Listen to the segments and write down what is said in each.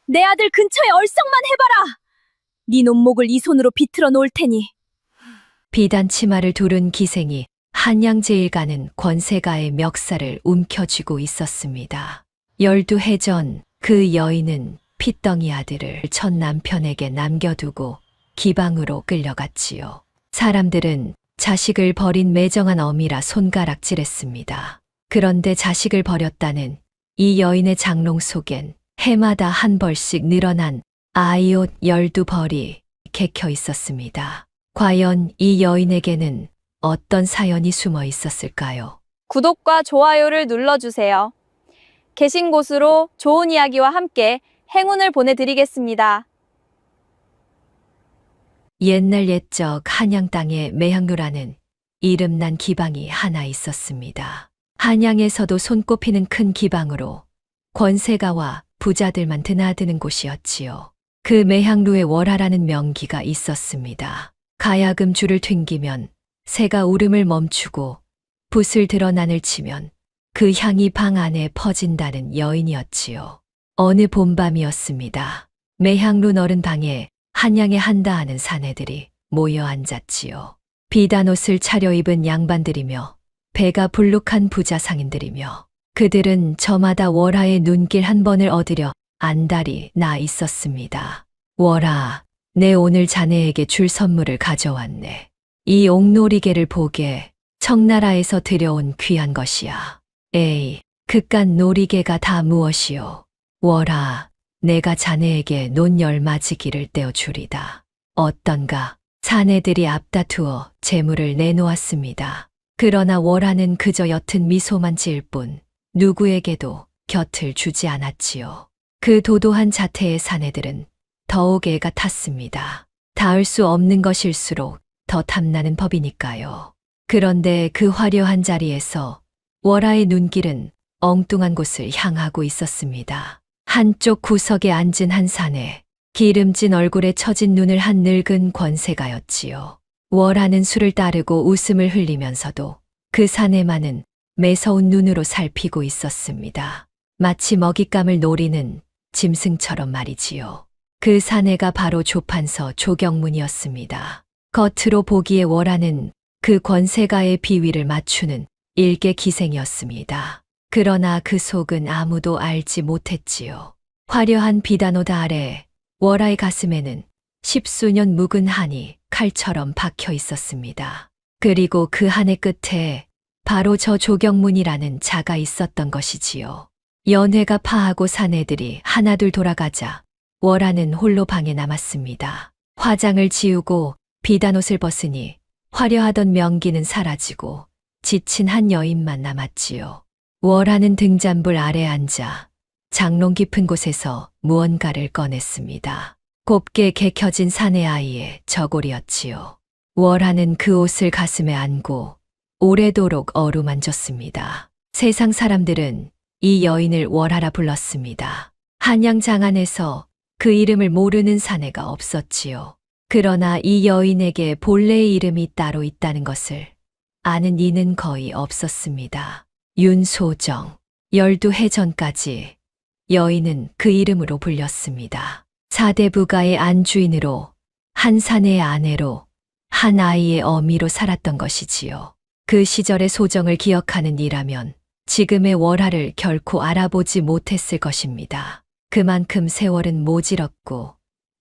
내 아들 근처에 얼썩만 해봐라. 네 논목을 이 손으로 비틀어 놓을 테니. 비단 치마를 두른 기생이 한양제일 가는 권세가의 멱살을 움켜쥐고 있었습니다. 12해 전 그 여인은 핏덩이 아들을 첫 남편에게 남겨두고 기방으로 끌려갔지요. 사람들은 자식을 버린 매정한 어미라 손가락질했습니다. 그런데 자식을 버렸다는 이 여인의 장롱 속엔 해마다 한 벌씩 늘어난 아이옷 12벌이 개켜 있었습니다. 과연 이 여인에게는 어떤 사연이 숨어 있었을까요? 구독과 좋아요를 눌러주세요. 계신 곳으로 좋은 이야기와 함께 행운을 보내드리겠습니다. 옛날 옛적 한양 땅에 매향루라는 이름난 기방이 하나 있었습니다. 한양에서도 손꼽히는 큰 기방으로 권세가와 부자들만 드나드는 곳이었지요. 그 매향루에 월하라는 명기가 있었습니다. 가야금 줄을 튕기면 새가 울음을 멈추고 붓을 들어 난을 치면 그 향이 방 안에 퍼진다는 여인이었지요. 어느 봄밤이었습니다. 매향루 너른 방에 한양에 한다 하는 사내들이 모여 앉았지요. 비단옷을 차려입은 양반들이며 배가 불룩한 부자 상인들이며 그들은 저마다 월하의 눈길 한 번을 얻으려 안달이 나 있었습니다. 월하, 내 오늘 자네에게 줄 선물을 가져왔네. 이 옥놀이개를 보게 청나라에서 들여온 귀한 것이야. 에이, 그깟 놀이개가 다 무엇이오. 월하, 내가 자네에게 논열맞이기를 떼어주리다. 어떤가? 사내들이 앞다투어 재물을 내놓았습니다. 그러나 월하는 그저 옅은 미소만 지을 뿐 누구에게도 곁을 주지 않았지요. 그 도도한 자태의 사내들은 더욱 애가 탔습니다. 닿을 수 없는 것일수록 더 탐나는 법이니까요. 그런데 그 화려한 자리에서 월하의 눈길은 엉뚱한 곳을 향하고 있었습니다. 한쪽 구석에 앉은 한 사내, 기름진 얼굴에 처진 눈을 한 늙은 권세가였지요. 월하는 술을 따르고 웃음을 흘리면서도 그 사내만은 매서운 눈으로 살피고 있었습니다. 마치 먹잇감을 노리는 짐승처럼 말이지요. 그 사내가 바로 조판서 조경문이었습니다. 겉으로 보기에 월하는 그 권세가의 비위를 맞추는 일개 기생이었습니다. 그러나 그 속은 아무도 알지 못했지요. 화려한 비단옷 아래 월하의 가슴에는 십수년 묵은 한이 칼처럼 박혀 있었습니다. 그리고 그 한의 끝에 바로 저 조경문이라는 자가 있었던 것이지요. 연회가 파하고 사내들이 하나둘 돌아가자 월하는 홀로 방에 남았습니다. 화장을 지우고 비단옷을 벗으니 화려하던 명기는 사라지고 지친 한 여인만 남았지요. 월하는 등잔불 아래 앉아 장롱 깊은 곳에서 무언가를 꺼냈습니다. 곱게 개켜진 사내 아이의 저고리였지요. 월하는 그 옷을 가슴에 안고 오래도록 어루만졌습니다. 세상 사람들은 이 여인을 월하라 불렀습니다. 한양 장안에서 그 이름을 모르는 사내가 없었지요. 그러나 이 여인에게 본래의 이름이 따로 있다는 것을 아는 이는 거의 없었습니다. 윤소정. 12해 전까지 여인은 그 이름으로 불렸습니다. 4대 부가의 안주인으로 한 사내의 아내로 한 아이의 어미로 살았던 것이지요. 그 시절의 소정을 기억하는 이라면 지금의 월하를 결코 알아보지 못했을 것입니다. 그만큼 세월은 모질었고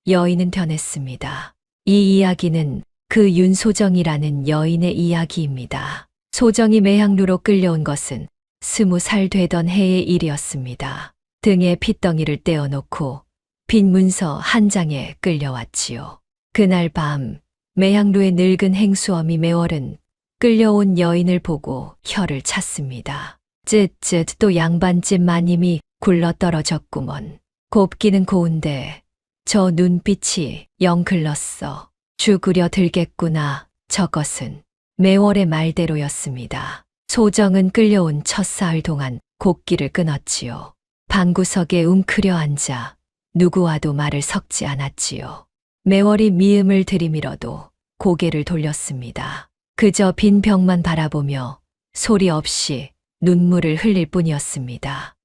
여인은 변했습니다. 이 이야기는 그 윤소정이라는 여인의 이야기입니다. 소정이 매향루로 끌려온 것은 20살 되던 해의 일이었습니다. 등에 핏덩이를 떼어놓고 빈 문서 한 장에 끌려왔지요. 그날 밤 매향루의 늙은 행수어미 매월은 끌려온 여인을 보고 혀를 찼습니다. 쯧쯧 또 양반집 마님이 굴러떨어졌구먼. 곱기는 고운데 저 눈빛이 영 글렀어. 죽으려 들겠구나. 저것은 매월의 말대로였습니다. 소정은 끌려온 첫 사흘 동안 곡기를 끊었지요. 방구석에 웅크려 앉아 누구와도 말을 섞지 않았지요. 매월이 미음을 들이밀어도 고개를 돌렸습니다. 그저 빈 벽만 바라보며 소리 없이 눈물을 흘릴 뿐이었습니다.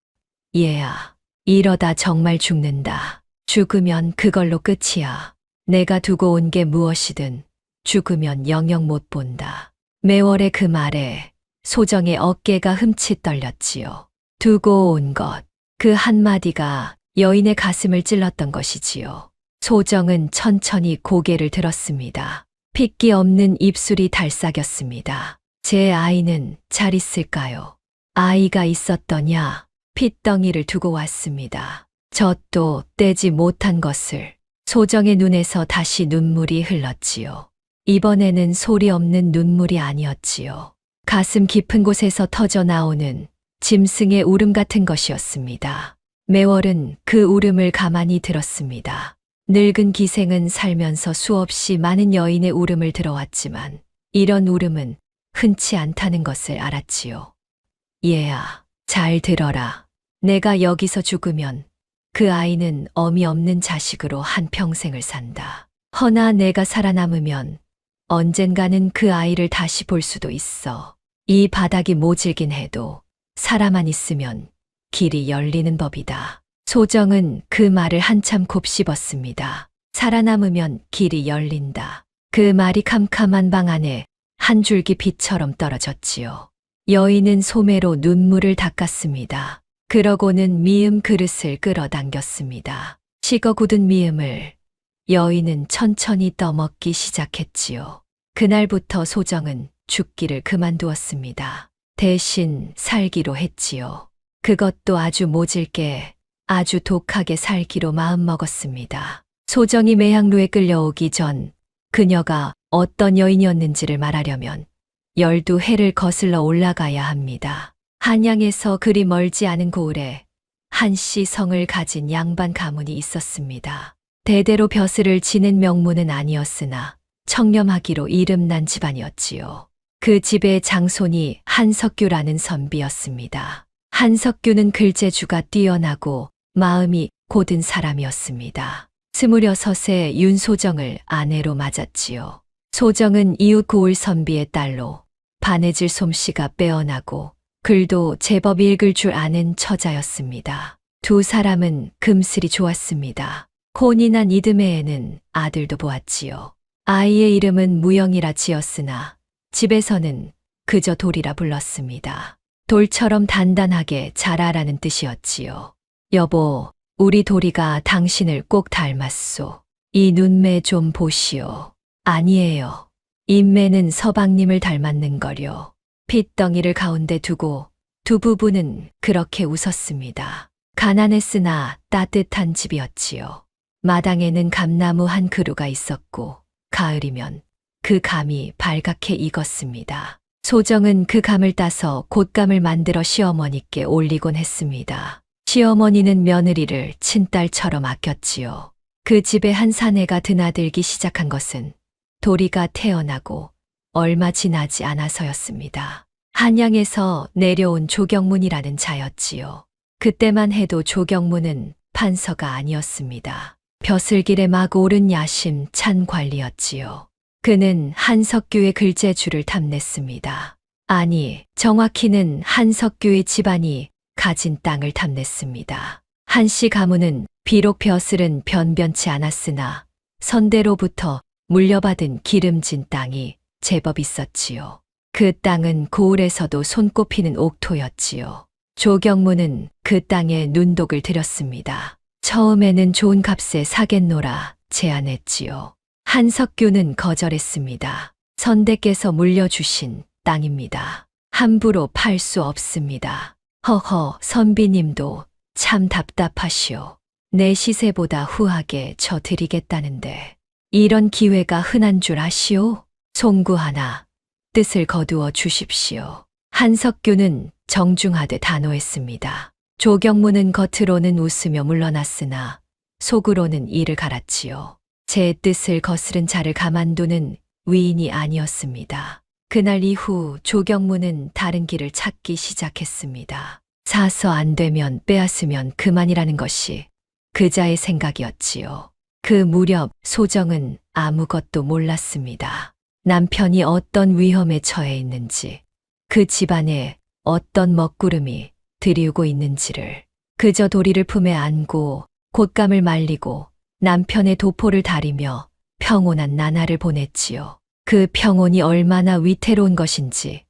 얘야, 이러다 정말 죽는다. 죽으면 그걸로 끝이야. 내가 두고 온 게 무엇이든 죽으면 영영 못 본다. 매월의 그 말에 소정의 어깨가 흠칫 떨렸지요. 두고 온 것, 그 한마디가 여인의 가슴을 찔렀던 것이지요. 소정은 천천히 고개를 들었습니다. 핏기 없는 입술이 달싹였습니다. 제 아이는 잘 있을까요? 아이가 있었더냐? 핏덩이를 두고 왔습니다. 젖도 떼지 못한 것을. 소정의 눈에서 다시 눈물이 흘렀지요. 이번에는 소리 없는 눈물이 아니었지요. 가슴 깊은 곳에서 터져 나오는 짐승의 울음 같은 것이었습니다. 매월은 그 울음을 가만히 들었습니다. 늙은 기생은 살면서 수없이 많은 여인의 울음을 들어왔지만 이런 울음은 흔치 않다는 것을 알았지요. 얘야, 잘 들어라. 내가 여기서 죽으면 그 아이는 어미 없는 자식으로 한평생을 산다. 허나 내가 살아남으면 언젠가는 그 아이를 다시 볼 수도 있어. 이 바닥이 모질긴 해도 사람만 있으면 길이 열리는 법이다. 소정은 그 말을 한참 곱씹었습니다. 살아남으면 길이 열린다. 그 말이 캄캄한 방 안에 한 줄기 빛처럼 떨어졌지요. 여인은 소매로 눈물을 닦았습니다. 그러고는 미음 그릇을 끌어당겼습니다. 식어 굳은 미음을 여인은 천천히 떠먹기 시작했지요. 그날부터 소정은 죽기를 그만두었습니다. 대신 살기로 했지요. 그것도 아주 모질게, 아주 독하게 살기로 마음먹었습니다. 소정이 매향루에 끌려오기 전 그녀가 어떤 여인이었는지를 말하려면 12해를 거슬러 올라가야 합니다. 한양에서 그리 멀지 않은 고을에 한씨 성을 가진 양반 가문이 있었습니다. 대대로 벼슬을 지낸 명문은 아니었으나 청렴하기로 이름난 집안이었지요. 그 집의 장손이 한석규라는 선비였습니다. 한석규는 글재주가 뛰어나고 마음이 고든 사람이었습니다. 26세 윤소정을 아내로 맞았지요. 소정은 이웃 고을 선비의 딸로 바느질 솜씨가 빼어나고 글도 제법 읽을 줄 아는 처자였습니다. 두 사람은 금슬이 좋았습니다. 혼이 난 이듬해에는 아들도 보았지요. 아이의 이름은 무영이라 지었으나 집에서는 그저 돌이라 불렀습니다. 돌처럼 단단하게 자라라는 뜻이었지요. 여보, 우리 돌이가 당신을 꼭 닮았소. 이 눈매 좀 보시오. 아니에요. 인매는 서방님을 닮았는걸요. 핏덩이를 가운데 두고 두 부부는 그렇게 웃었습니다. 가난했으나 따뜻한 집이었지요. 마당에는 감나무 한 그루가 있었고 가을이면 그 감이 발갛게 익었습니다. 소정은 그 감을 따서 곶감을 만들어 시어머니께 올리곤 했습니다. 시어머니는 며느리를 친딸처럼 아꼈지요. 그 집에 한 사내가 드나들기 시작한 것은 도리가 태어나고 얼마 지나지 않아서였습니다. 한양에서 내려온 조경문이라는 자였지요. 그때만 해도 조경문은 판서가 아니었습니다. 벼슬길에 막 오른 야심 찬 관리였지요. 그는 한석규의 글재주를 탐냈습니다. 아니, 정확히는 한석규의 집안이 가진 땅을 탐냈습니다. 한씨 가문은 비록 벼슬은 변변치 않았으나 선대로부터 물려받은 기름진 땅이 제법 있었지요. 그 땅은 고을에서도 손꼽히는 옥토였지요. 조경문은 그 땅에 눈독을 들였습니다. 처음에는 좋은 값에 사겠노라 제안했지요. 한석규는 거절했습니다. 선대께서 물려주신 땅입니다. 함부로 팔 수 없습니다. 허허, 선비님도 참 답답하시오. 내 시세보다 후하게 저 드리겠다는데 이런 기회가 흔한 줄 아시오? 송구하나 뜻을 거두어 주십시오. 한석규는 정중하되 단호했습니다. 조경문은 겉으로는 웃으며 물러났으나 속으로는 이를 갈았지요. 제 뜻을 거스른 자를 가만두는 위인이 아니었습니다. 그날 이후 조경문은 다른 길을 찾기 시작했습니다. 사서 안 되면 빼앗으면 그만이라는 것이 그자의 생각이었지요. 그 무렵 소정은 아무것도 몰랐습니다. 남편이 어떤 위험에 처해 있는지, 그 집안에 어떤 먹구름이 들이우고 있는지를 그저 도리를 품에 안고 곶감을 말리고 남편의 도포를 다리며 평온한 나날을 보냈지요. 그 평온이 얼마나 위태로운 것인지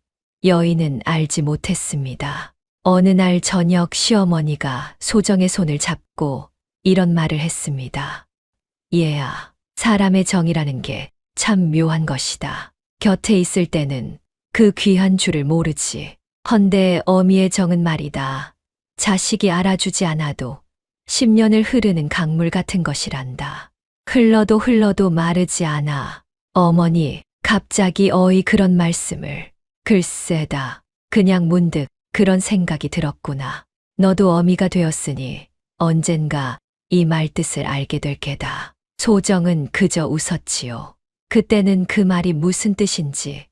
여인은 알지 못했습니다. 어느 날 저녁 시어머니가 소정의 손을 잡고 이런 말을 했습니다. 얘야, 사람의 정이라는 게 참 묘한 것이다. 곁에 있을 때는 그 귀한 줄을 모르지. 헌데 어미의 정은 말이다. 자식이 알아주지 않아도 10년을 흐르는 강물 같은 것이란다. 흘러도 흘러도 마르지 않아. 어머니, 갑자기 어이 그런 말씀을. 글쎄다. 그냥 문득 그런 생각이 들었구나. 너도 어미가 되었으니 언젠가 이 말 뜻을 알게 될 게다. 소정은 그저 웃었지요. 그때는 그 말이 무슨 뜻인지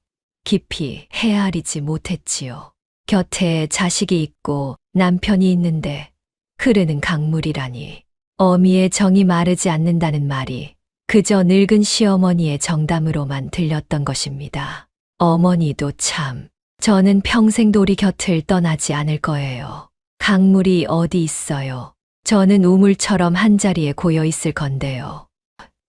깊이 헤아리지 못했지요. 곁에 자식이 있고 남편이 있는데 흐르는 강물이라니. 어미의 정이 마르지 않는다는 말이 그저 늙은 시어머니의 정담으로만 들렸던 것입니다. 어머니도 참, 저는 평생 도리 곁을 떠나지 않을 거예요. 강물이 어디 있어요. 저는 우물처럼 한자리에 고여 있을 건데요.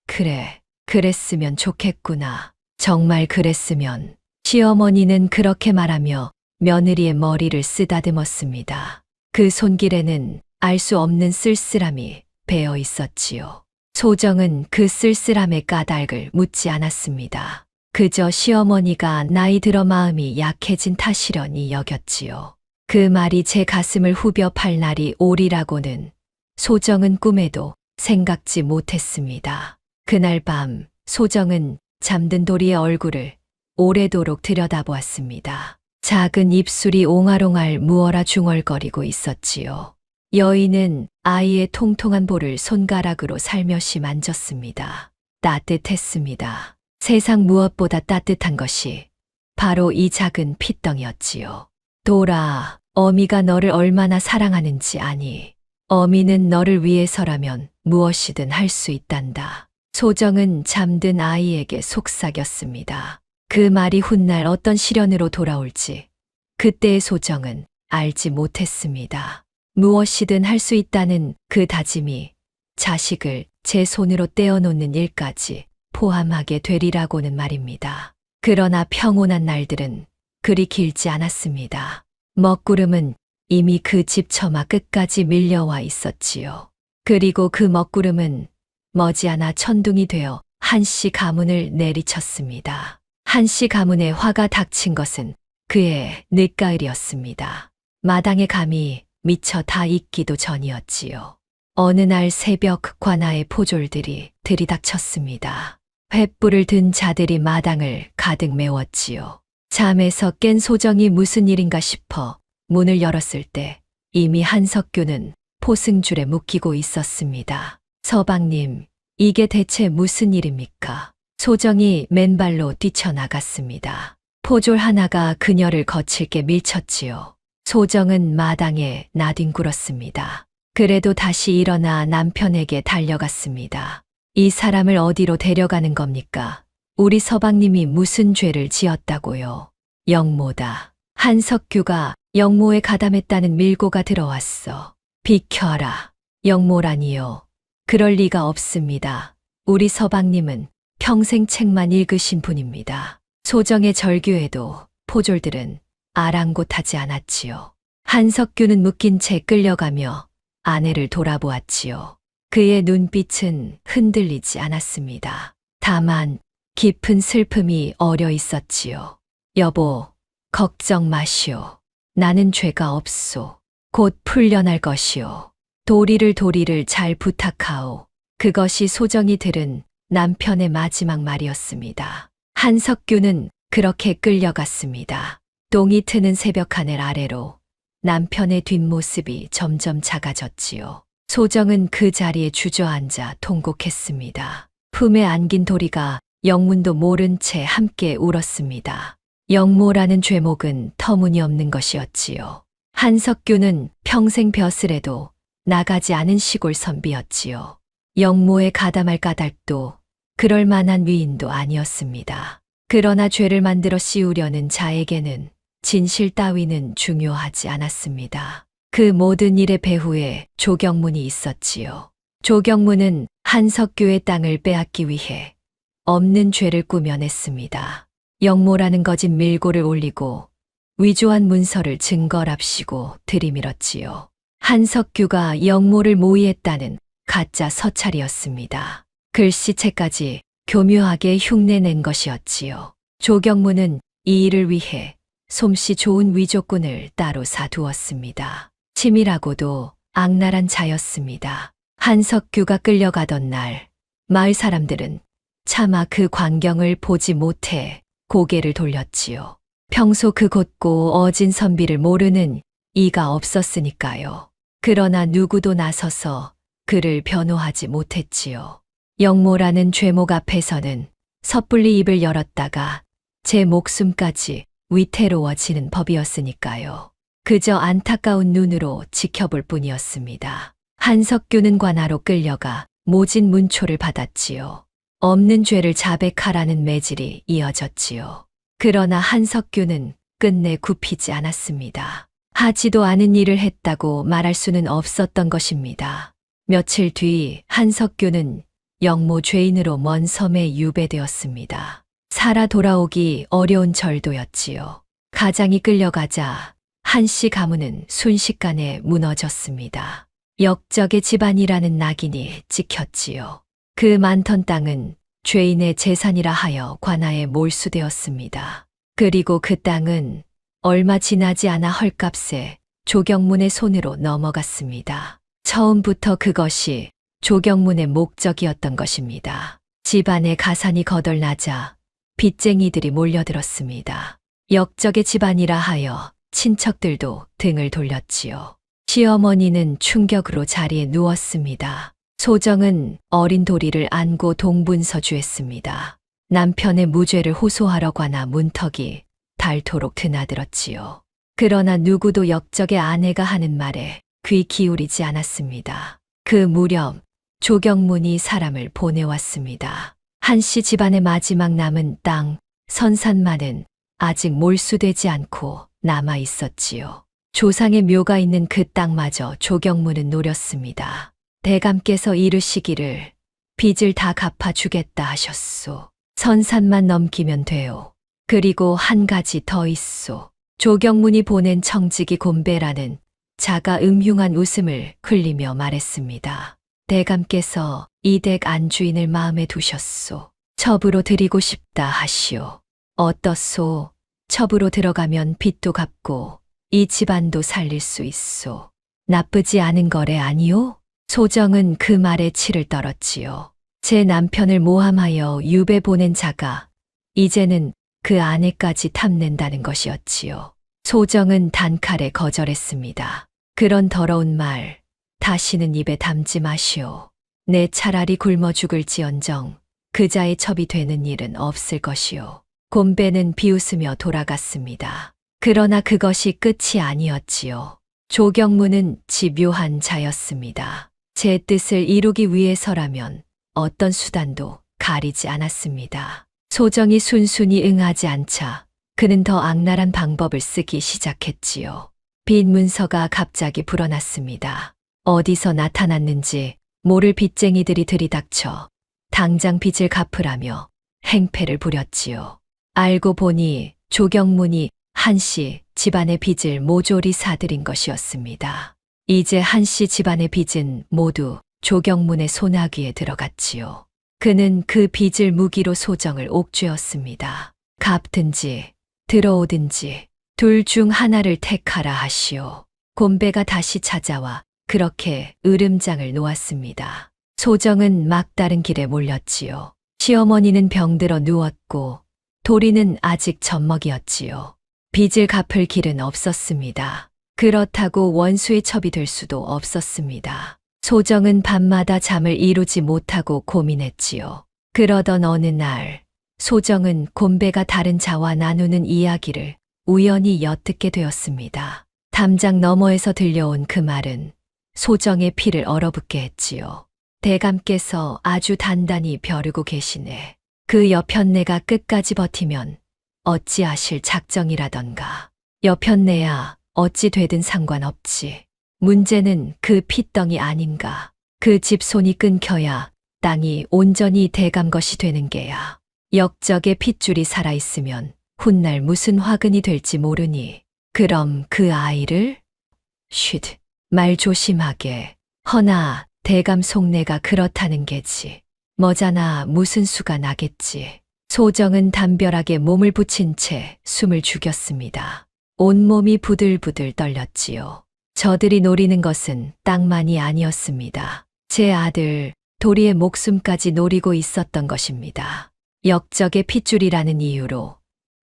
그래, 그랬으면 좋겠구나. 정말 그랬으면. 시어머니는 그렇게 말하며 며느리의 머리를 쓰다듬었습니다. 그 손길에는 알 수 없는 쓸쓸함이 배어 있었지요. 소정은 그 쓸쓸함의 까닭을 묻지 않았습니다. 그저 시어머니가 나이 들어 마음이 약해진 탓이려니 여겼지요. 그 말이 제 가슴을 후벼 팔 날이 오리라고는 소정은 꿈에도 생각지 못했습니다. 그날 밤 소정은 잠든 도리의 얼굴을 오래도록 들여다보았습니다. 작은 입술이 옹알옹알 무어라 중얼거리고 있었지요. 여인은 아이의 통통한 볼을 손가락으로 살며시 만졌습니다. 따뜻했습니다. 세상 무엇보다 따뜻한 것이 바로 이 작은 핏덩이였지요. 도라, 어미가 너를 얼마나 사랑하는지 아니. 어미는 너를 위해서라면 무엇이든 할 수 있단다. 소정은 잠든 아이에게 속삭였습니다. 그 말이 훗날 어떤 시련으로 돌아올지 그때의 소정은 알지 못했습니다. 무엇이든 할 수 있다는 그 다짐이 자식을 제 손으로 떼어놓는 일까지 포함하게 되리라고는 말입니다. 그러나 평온한 날들은 그리 길지 않았습니다. 먹구름은 이미 그 집 처마 끝까지 밀려와 있었지요. 그리고 그 먹구름은 머지않아 천둥이 되어 한씨 가문을 내리쳤습니다. 한씨 가문에 화가 닥친 것은 그의 늦가을이었습니다. 마당에 감이 미처 다 익기도 전이었지요. 어느 날 새벽 관아의 포졸들이 들이닥쳤습니다. 횃불을 든 자들이 마당을 가득 메웠지요. 잠에서 깬 소정이 무슨 일인가 싶어 문을 열었을 때 이미 한석규는 포승줄에 묶이고 있었습니다. 서방님, 이게 대체 무슨 일입니까? 소정이 맨발로 뛰쳐나갔습니다. 포졸 하나가 그녀를 거칠게 밀쳤지요. 소정은 마당에 나뒹굴었습니다. 그래도 다시 일어나 남편에게 달려갔습니다. 이 사람을 어디로 데려가는 겁니까? 우리 서방님이 무슨 죄를 지었다고요? 영모다. 한석규가 영모에 가담했다는 밀고가 들어왔어. 비켜라. 영모라니요. 그럴 리가 없습니다. 우리 서방님은 평생 책만 읽으신 분입니다. 소정의 절규에도 포졸들은 아랑곳하지 않았지요. 한석규는 묶인 채 끌려가며 아내를 돌아보았지요. 그의 눈빛은 흔들리지 않았습니다. 다만 깊은 슬픔이 어려 있었지요. 여보, 걱정 마시오. 나는 죄가 없소. 곧 풀려날 것이오. 도리를 잘 부탁하오. 그것이 소정이 들은 남편의 마지막 말이었습니다. 한석규는 그렇게 끌려갔습니다. 똥이 트는 새벽 하늘 아래로 남편의 뒷모습이 점점 작아졌지요. 소정은 그 자리에 주저앉아 통곡했습니다. 품에 안긴 도리가 영문도 모른 채 함께 울었습니다. 영모라는 죄목은 터무니없는 것이었지요. 한석규는 평생 벼슬에도 나가지 않은 시골 선비였지요. 영모에 가담할 까닭도 그럴 만한 위인도 아니었습니다. 그러나 죄를 만들어 씌우려는 자에게는 진실 따위는 중요하지 않았습니다. 그 모든 일의 배후에 조경문이 있었지요. 조경무는 한석규의 땅을 빼앗기 위해 없는 죄를 꾸며냈습니다. 영모라는 거짓 밀고를 올리고 위조한 문서를 증거랍시고 들이밀었지요. 한석규가 영모를 모의했다는 가짜 서찰이었습니다. 글씨체까지 교묘하게 흉내낸 것이었지요. 조경무는 이 일을 위해 솜씨 좋은 위조꾼을 따로 사두었습니다. 치밀하고도 악랄한 자였습니다. 한석규가 끌려가던 날 마을 사람들은 차마 그 광경을 보지 못해 고개를 돌렸지요. 평소 그 곧고 어진 선비를 모르는 이가 없었으니까요. 그러나 누구도 나서서 그를 변호하지 못했지요. 영모라는 죄목 앞에서는 섣불리 입을 열었다가 제 목숨까지 위태로워지는 법이었으니까요. 그저 안타까운 눈으로 지켜볼 뿐이었습니다. 한석규는 관하로 끌려가 모진 문초를 받았지요. 없는 죄를 자백하라는 매질이 이어졌지요. 그러나 한석규는 끝내 굽히지 않았습니다. 하지도 않은 일을 했다고 말할 수는 없었던 것입니다. 며칠 뒤 한석규는 영모 죄인으로 먼 섬에 유배되었습니다. 살아 돌아오기 어려운 절도였지요. 가장이 끌려가자 한씨 가문은 순식간에 무너졌습니다. 역적의 집안이라는 낙인이 찍혔지요. 그 많던 땅은 죄인의 재산이라 하여 관아에 몰수되었습니다. 그리고 그 땅은 얼마 지나지 않아 헐값에 조경문의 손으로 넘어갔습니다. 처음부터 그것이 조경문의 목적이었던 것입니다. 집안의 가산이 거덜나자 빚쟁이들이 몰려들었습니다. 역적의 집안이라 하여 친척들도 등을 돌렸지요. 시어머니는 충격으로 자리에 누웠습니다. 소정은 어린 도리를 안고 동분서주했습니다. 남편의 무죄를 호소하러 관아 문턱이 닳도록 드나들었지요. 그러나 누구도 역적의 아내가 하는 말에 귀 기울이지 않았습니다. 그 무렵 조경문이 사람을 보내왔습니다. 한씨 집안의 마지막 남은 땅 선산만은 아직 몰수되지 않고 남아 있었지요. 조상의 묘가 있는 그 땅마저 조경문은 노렸습니다. 대감께서 이르시기를 빚을 다 갚아주겠다 하셨소. 선산만 넘기면 돼요. 그리고 한 가지 더 있소. 조경문이 보낸 청지기 곰배라는 자가 음흉한 웃음을 흘리며 말했습니다. 대감께서 이 댁 안주인을 마음에 두셨소. 첩으로 드리고 싶다 하시오. 어떻소? 첩으로 들어가면 빚도 갚고 이 집안도 살릴 수 있소. 나쁘지 않은 거래 아니오? 소정은 그 말에 치를 떨었지요. 제 남편을 모함하여 유배 보낸 자가 이제는 그 아내까지 탐낸다는 것이었지요. 소정은 단칼에 거절했습니다. 그런 더러운 말 다시는 입에 담지 마시오. 내 차라리 굶어 죽을지언정 그자의 첩이 되는 일은 없을 것이오. 곰배는 비웃으며 돌아갔습니다. 그러나 그것이 끝이 아니었지요. 조경문은 집요한 자였습니다. 제 뜻을 이루기 위해서라면 어떤 수단도 가리지 않았습니다. 소정이 순순히 응하지 않자 그는 더 악랄한 방법을 쓰기 시작했지요. 빚 문서가 갑자기 불어났습니다. 어디서 나타났는지 모를 빚쟁이들이 들이닥쳐 당장 빚을 갚으라며 행패를 부렸지요. 알고 보니 조경문이 한씨 집안의 빚을 모조리 사들인 것이었습니다. 이제 한씨 집안의 빚은 모두 조경문의 손아귀에 들어갔지요. 그는 그 빚을 무기로 소정을 옥죄었습니다. 갚든지 들어오든지 둘 중 하나를 택하라 하시오. 곰배가 다시 찾아와 그렇게 으름장을 놓았습니다. 소정은 막다른 길에 몰렸지요. 시어머니는 병들어 누웠고 도리는 아직 젖먹이었지요. 빚을 갚을 길은 없었습니다. 그렇다고 원수의 첩이 될 수도 없었습니다. 소정은 밤마다 잠을 이루지 못하고 고민했지요. 그러던 어느 날 소정은 곰배가 다른 자와 나누는 이야기를 우연히 엿듣게 되었습니다. 담장 너머에서 들려온 그 말은 소정의 피를 얼어붙게 했지요. 대감께서 아주 단단히 벼르고 계시네. 그 여편네가 끝까지 버티면 어찌하실 작정이라던가. 여편네야 어찌 되든 상관없지. 문제는 그 핏덩이 아닌가. 그 집 손이 끊겨야 땅이 온전히 대감 것이 되는 게야. 역적의 핏줄이 살아있으면 훗날 무슨 화근이 될지 모르니. 그럼 그 아이를? 쉿, 말 조심하게. 허나 대감 속내가 그렇다는 게지. 머자나 무슨 수가 나겠지. 소정은 담벼락에 몸을 붙인 채 숨을 죽였습니다. 온몸이 부들부들 떨렸지요. 저들이 노리는 것은 땅만이 아니었습니다. 제 아들 도리의 목숨까지 노리고 있었던 것입니다. 역적의 핏줄이라는 이유로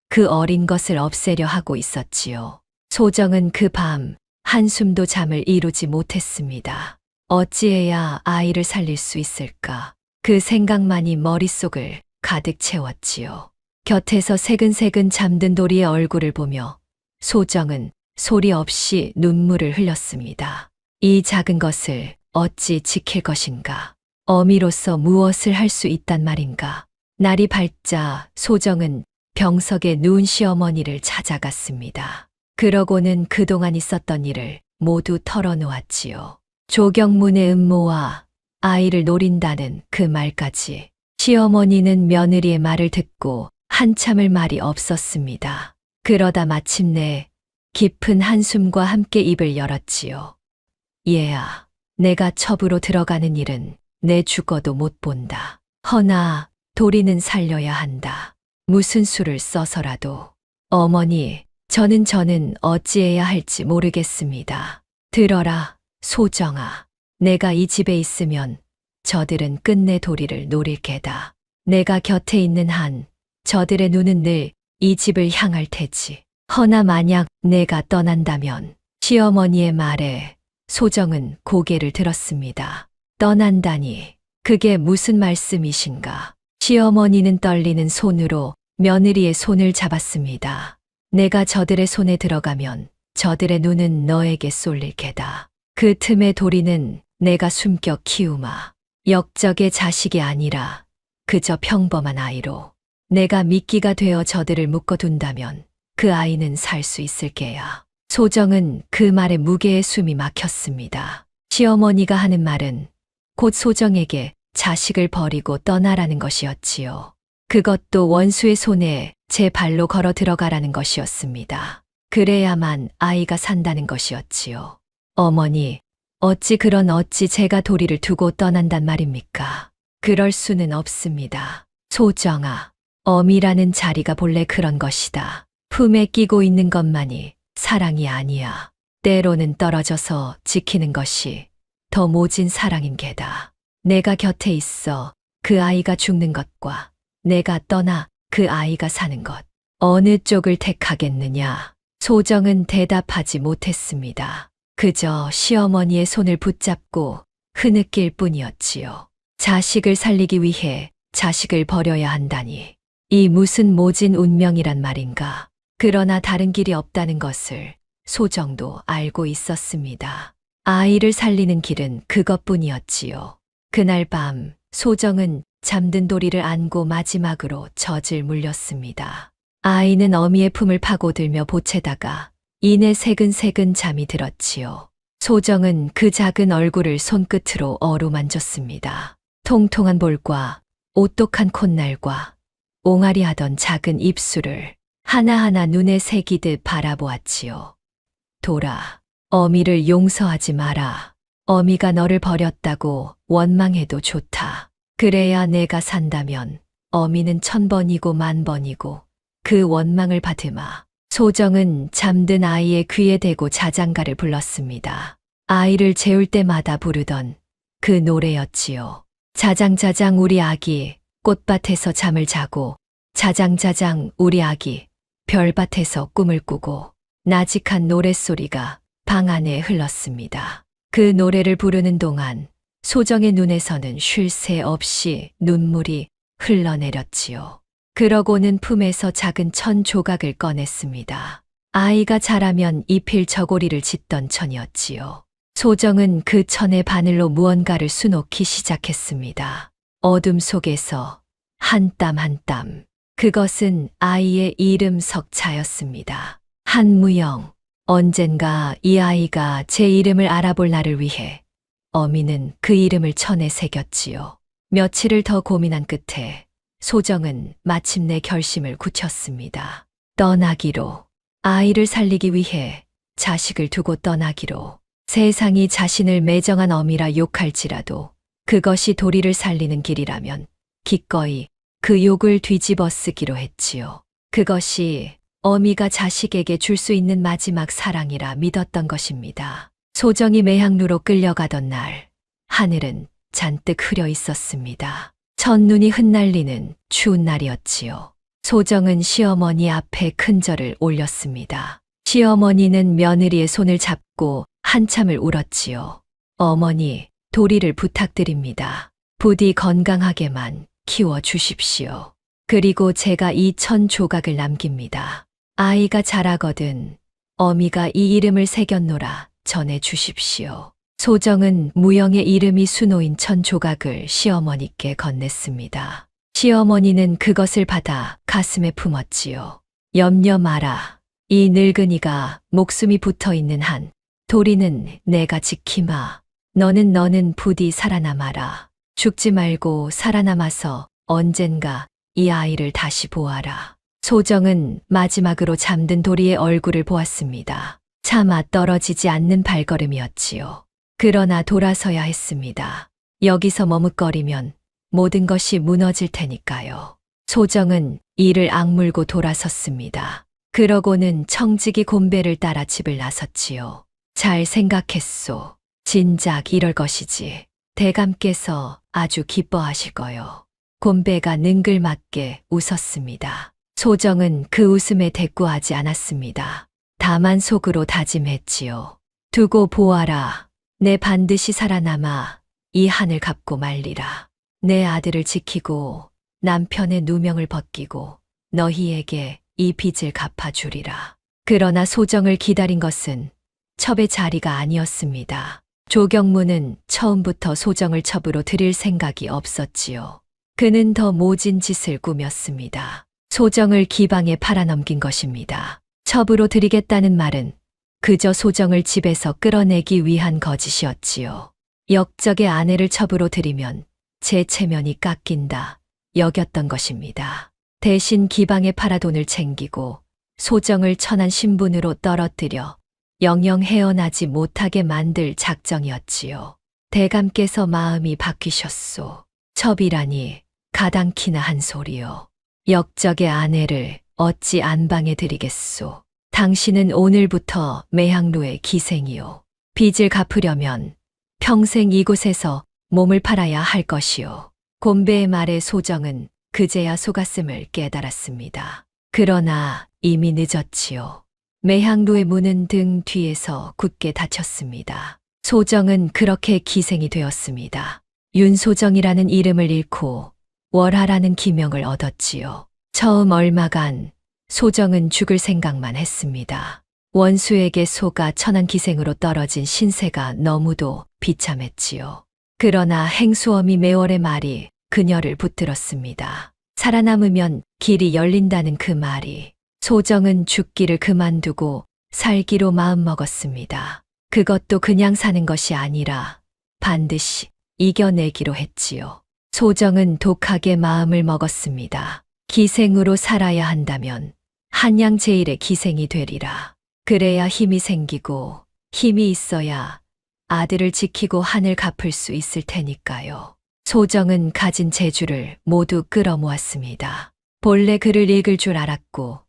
그 어린 것을 없애려 하고 있었지요. 소정은 그 밤 한숨도 잠을 이루지 못했습니다. 어찌해야 아이를 살릴 수 있을까? 그 생각만이 머릿속을 가득 채웠지요. 곁에서 새근새근 잠든 도리의 얼굴을 보며 소정은 소리 없이 눈물을 흘렸습니다. 이 작은 것을 어찌 지킬 것인가? 어미로서 무엇을 할 수 있단 말인가? 날이 밝자 소정은 병석에 누운 시어머니를 찾아갔습니다. 그러고는 그동안 있었던 일을 모두 털어놓았지요. 조경문의 음모와 아이를 노린다는 그 말까지. 시어머니는 며느리의 말을 듣고 한참을 말이 없었습니다. 그러다 마침내 깊은 한숨과 함께 입을 열었지요. 얘야, 내가 첩으로 들어가는 일은 내 죽어도 못 본다. 허나 도리는 살려야 한다. 무슨 수를 써서라도. 어머니, 저는 어찌해야 할지 모르겠습니다. 들어라, 소정아. 내가 이 집에 있으면 저들은 끝내 도리를 노릴 게다. 내가 곁에 있는 한 저들의 눈은 늘 이 집을 향할 테지. 허나 만약 내가 떠난다면. 시어머니의 말에 소정은 고개를 들었습니다. 떠난다니, 그게 무슨 말씀이신가? 시어머니는 떨리는 손으로 며느리의 손을 잡았습니다. 내가 저들의 손에 들어가면 저들의 눈은 너에게 쏠릴 게다. 그 틈에 도리는 내가 숨겨 키우마. 역적의 자식이 아니라 그저 평범한 아이로. 내가 미끼가 되어 저들을 묶어둔다면 그 아이는 살 수 있을 게야. 소정은 그 말에 무게의 숨이 막혔습니다. 시어머니가 하는 말은 곧 소정에게 자식을 버리고 떠나라는 것이었지요. 그것도 원수의 손에 제 발로 걸어 들어가라는 것이었습니다. 그래야만 아이가 산다는 것이었지요. 어머니, 어찌 제가 도리를 두고 떠난단 말입니까? 그럴 수는 없습니다. 소정아, 어미라는 자리가 본래 그런 것이다. 품에 끼고 있는 것만이 사랑이 아니야. 때로는 떨어져서 지키는 것이 더 모진 사랑인 게다. 내가 곁에 있어 그 아이가 죽는 것과 내가 떠나 그 아이가 사는 것. 어느 쪽을 택하겠느냐? 소정은 대답하지 못했습니다. 그저 시어머니의 손을 붙잡고 흐느낄 뿐이었지요. 자식을 살리기 위해 자식을 버려야 한다니. 이 무슨 모진 운명이란 말인가. 그러나 다른 길이 없다는 것을 소정도 알고 있었습니다. 아이를 살리는 길은 그것뿐이었지요. 그날 밤 소정은 잠든 도리를 안고 마지막으로 젖을 물렸습니다. 아이는 어미의 품을 파고들며 보채다가 이내 새근새근 잠이 들었지요. 소정은 그 작은 얼굴을 손끝으로 어루만졌습니다. 통통한 볼과 오똑한 콧날과 옹알이하던 작은 입술을 하나하나 눈에 새기듯 바라보았지요. 돌아, 어미를 용서하지 마라. 어미가 너를 버렸다고 원망해도 좋다. 그래야 내가 산다면 어미는 1000번이고 10,000번이고 그 원망을 받으마. 소정은 잠든 아이의 귀에 대고 자장가를 불렀습니다. 아이를 재울 때마다 부르던 그 노래였지요. 자장자장 우리 아기 꽃밭에서 잠을 자고 자장자장 우리 아기 별밭에서 꿈을 꾸고. 나직한 노랫소리가 방 안에 흘렀습니다. 그 노래를 부르는 동안 소정의 눈에서는 쉴 새 없이 눈물이 흘러내렸지요. 그러고는 품에서 작은 천 조각을 꺼냈습니다. 아이가 자라면 잎일 저고리를 짓던 천이었지요. 소정은 그 천의 바늘로 무언가를 수놓기 시작했습니다. 어둠 속에서 한 땀 한 땀. 그것은 아이의 이름 석자였습니다. 한무영. 언젠가 이 아이가 제 이름을 알아볼 날을 위해 어미는 그 이름을 천에 새겼지요. 며칠을 더 고민한 끝에 소정은 마침내 결심을 굳혔습니다. 떠나기로. 아이를 살리기 위해 자식을 두고 떠나기로. 세상이 자신을 매정한 어미라 욕할지라도 그것이 도리를 살리는 길이라면 기꺼이 그 욕을 뒤집어 쓰기로 했지요. 그것이 어미가 자식에게 줄 수 있는 마지막 사랑이라 믿었던 것입니다. 소정이 매향루로 끌려가던 날, 하늘은 잔뜩 흐려 있었습니다. 첫눈이 흩날리는 추운 날이었지요. 소정은 시어머니 앞에 큰 절을 올렸습니다. 시어머니는 며느리의 손을 잡고 한참을 울었지요. 어머니, 도리를 부탁드립니다. 부디 건강하게만 키워 주십시오. 그리고 제가 이 1000조각을 남깁니다. 아이가 자라거든 어미가 이 이름을 새겼노라 전해 주십시오. 소정은 무영의 이름이 수놓인 1000조각을 시어머니께 건넸습니다. 시어머니는 그것을 받아 가슴에 품었지요. 염려 마라. 이 늙은이가 목숨이 붙어 있는 한 도리는 내가 지키마. 너는 부디 살아남아라. 죽지 말고 살아남아서 언젠가 이 아이를 다시 보아라. 소정은 마지막으로 잠든 도리의 얼굴을 보았습니다. 차마 떨어지지 않는 발걸음이었지요. 그러나 돌아서야 했습니다. 여기서 머뭇거리면 모든 것이 무너질 테니까요. 소정은 이를 악물고 돌아섰습니다. 그러고는 청지기 곤배를 따라 집을 나섰지요. 잘 생각했소. 진작 이럴 것이지. 대감께서 아주 기뻐하실 거요. 곤배가 능글맞게 웃었습니다. 소정은 그 웃음에 대꾸하지 않았습니다. 다만 속으로 다짐했지요. 두고 보아라. 내 반드시 살아남아 이 한을 갚고 말리라. 내 아들을 지키고 남편의 누명을 벗기고 너희에게 이 빚을 갚아주리라. 그러나 소정을 기다린 것은 첩의 자리가 아니었습니다. 조경무는 처음부터 소정을 첩으로 들일 생각이 없었지요. 그는 더 모진 짓을 꾸몄습니다. 소정을 기방에 팔아넘긴 것입니다. 첩으로 들이겠다는 말은 그저 소정을 집에서 끌어내기 위한 거짓이었지요. 역적의 아내를 첩으로 들이면 제 체면이 깎인다 여겼던 것입니다. 대신 기방에 팔아 돈을 챙기고 소정을 천한 신분으로 떨어뜨려 영영 헤어나지 못하게 만들 작정이었지요. 대감께서 마음이 바뀌셨소. 첩이라니 가당키나 한 소리요. 역적의 아내를 어찌 안방에 들이겠소. 당신은 오늘부터 매향루의 기생이요. 빚을 갚으려면 평생 이곳에서 몸을 팔아야 할 것이요. 곤배의 말에 소정은 그제야 속았음을 깨달았습니다. 그러나 이미 늦었지요. 매향루의 문은 등 뒤에서 굳게 닫혔습니다. 소정은 그렇게 기생이 되었습니다. 윤소정이라는 이름을 잃고 월하라는 기명을 얻었지요. 처음 얼마간 소정은 죽을 생각만 했습니다. 원수에게 속아 천한 기생으로 떨어진 신세가 너무도 비참했지요. 그러나 행수어미 매월의 말이 그녀를 붙들었습니다. 살아남으면 길이 열린다는 그 말이. 소정은 죽기를 그만두고 살기로 마음먹었습니다. 그것도 그냥 사는 것이 아니라 반드시 이겨내기로 했지요. 소정은 독하게 마음을 먹었습니다. 기생으로 살아야 한다면 한양 제일의 기생이 되리라. 그래야 힘이 생기고 힘이 있어야 아들을 지키고 한을 갚을 수 있을 테니까요. 소정은 가진 재주를 모두 끌어모았습니다. 본래 글을 읽을 줄 알았고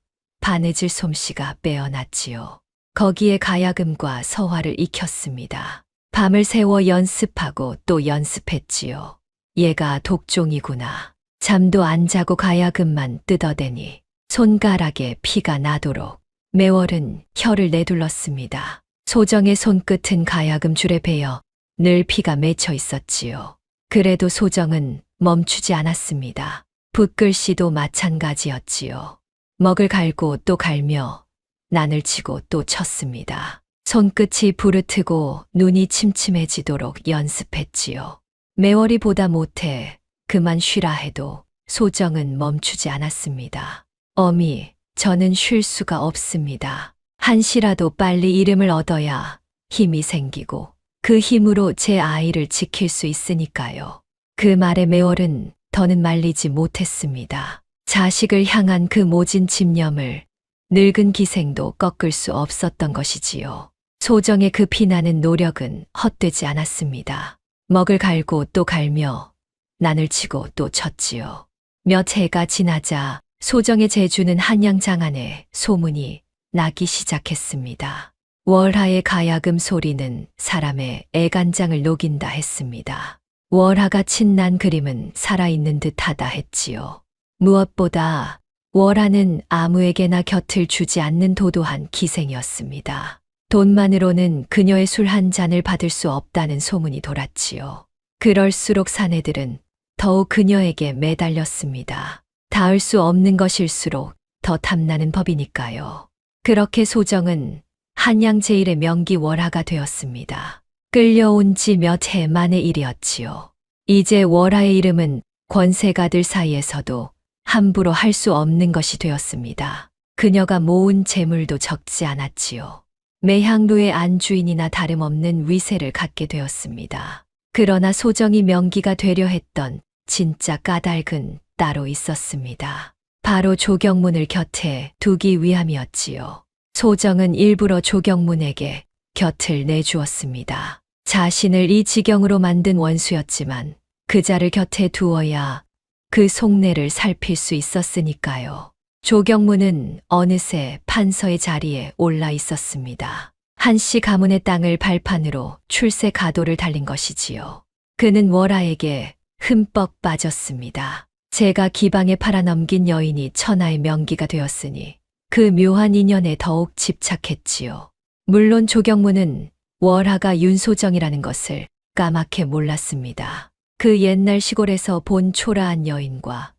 바느질 솜씨가 빼어났지요. 거기에 가야금과 서화를 익혔습니다. 밤을 새워 연습하고 또 연습했지요. 얘가 독종이구나. 잠도 안 자고 가야금만 뜯어대니 손가락에 피가 나도록. 매월은 혀를 내둘렀습니다. 소정의 손끝은 가야금 줄에 베어 늘 피가 맺혀 있었지요. 그래도 소정은 멈추지 않았습니다. 붓글씨도 마찬가지였지요. 먹을 갈고 또 갈며 난을 치고 또 쳤습니다. 손끝이 부르트고 눈이 침침해지도록 연습했지요. 매월이 보다 못해 그만 쉬라 해도 소정은 멈추지 않았습니다. 어미, 저는 쉴 수가 없습니다. 한시라도 빨리 이름을 얻어야 힘이 생기고 그 힘으로 제 아이를 지킬 수 있으니까요. 그 말에 매월은 더는 말리지 못했습니다. 자식을 향한 그 모진 집념을 늙은 기생도 꺾을 수 없었던 것이지요. 소정의 그 피나는 노력은 헛되지 않았습니다. 먹을 갈고 또 갈며 난을 치고 또 쳤지요. 몇 해가 지나자 소정의 재주는 한양 장안에 소문이 나기 시작했습니다. 월하의 가야금 소리는 사람의 애간장을 녹인다 했습니다. 월하가 친난 그림은 살아있는 듯하다 했지요. 무엇보다 월하는 아무에게나 곁을 주지 않는 도도한 기생이었습니다. 돈만으로는 그녀의 술 한 잔을 받을 수 없다는 소문이 돌았지요. 그럴수록 사내들은 더욱 그녀에게 매달렸습니다. 닿을 수 없는 것일수록 더 탐나는 법이니까요. 그렇게 소정은 한양 제일의 명기 월하가 되었습니다. 끌려온 지 몇 해 만의 일이었지요. 이제 월하의 이름은 권세가들 사이에서도 함부로 할 수 없는 것이 되었습니다. 그녀가 모은 재물도 적지 않았지요. 매향루의 안주인이나 다름없는 위세를 갖게 되었습니다. 그러나 소정이 명기가 되려 했던 진짜 까닭은 따로 있었습니다. 바로 조경문을 곁에 두기 위함이었지요. 소정은 일부러 조경문에게 곁을 내주었습니다. 자신을 이 지경으로 만든 원수였지만 그 자를 곁에 두어야 그 속내를 살필 수 있었으니까요. 조경문은 어느새 판서의 자리에 올라 있었습니다. 한씨 가문의 땅을 발판으로 출세 가도를 달린 것이지요. 그는 월하에게 흠뻑 빠졌습니다. 제가 기방에 팔아넘긴 여인이 천하의 명기가 되었으니 그 묘한 인연에 더욱 집착했지요. 물론 조경문은 월하가 윤소정이라는 것을 까맣게 몰랐습니다. 그 옛날 시골에서 본 초라한 여인과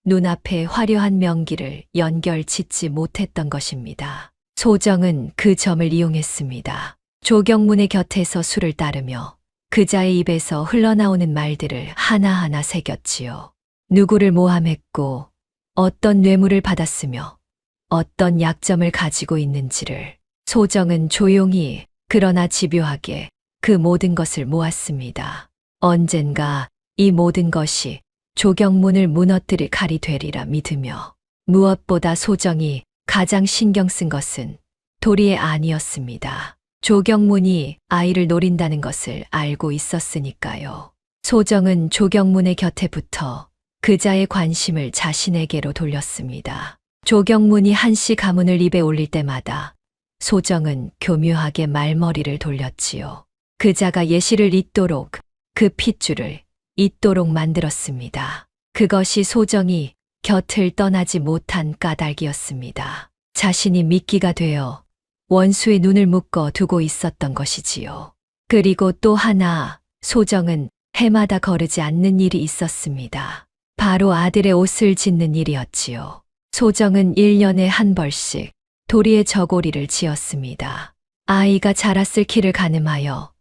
눈앞에 화려한 명기를 연결 짓지 못했던 것입니다. 소정은 그 점을 이용했습니다. 조경문의 곁에서 술을 따르며 그자의 입에서 흘러나오는 말들을 하나하나 새겼지요. 누구를 모함했고 어떤 뇌물을 받았으며 어떤 약점을 가지고 있는지를 소정은 조용히 그러나 집요하게 그 모든 것을 모았습니다. 언젠가 이 모든 것이 조경문을 무너뜨릴 칼이 되리라 믿으며 무엇보다 소정이 가장 신경 쓴 것은 도리의 아니었습니다. 조경문이 아이를 노린다는 것을 알고 있었으니까요. 소정은 조경문의 곁에 붙어 그자의 관심을 자신에게로 돌렸습니다. 조경문이 한씨 가문을 입에 올릴 때마다 소정은 교묘하게 말머리를 돌렸지요. 그자가 예시를 잇도록 그 핏줄을 잇도록 만들었습니다. 그것이 소정이 곁을 떠나지 못한 까닭이었습니다. 자신이 미끼가 되어 원수의 눈을 묶어 두고 있었던 것이지요. 그리고 또 하나 소정은 해마다 거르지 않는 일이 있었습니다. 바로 아들의 옷을 짓는 일이었지요. 소정은 1년에 한 벌씩 도리의 저고리를 지었습니다. 아이가 자랐을 키를 가늠하여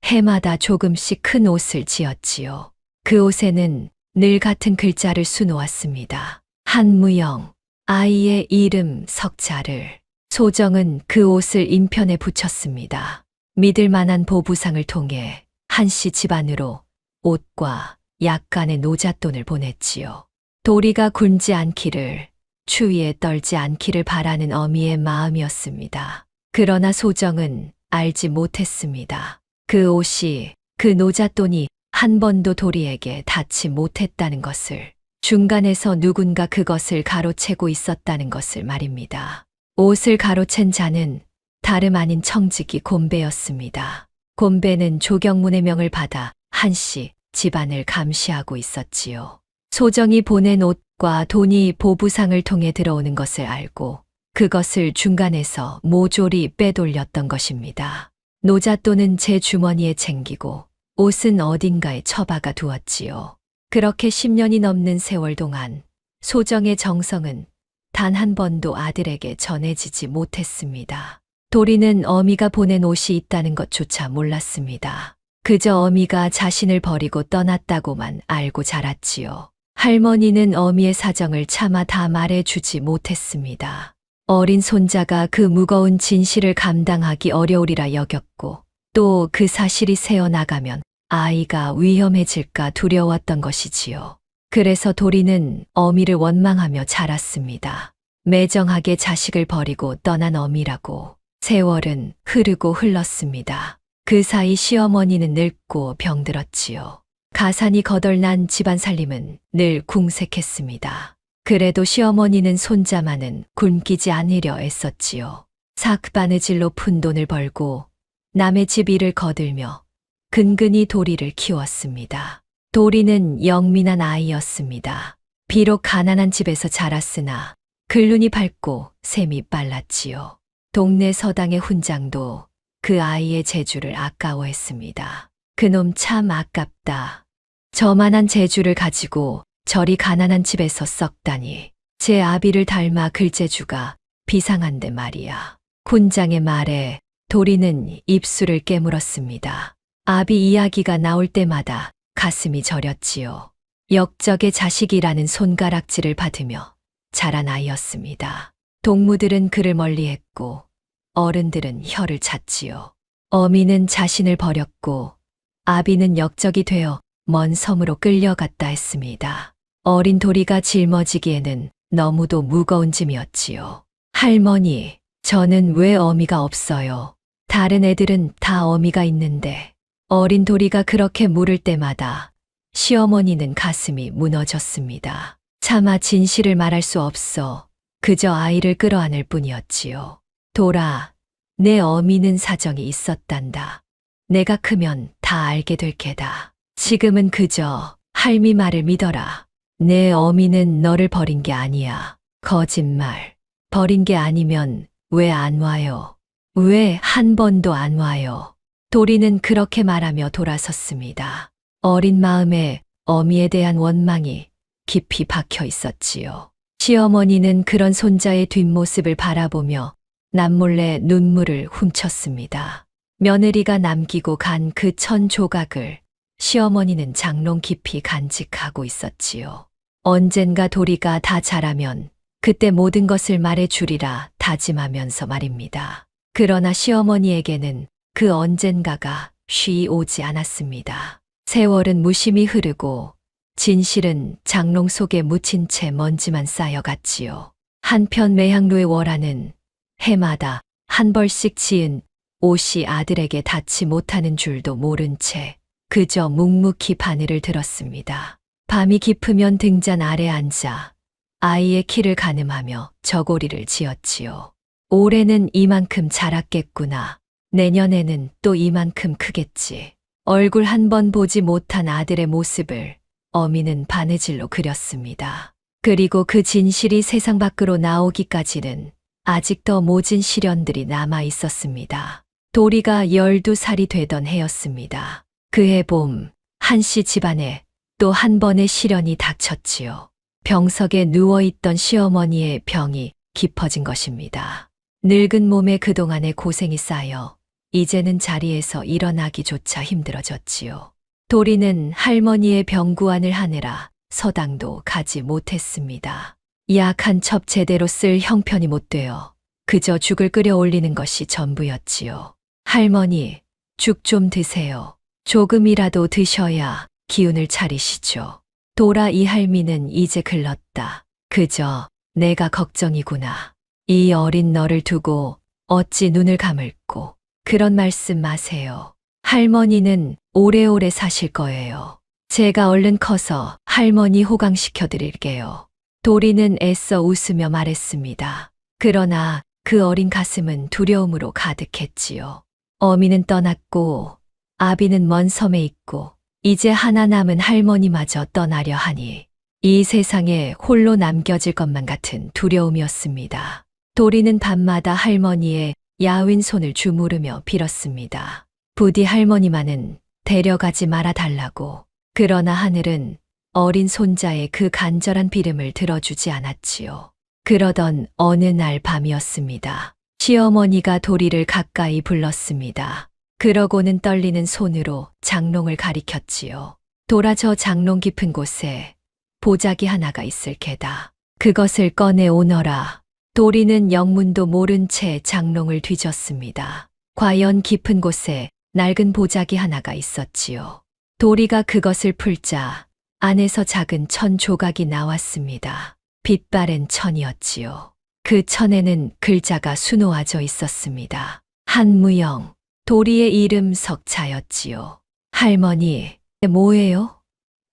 해마다 조금씩 큰 옷을 지었지요. 그 옷에는 늘 같은 글자를 수놓았습니다. 한무영, 아이의 이름 석자를. 소정은 그 옷을 인편에 붙였습니다. 믿을 만한 보부상을 통해 한씨 집안으로 옷과 약간의 노잣돈을 보냈지요. 도리가 굶지 않기를, 추위에 떨지 않기를 바라는 어미의 마음이었습니다. 그러나 소정은 알지 못했습니다. 그 옷이, 그 노잣돈이 한 번도 도리에게 닿지 못했다는 것을, 중간에서 누군가 그것을 가로채고 있었다는 것을 말입니다. 옷을 가로챈 자는 다름 아닌 청지기 곰배였습니다. 곰배는 조경문의 명을 받아 한씨 집안을 감시하고 있었지요. 소정이 보낸 옷과 돈이 보부상을 통해 들어오는 것을 알고 그것을 중간에서 모조리 빼돌렸던 것입니다. 노잣돈은 제 주머니에 챙기고 옷은 어딘가에 처박아 두었지요. 그렇게 10년이 넘는 세월 동안 소정의 정성은 단 한 번도 아들에게 전해지지 못했습니다. 도리는 어미가 보낸 옷이 있다는 것조차 몰랐습니다. 그저 어미가 자신을 버리고 떠났다고만 알고 자랐지요. 할머니는 어미의 사정을 차마 다 말해주지 못했습니다. 어린 손자가 그 무거운 진실을 감당하기 어려우리라 여겼고 또 그 사실이 새어나가면 아이가 위험해질까 두려웠던 것이지요. 그래서 도리는 어미를 원망하며 자랐습니다. 매정하게 자식을 버리고 떠난 어미라고. 세월은 흐르고 흘렀습니다. 그 사이 시어머니는 늙고 병들었지요. 가산이 거덜난 집안 살림은 늘 궁색했습니다. 그래도 시어머니는 손자만은 굶기지 않으려 애썼지요. 삭바느질로 푼 돈을 벌고 남의 집 일을 거들며 근근히 도리를 키웠습니다. 도리는 영민한 아이였습니다. 비록 가난한 집에서 자랐으나 글눈이 밝고 셈이 빨랐지요. 동네 서당의 훈장도 그 아이의 재주를 아까워했습니다. 그놈 참 아깝다. 저만한 재주를 가지고 저리 가난한 집에서 썩다니. 제 아비를 닮아 글재주가 비상한데 말이야. 훈장의 말에 도리는 입술을 깨물었습니다. 아비 이야기가 나올 때마다 가슴이 저렸지요. 역적의 자식이라는 손가락질을 받으며 자란 아이였습니다. 동무들은 그를 멀리했고 어른들은 혀를 찼지요. 어미는 자신을 버렸고 아비는 역적이 되어 먼 섬으로 끌려갔다 했습니다. 어린 도리가 짊어지기에는 너무도 무거운 짐이었지요. 할머니, 저는 왜 어미가 없어요? 다른 애들은 다 어미가 있는데. 어린 도리가 그렇게 물을 때마다 시어머니는 가슴이 무너졌습니다. 차마 진실을 말할 수 없어 그저 아이를 끌어안을 뿐이었지요. 돌아, 내 어미는 사정이 있었단다. 내가 크면 다 알게 될 게다. 지금은 그저 할미 말을 믿어라. 내 어미는 너를 버린 게 아니야. 거짓말. 버린 게 아니면 왜 안 와요? 왜 한 번도 안 와요? 도리는 그렇게 말하며 돌아섰습니다. 어린 마음에 어미에 대한 원망이 깊이 박혀 있었지요. 시어머니는 그런 손자의 뒷모습을 바라보며 남몰래 눈물을 훔쳤습니다. 며느리가 남기고 간 그 천 조각을 시어머니는 장롱 깊이 간직하고 있었지요. 언젠가 도리가 다 자라면 그때 모든 것을 말해주리라 다짐하면서 말입니다. 그러나 시어머니에게는 그 언젠가가 쉬이 오지 않았습니다. 세월은 무심히 흐르고 진실은 장롱 속에 묻힌 채 먼지만 쌓여갔지요. 한편 매향루의 월화는 해마다 한 벌씩 지은 옷이 아들에게 닿지 못하는 줄도 모른 채 그저 묵묵히 바늘을 들었습니다. 밤이 깊으면 등잔 아래 앉아 아이의 키를 가늠하며 저고리를 지었지요. 올해는 이만큼 자랐겠구나. 내년에는 또 이만큼 크겠지. 얼굴 한 번 보지 못한 아들의 모습을 어미는 바느질로 그렸습니다. 그리고 그 진실이 세상 밖으로 나오기까지는 아직 더 모진 시련들이 남아 있었습니다. 도리가 12살이 되던 해였습니다. 그해 봄, 한씨 집안에 또 한 번의 시련이 닥쳤지요. 병석에 누워있던 시어머니의 병이 깊어진 것입니다. 늙은 몸에 그동안의 고생이 쌓여 이제는 자리에서 일어나기조차 힘들어졌지요. 도리는 할머니의 병구안을 하느라 서당도 가지 못했습니다. 약 한 첩 제대로 쓸 형편이 못 되어 그저 죽을 끓여 올리는 것이 전부였지요. 할머니, 죽 좀 드세요. 조금이라도 드셔야 기운을 차리시죠. 도라 이 할미는 이제 글렀다. 그저 내가 걱정이구나. 이 어린 너를 두고 어찌 눈을 감을꼬. 그런 말씀 마세요. 할머니는 오래오래 사실 거예요. 제가 얼른 커서 할머니 호강시켜 드릴게요. 도리는 애써 웃으며 말했습니다. 그러나 그 어린 가슴은 두려움으로 가득했지요. 어미는 떠났고 아비는 먼 섬에 있고 이제 하나 남은 할머니마저 떠나려 하니 이 세상에 홀로 남겨질 것만 같은 두려움이었습니다. 도리는 밤마다 할머니의 야윈 손을 주무르며 빌었습니다. 부디 할머니만은 데려가지 말아 달라고. 그러나 하늘은 어린 손자의 그 간절한 비름을 들어주지 않았지요. 그러던 어느 날 밤이었습니다. 시어머니가 도리를 가까이 불렀습니다. 그러고는 떨리는 손으로 장롱을 가리켰지요. 돌아 저 장롱 깊은 곳에 보자기 하나가 있을 게다. 그것을 꺼내 오너라. 도리는 영문도 모른 채 장롱을 뒤졌습니다. 과연 깊은 곳에 낡은 보자기 하나가 있었지요. 도리가 그것을 풀자 안에서 작은 천 조각이 나왔습니다. 빛바랜 천이었지요. 그 천에는 글자가 수놓아져 있었습니다. 한무영, 도리의 이름 석자였지요. 할머니, 뭐예요?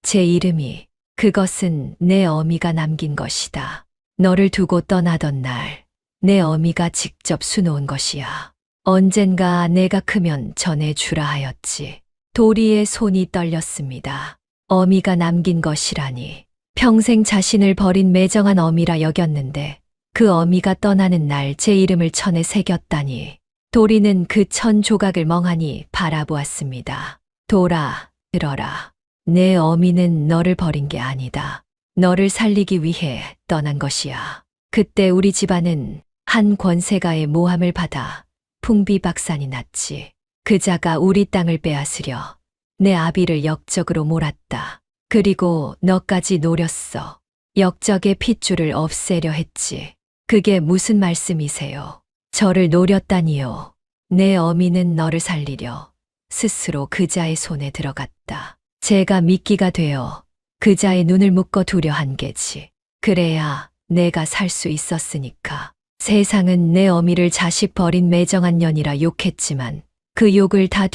제 이름이, 그것은 내 어미가 남긴 것이다. 너를 두고 떠나던 날, 내 어미가 직접 수놓은 것이야. 언젠가 내가 크면 전해주라 하였지. 도리의 손이 떨렸습니다. 어미가 남긴 것이라니. 평생 자신을 버린 매정한 어미라 여겼는데 그 어미가 떠나는 날 제 이름을 천에 새겼다니. 도리는 그 천 조각을 멍하니 바라보았습니다. 돌아, 들어라. 내 어미는 너를 버린 게 아니다. 너를 살리기 위해 떠난 것이야. 그때 우리 집안은 한 권세가의 모함을 받아 풍비박산이 났지. 그자가 우리 땅을 빼앗으려 내 아비를 역적으로 몰았다. 그리고 너까지 노렸어. 역적의 핏줄을 없애려 했지. 그게 무슨 말씀이세요? 저를 노렸다니요. 내 어미는 너를 살리려 스스로 그자의 손에 들어갔다. 제가 미끼가 되어 그자의 눈을 묶어 두려 한 게지. 그래야 내가 살 수 있었으니까. 세상은 내 어미를 자식 버린 매정한 년이라 욕했지만 그 욕을 다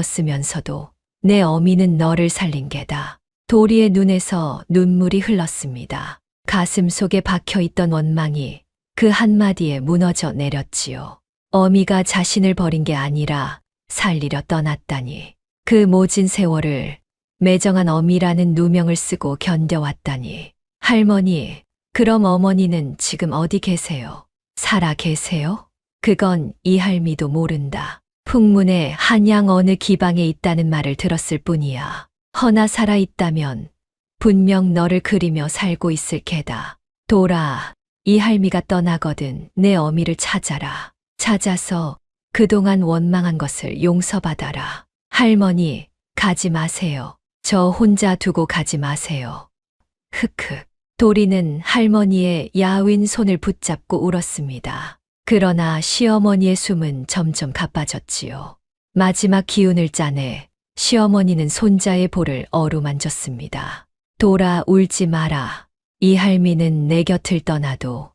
뒤집었으면서도 내 어미는 너를 살린 게다. 도리의 눈에서 눈물이 흘렀습니다. 가슴 속에 박혀있던 원망이 그 한마디에 무너져 내렸지요. 어미가 자신을 버린 게 아니라 살리려 떠났다니. 그 모진 세월을 매정한 어미라는 누명을 쓰고 견뎌왔다니. 할머니, 그럼 어머니는 지금 어디 계세요? 살아 계세요? 그건 이 할미도 모른다. 풍문에 한양 어느 기방에 있다는 말을 들었을 뿐이야. 허나 살아있다면 분명 너를 그리며 살고 있을 게다. 돌아, 이 할미가 떠나거든 내 어미를 찾아라. 찾아서 그동안 원망한 것을 용서받아라. 할머니, 가지 마세요. 저 혼자 두고 가지 마세요. 흑흑. 도리는 할머니의 야윈 손을 붙잡고 울었습니다. 그러나 시어머니의 숨은 점점 가빠졌지요. 마지막 기운을 짜내 시어머니는 손자의 볼을 어루만졌습니다. 돌아, 울지 마라. 이 할미는 내 곁을 떠나도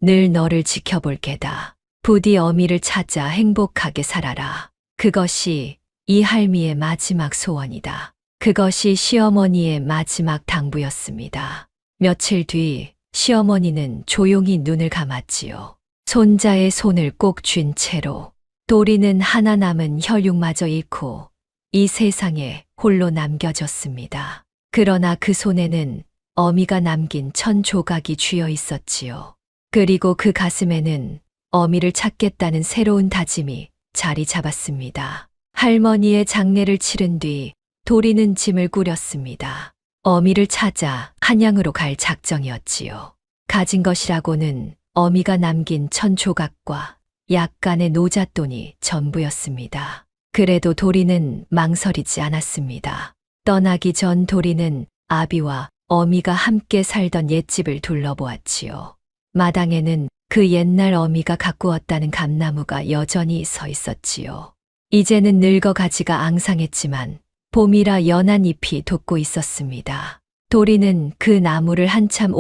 늘 너를 지켜볼 게다. 부디 어미를 찾아 행복하게 살아라. 그것이 이 할미의 마지막 소원이다. 그것이 시어머니의 마지막 당부였습니다. 며칠 뒤 시어머니는 조용히 눈을 감았지요. 손자의 손을 꼭 쥔 채로. 도리는 하나 남은 혈육마저 잃고 이 세상에 홀로 남겨졌습니다. 그러나 그 손에는 어미가 남긴 천 조각이 쥐어 있었지요. 그리고 그 가슴에는 어미를 찾겠다는 새로운 다짐이 자리 잡았습니다. 할머니의 장례를 치른 뒤 도리는 짐을 꾸렸습니다. 어미를 찾아 한양으로 갈 작정이었지요. 가진 것이라고는 어미가 남긴 천 조각과 약간의 노잣돈이 전부였습니다. 그래도 도리는 망설이지 않았습니다. 떠나기 전 도리는 아비와 어미가 함께 살던 옛집을 둘러보았지요. 마당에는 그 옛날 어미가 가꾸었다는 감나무가 여전히 서 있었지요. 이제는 늙어 가지가 앙상했지만 봄이라 연한 잎이 돋고 있었습니다. 도리는 그 나무를 한참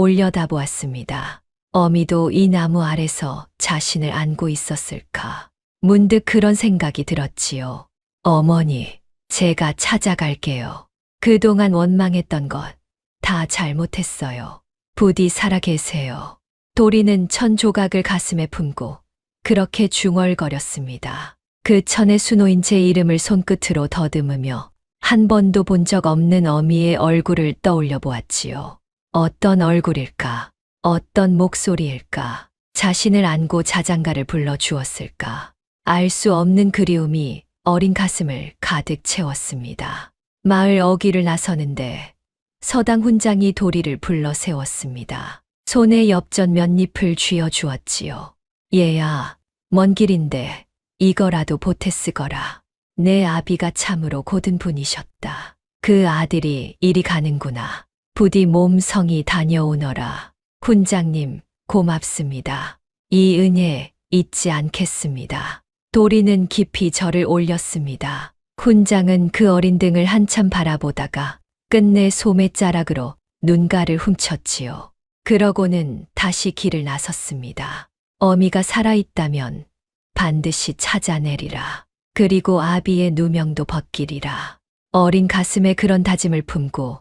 올려다보았습니다. 어미도 이 나무 아래서 자신을 안고 있었을까? 문득 그런 생각이 들었지요. 어머니, 제가 찾아갈게요. 그동안 원망했던 것 다 잘못했어요. 부디 살아 계세요. 도리는 천 조각을 가슴에 품고 그렇게 중얼거렸습니다. 그 천에 수놓인 제 이름을 손끝으로 더듬으며 한 번도 본 적 없는 어미의 얼굴을 떠올려 보았지요. 어떤 얼굴일까? 어떤 목소리일까? 자신을 안고 자장가를 불러주었을까? 알 수 없는 그리움이 어린 가슴을 가득 채웠습니다. 마을 어귀를 나서는데 서당 훈장이 도리를 불러 세웠습니다. 손에 엽전 몇 잎을 쥐어 주었지요. 얘야, 먼 길인데 이거라도 보태 쓰거라. 내 아비가 참으로 고든 분이셨다. 그 아들이 이리 가는구나. 부디 몸성이 다녀오너라. 훈장님, 고맙습니다. 이 은혜 잊지 않겠습니다. 도리는 깊이 절을 올렸습니다. 훈장은 그 어린 등을 한참 바라보다가 끝내 소매자락으로 눈가를 훔쳤지요. 그러고는 다시 길을 나섰습니다. 어미가 살아있다면 반드시 찾아내리라. 그리고 아비의 누명도 벗기리라. 어린 가슴에 그런 다짐을 품고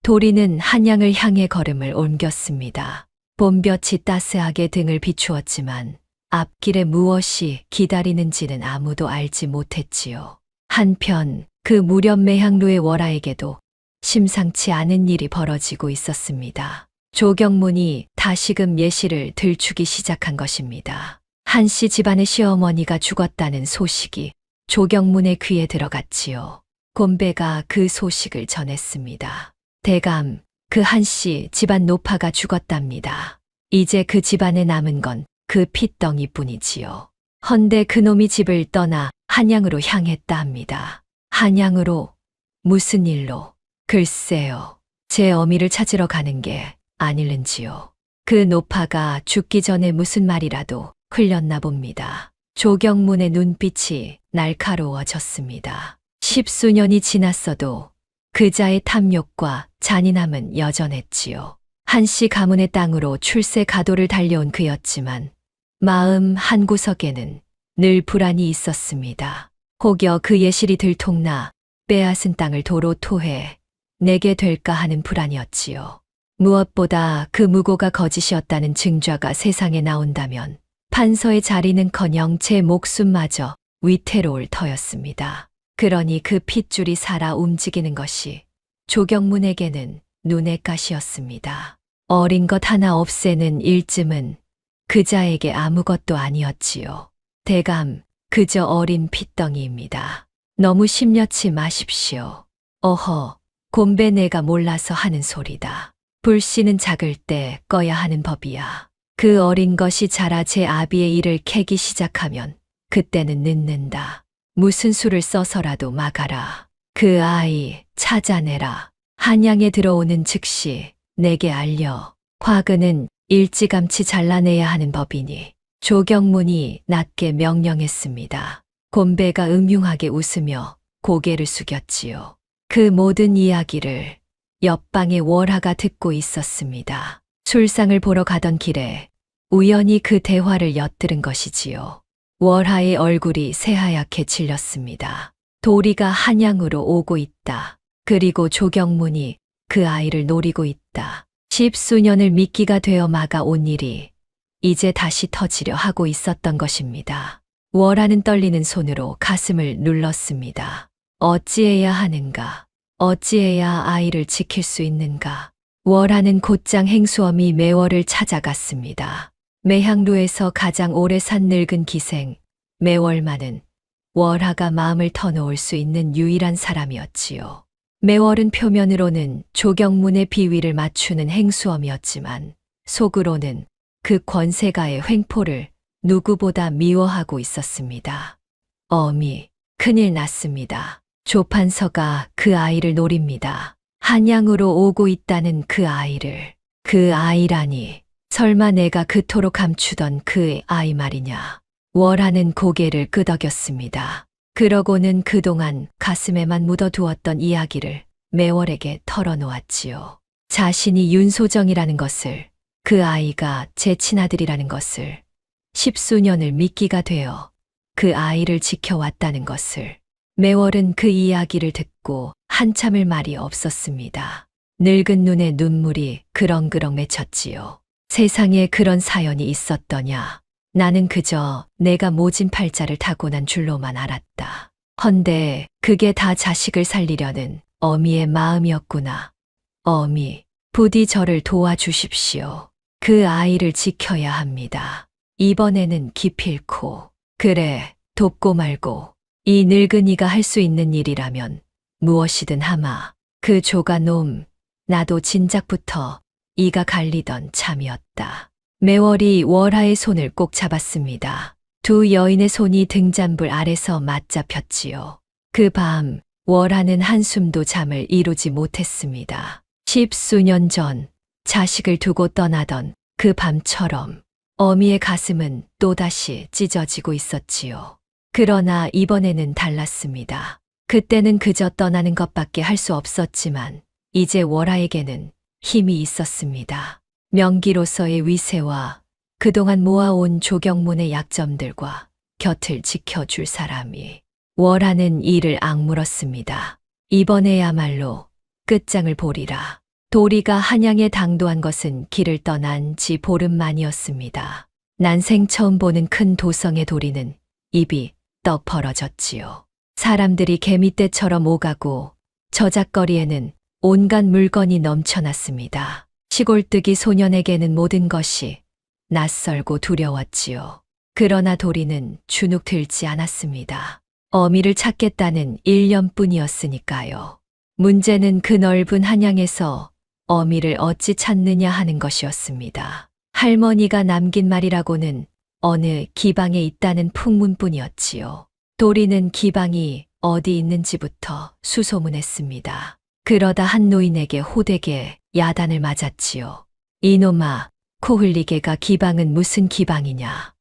도리는 한양을 향해 걸음을 옮겼습니다. 봄볕이 따스하게 등을 비추었지만 앞길에 무엇이 기다리는지는 아무도 알지 못했지요. 한편 그 무렵 매향루의 월아에게도 심상치 않은 일이 벌어지고 있었습니다. 조경문이 다시금 예시를 들추기 시작한 것입니다. 한씨 집안의 시어머니가 죽었다는 소식이 조경문의 귀에 들어갔지요. 곤배가 그 소식을 전했습니다. 대감, 그 한씨 집안 노파가 죽었답니다. 이제 그 집안에 남은 건 그 핏덩이뿐이지요. 헌데 그놈이 집을 떠나 한양으로 향했다 합니다. 한양으로? 무슨 일로? 글쎄요. 제 어미를 찾으러 가는 게 아닐는지요. 그 노파가 죽기 전에 무슨 말이라도 흘렸나 봅니다. 조경문의 눈빛이 날카로워졌습니다. 10수년이 지났어도 그자의 탐욕과 잔인함은 여전했지요. 한씨 가문의 땅으로 출세 가도를 달려온 그였지만 마음 한구석에는 늘 불안이 있었습니다. 혹여 그 예실이 들통나 빼앗은 땅을 도로 토해 내게 될까 하는 불안이었지요. 무엇보다 그 무고가 거짓이었다는 증좌가 세상에 나온다면 판서의 자리는커녕 제 목숨마저 위태로울 터였습니다. 그러니 그 핏줄이 살아 움직이는 것이 조경문에게는 눈의 가시였습니다. 어린 것 하나 없애는 일쯤은 그자에게 아무것도 아니었지요. 대감, 그저 어린 핏덩이입니다. 너무 심려치 마십시오. 어허, 곤배 내가 몰라서 하는 소리다. 불씨는 작을 때 꺼야 하는 법이야. 그 어린 것이 자라 제 아비의 일을 캐기 시작하면 그때는 늦는다. 무슨 수를 써서라도 막아라. 그 아이 찾아내라. 한양에 들어오는 즉시 내게 알려. 화근은 일찌감치 잘라내야 하는 법이니 조경문이 낮게 명령했습니다. 곤배가 음흉하게 웃으며 고개를 숙였지요. 그 모든 이야기를 옆방의 월하가 듣고 있었습니다. 술상을 보러 가던 길에 우연히 그 대화를 엿들은 것이지요. 월하의 얼굴이 새하얗게 질렸습니다. 도리가 한양으로 오고 있다. 그리고 조경문이 그 아이를 노리고 있다. 10수년을 미끼가 되어 막아온 일이 이제 다시 터지려 하고 있었던 것입니다. 월하는 떨리는 손으로 가슴을 눌렀습니다. 어찌해야 하는가? 어찌해야 아이를 지킬 수 있는가? 월하는 곧장 행수어미 매월을 찾아갔습니다. 매향루에서 가장 오래 산 늙은 기생 매월만은 월하가 마음을 터놓을 수 있는 유일한 사람이었지요. 매월은 표면으로는 조경문의 비위를 맞추는 행수엄이었지만 속으로는 그 권세가의 횡포를 누구보다 미워하고 있었습니다. 어미, 큰일 났습니다. 조판서가 그 아이를 노립니다. 한양으로 오고 있다는 그 아이를. 그 아이라니 설마 내가 그토록 감추던 그 아이 말이냐. 월하는 고개를 끄덕였습니다. 그러고는 그동안 가슴에만 묻어두었던 이야기를 매월에게 털어놓았지요. 자신이 윤소정이라는 것을, 그 아이가 제 친아들이라는 것을, 10수년을 미끼가 되어 그 아이를 지켜왔다는 것을. 매월은 그 이야기를 듣고 한참을 말이 없었습니다. 늙은 눈에 눈물이 그렁그렁 맺혔지요. 세상에 그런 사연이 있었더냐. 나는 그저 내가 모진 팔자를 타고난 줄로만 알았다. 헌데 그게 다 자식을 살리려는 어미의 마음이었구나. 어미, 부디 저를 도와주십시오. 그 아이를 지켜야 합니다. 이번에는 기필코. 그래, 돕고 말고. 이 늙은이가 할 수 있는 일이라면 무엇이든 하마. 그 조가놈, 나도 진작부터 이가 갈리던 참이었다. 매월이 월하의 손을 꼭 잡았습니다. 두 여인의 손이 등잔불 아래서 맞잡혔지요. 그 밤 월하는 한숨도 잠을 이루지 못했습니다. 10수년 전 자식을 두고 떠나던 그 밤처럼 어미의 가슴은 또다시 찢어지고 있었지요. 그러나 이번에는 달랐습니다. 그때는 그저 떠나는 것밖에 할 수 없었지만 이제 월아에게는 힘이 있었습니다. 명기로서의 위세와 그동안 모아온 조경문의 약점들과 곁을 지켜줄 사람이. 월아는 이를 악물었습니다. 이번에야말로 끝장을 보리라. 도리가 한양에 당도한 것은 길을 떠난 지 보름 만이었습니다. 난생 처음 보는 큰 도성의 도리는 입이 떡 벌어졌지요. 사람들이 개미떼처럼 오가고 저작거리에는 온갖 물건이 넘쳐났습니다. 시골뜨기 소년에게는 모든 것이 낯설고 두려웠지요. 그러나 도리는 주눅 들지 않았습니다. 어미를 찾겠다는 일념뿐이었으니까요. 문제는 그 넓은 한양에서 어미를 어찌 찾느냐 하는 것이었습니다. 할머니가 남긴 말이라고는 어느 기방에 있다는 풍문뿐이었지요. 도리는 기방이 어디 있는지부터 수소문했습니다. 그러다 한 노인에게 호되게 야단을 맞았지요. 이놈아, 코 흘리게가 기방은 무슨 기방이냐.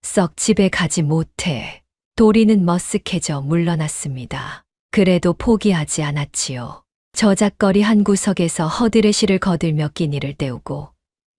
썩 집에 가지 못해. 도리는 머쓱해져 물러났습니다. 그래도 포기하지 않았지요. 저작거리 한 구석에서 허드레시를 거들며 끼니를 때우고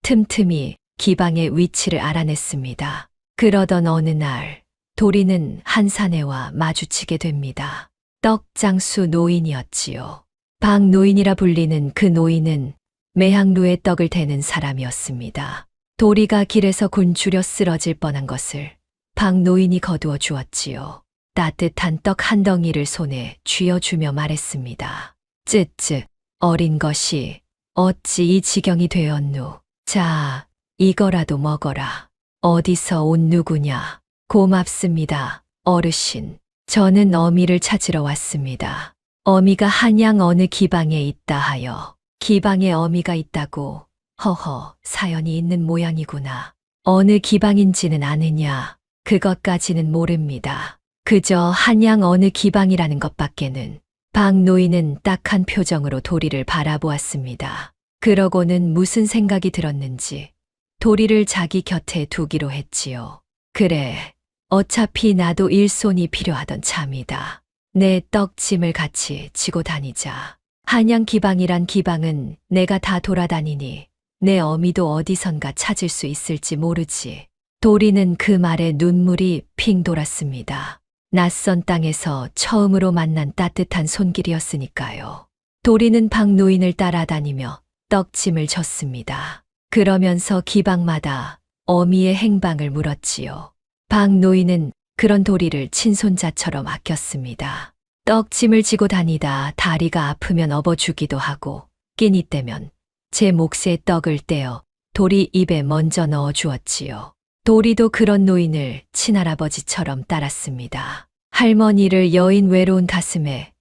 틈틈이 기방의 위치를 알아냈습니다. 그러던 어느 날 도리는 한 사내와 마주치게 됩니다. 떡장수 노인이었지요. 박노인이라 불리는 그 노인은 매향루에 떡을 대는 사람이었습니다. 도리가 길에서 굶주려 쓰러질 뻔한 것을 박노인이 거두어 주었지요. 따뜻한 떡 한 덩이를 손에 쥐어주며 말했습니다. 쯧쯧, 어린 것이 어찌 이 지경이 되었누. 자, 이거라도 먹어라. 어디서 온 누구냐. 고맙습니다, 어르신. 저는 어미를 찾으러 왔습니다. 어미가 한양 어느 기방에 있다 하여. 기방에 어미가 있다고. 허허, 사연이 있는 모양이구나. 어느 기방인지는 아느냐. 그것까지는 모릅니다. 그저 한양 어느 기방이라는 것밖에는. 박노인은 딱한 표정으로 도리를 바라보았습니다. 그러고는 무슨 생각이 들었는지 도리를 자기 곁에 두기로 했지요. 그래, 어차피 나도 일손이 필요하던 참이다. 내 떡짐을 같이 지고 다니자. 한양 기방이란 기방은 내가 다 돌아다니니 내 어미도 어디선가 찾을 수 있을지 모르지. 도리는 그 말에 눈물이 핑 돌았습니다. 낯선 땅에서 처음으로 만난 따뜻한 손길이었으니까요. 도리는 박노인을 따라다니며 떡짐을 졌습니다. 그러면서 기방마다 어미의 행방을 물었지요. 박노인은 그런 도리를 친손자처럼 아꼈습니다. 떡짐을 지고 다니다 다리가 아프면 업어주기도 하고 끼니 때면 제 몫에 떡을 떼어 도리 입에 먼저 넣어 주었지요. 도리도 그런 노인을 친할아버지처럼 따랐습니다. 할머니를 여인 외로운 가슴에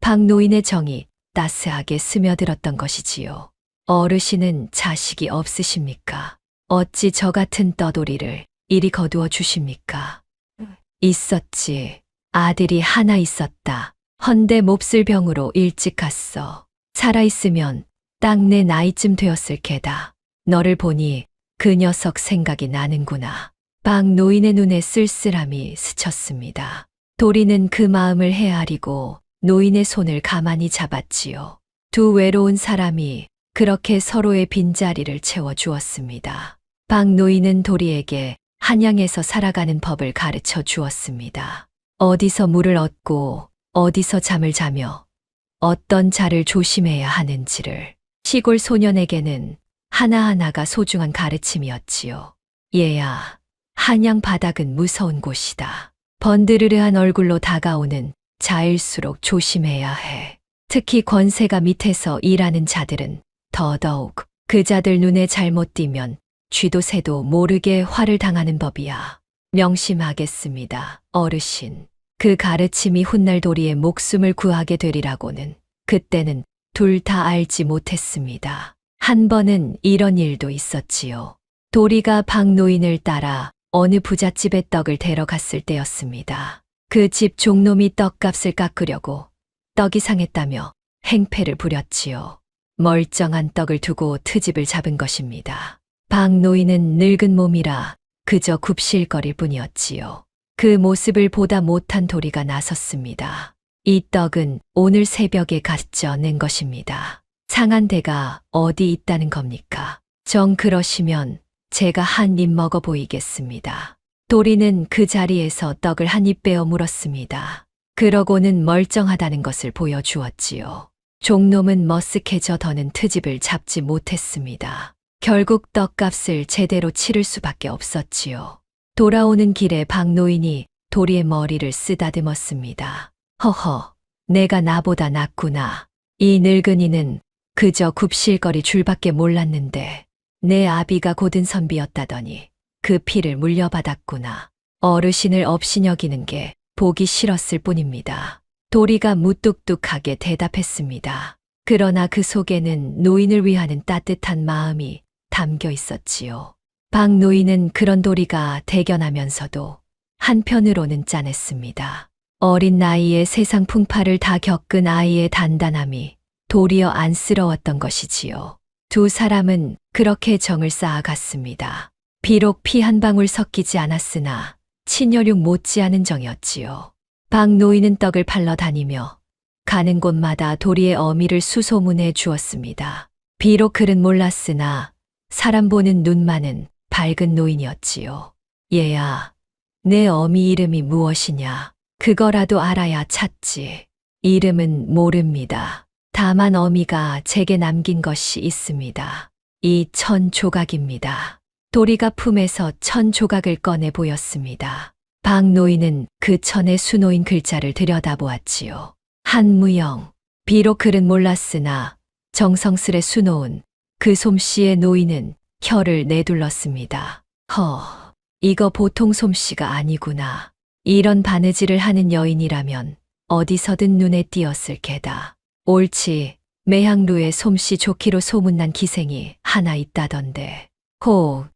박노인의 정이 따스하게 스며들었던 것이지요. 어르신은 자식이 없으십니까? 어찌 저 같은 떠돌이를 이리 거두어 주십니까? 있었지. 아들이 하나 있었다. 헌데 몹쓸 병으로 일찍 갔어. 살아있으면 딱 내 나이쯤 되었을 게다. 너를 보니 그 녀석 생각이 나는구나. 박노인의 눈에 쓸쓸함이 스쳤습니다. 도리는 그 마음을 헤아리고 노인의 손을 가만히 잡았지요. 두 외로운 사람이 그렇게 서로의 빈자리를 채워주었습니다. 박노인은 도리에게 한양에서 살아가는 법을 가르쳐 주었습니다. 어디서 물을 얻고 어디서 잠을 자며 어떤 자를 조심해야 하는지를. 시골 소년에게는 하나하나가 소중한 가르침이었지요. 얘야, 한양 바닥은 무서운 곳이다. 번드르르한 얼굴로 다가오는 자일수록 조심해야 해. 특히 권세가 밑에서 일하는 자들은 더더욱 그 자들 눈에 잘못 띄면 쥐도 새도 모르게 화를 당하는 법이야. 명심하겠습니다, 어르신. 그 가르침이 훗날 도리의 목숨을 구하게 되리라고는 그때는 둘 다 알지 못했습니다. 한 번은 이런 일도 있었지요. 도리가 박노인을 따라 어느 부잣집에 떡을 데려 갔을 때였습니다. 그 집 종놈이 떡값을 깎으려고 떡이 상했다며 행패를 부렸지요. 멀쩡한 떡을 두고 트집을 잡은 것입니다. 박노인은 늙은 몸이라 그저 굽실거릴 뿐이었지요. 그 모습을 보다 못한 도리가 나섰습니다. 이 떡은 오늘 새벽에 가져 낸 것입니다. 상한 데가 어디 있다는 겁니까? 정 그러시면 제가 한 입 먹어 보이겠습니다. 도리는 그 자리에서 떡을 한 입 빼어 물었습니다. 그러고는 멀쩡하다는 것을 보여주었지요. 종놈은 머쓱해져 더는 트집을 잡지 못했습니다. 결국 떡값을 제대로 치를 수밖에 없었지요. 돌아오는 길에 박노인이 도리의 머리를 쓰다듬었습니다. 허허, 내가 나보다 낫구나. 이 늙은이는 그저 굽실거리 줄밖에 몰랐는데 내 아비가 고든 선비였다더니 그 피를 물려받았구나. 어르신을 업신여기는 게 보기 싫었을 뿐입니다. 도리가 무뚝뚝하게 대답했습니다. 그러나 그 속에는 노인을 위하는 따뜻한 마음이 담겨 있었지요. 박노인은 그런 도리가 대견하면서도 한편으로는 짠했습니다. 어린 나이에 세상 풍파를 다 겪은 아이의 단단함이 도리어 안쓰러웠던 것이지요. 두 사람은 그렇게 정을 쌓아갔습니다. 비록 피 한 방울 섞이지 않았으나 친혈육 못지않은 정이었지요. 박노인은 떡을 팔러 다니며 가는 곳마다 도리의 어미를 수소문해 주었습니다. 비록 그는 몰랐으나 사람 보는 눈만은 밝은 노인이었지요. 얘야, 내 어미 이름이 무엇이냐? 그거라도 알아야 찾지. 이름은 모릅니다. 다만 어미가 제게 남긴 것이 있습니다. 이 1000조각입니다. 도리가 품에서 1000조각을 꺼내 보였습니다. 박노인은 그 천의 수놓인 글자를 들여다보았지요. 한무영. 비록 글은 몰랐으나 정성스레 수놓은 그 솜씨의 노인은 혀를 내둘렀습니다. 이거 보통 솜씨가 아니구나. 이런 바느질을 하는 여인이라면 어디서든 눈에 띄었을 게다. 옳지, 매향루에 솜씨 좋기로 소문난 기생이 하나 있다던데.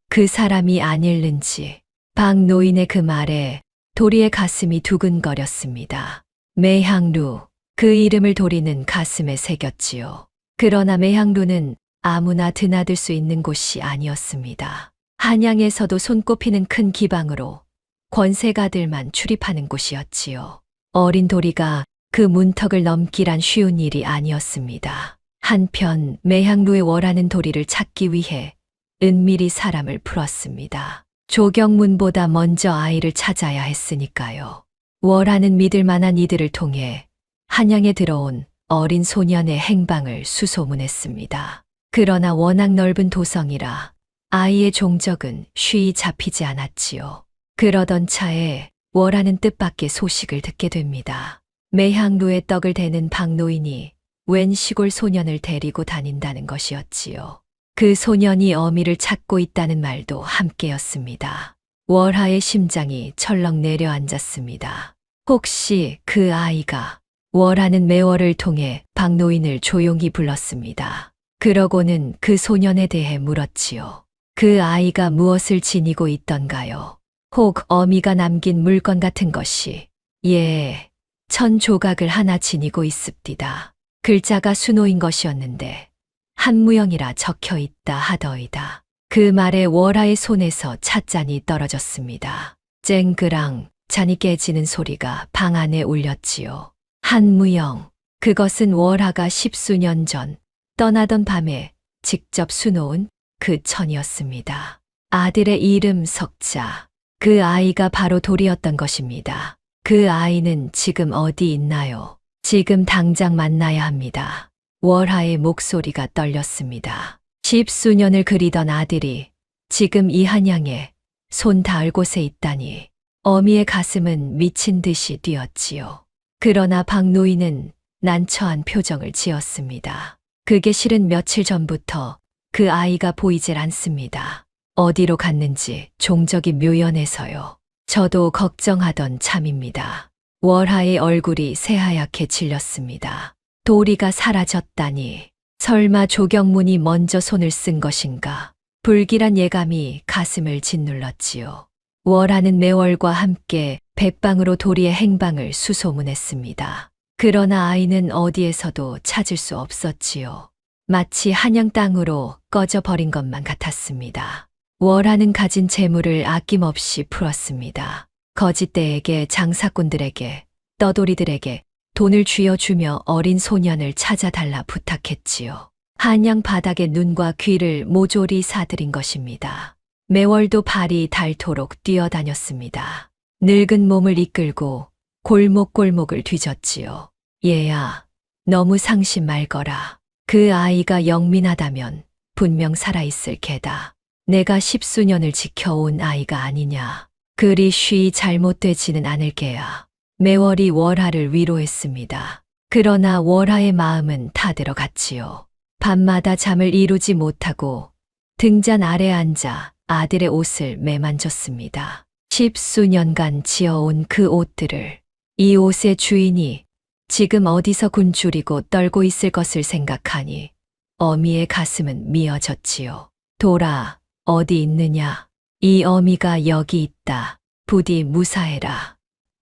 그 사람이 아닐는지. 박노인의 그 말에 도리의 가슴이 두근거렸습니다. 매향루, 그 이름을 도리는 가슴에 새겼지요. 그러나 매향루는 아무나 드나들 수 있는 곳이 아니었습니다. 한양에서도 손꼽히는 큰 기방으로 권세가들만 출입하는 곳이었지요. 어린 도리가 그 문턱을 넘기란 쉬운 일이 아니었습니다. 한편 매향루에 월하는 도리를 찾기 위해 은밀히 사람을 풀었습니다. 조경문보다 먼저 아이를 찾아야 했으니까요. 월하는 믿을 만한 이들을 통해 한양에 들어온 어린 소년의 행방을 수소문했습니다. 그러나 워낙 넓은 도성이라 아이의 종적은 쉬이 잡히지 않았지요. 그러던 차에 월하는 뜻밖의 소식을 듣게 됩니다. 매향루에 떡을 대는 박노인이 웬 시골 소년을 데리고 다닌다는 것이었지요. 그 소년이 어미를 찾고 있다는 말도 함께였습니다. 월하의 심장이 철렁 내려앉았습니다. 혹시 그 아이가? 월하는 매월을 통해 박노인을 조용히 불렀습니다. 그러고는 그 소년에 대해 물었지요. 그 아이가 무엇을 지니고 있던가요? 혹 어미가 남긴 물건 같은 것이? 예, 1000조각을 하나 지니고 있습디다. 글자가 수노인 것이었는데 한무영이라 적혀 있다 하더이다. 그 말에 월하의 손에서 찻잔이 떨어졌습니다. 쨍그랑 잔이 깨지는 소리가 방 안에 울렸지요. 한무영, 그것은 월하가 10수년 전 떠나던 밤에 직접 수놓은 그 천이었습니다. 아들의 이름 석자, 그 아이가 바로 도리였던 것입니다. 그 아이는 지금 어디 있나요? 지금 당장 만나야 합니다. 월하의 목소리가 떨렸습니다. 10수년을 그리던 아들이 지금 이 한양에 손 닿을 곳에 있다니 어미의 가슴은 미친 듯이 뛰었지요. 그러나 박노인은 난처한 표정을 지었습니다. 그게 실은 며칠 전부터 그 아이가 보이질 않습니다. 어디로 갔는지 종적이 묘연해서요. 저도 걱정하던 참입니다. 월하의 얼굴이 새하얗게 질렸습니다. 도리가 사라졌다니. 설마 조경문이 먼저 손을 쓴 것인가? 불길한 예감이 가슴을 짓눌렀지요. 월하는 매월과 함께 백방으로 도리의 행방을 수소문했습니다. 그러나 아이는 어디에서도 찾을 수 없었지요. 마치 한양 땅으로 꺼져버린 것만 같았습니다. 월하는 가진 재물을 아낌없이 풀었습니다. 거짓대에게, 장사꾼들에게, 떠돌이들에게, 돈을 쥐어주며 어린 소년을 찾아달라 부탁했지요. 한양 바닥에 눈과 귀를 모조리 사들인 것입니다. 매월도 발이 닳도록 뛰어다녔습니다. 늙은 몸을 이끌고 골목골목을 뒤졌지요. 얘야, 너무 상심 말거라. 그 아이가 영민하다면 분명 살아있을 게다. 내가 십수년을 지켜온 아이가 아니냐. 그리 쉬 잘못되지는 않을 게야. 매월이 월하를 위로했습니다. 그러나 월하의 마음은 타들어갔지요. 밤마다 잠을 이루지 못하고 등잔 아래 앉아 아들의 옷을 매만졌습니다. 십수년간 지어온 그 옷들을, 이 옷의 주인이 지금 어디서 굶주리고 떨고 있을 것을 생각하니 어미의 가슴은 미어졌지요. 돌아, 어디 있느냐? 이 어미가 여기 있다. 부디 무사해라.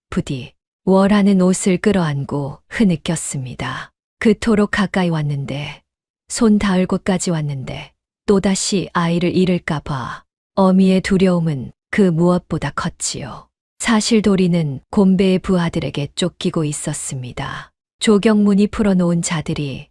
부디. 월하는 옷을 끌어안고 흐느꼈습니다. 그토록 가까이 왔는데, 손 닿을 곳까지 왔는데 또다시 아이를 잃을까 봐 어미의 두려움은 그 무엇보다 컸지요. 사실 도리는 곰배의 부하들에게 쫓기고 있었습니다. 조경문이 풀어놓은 자들이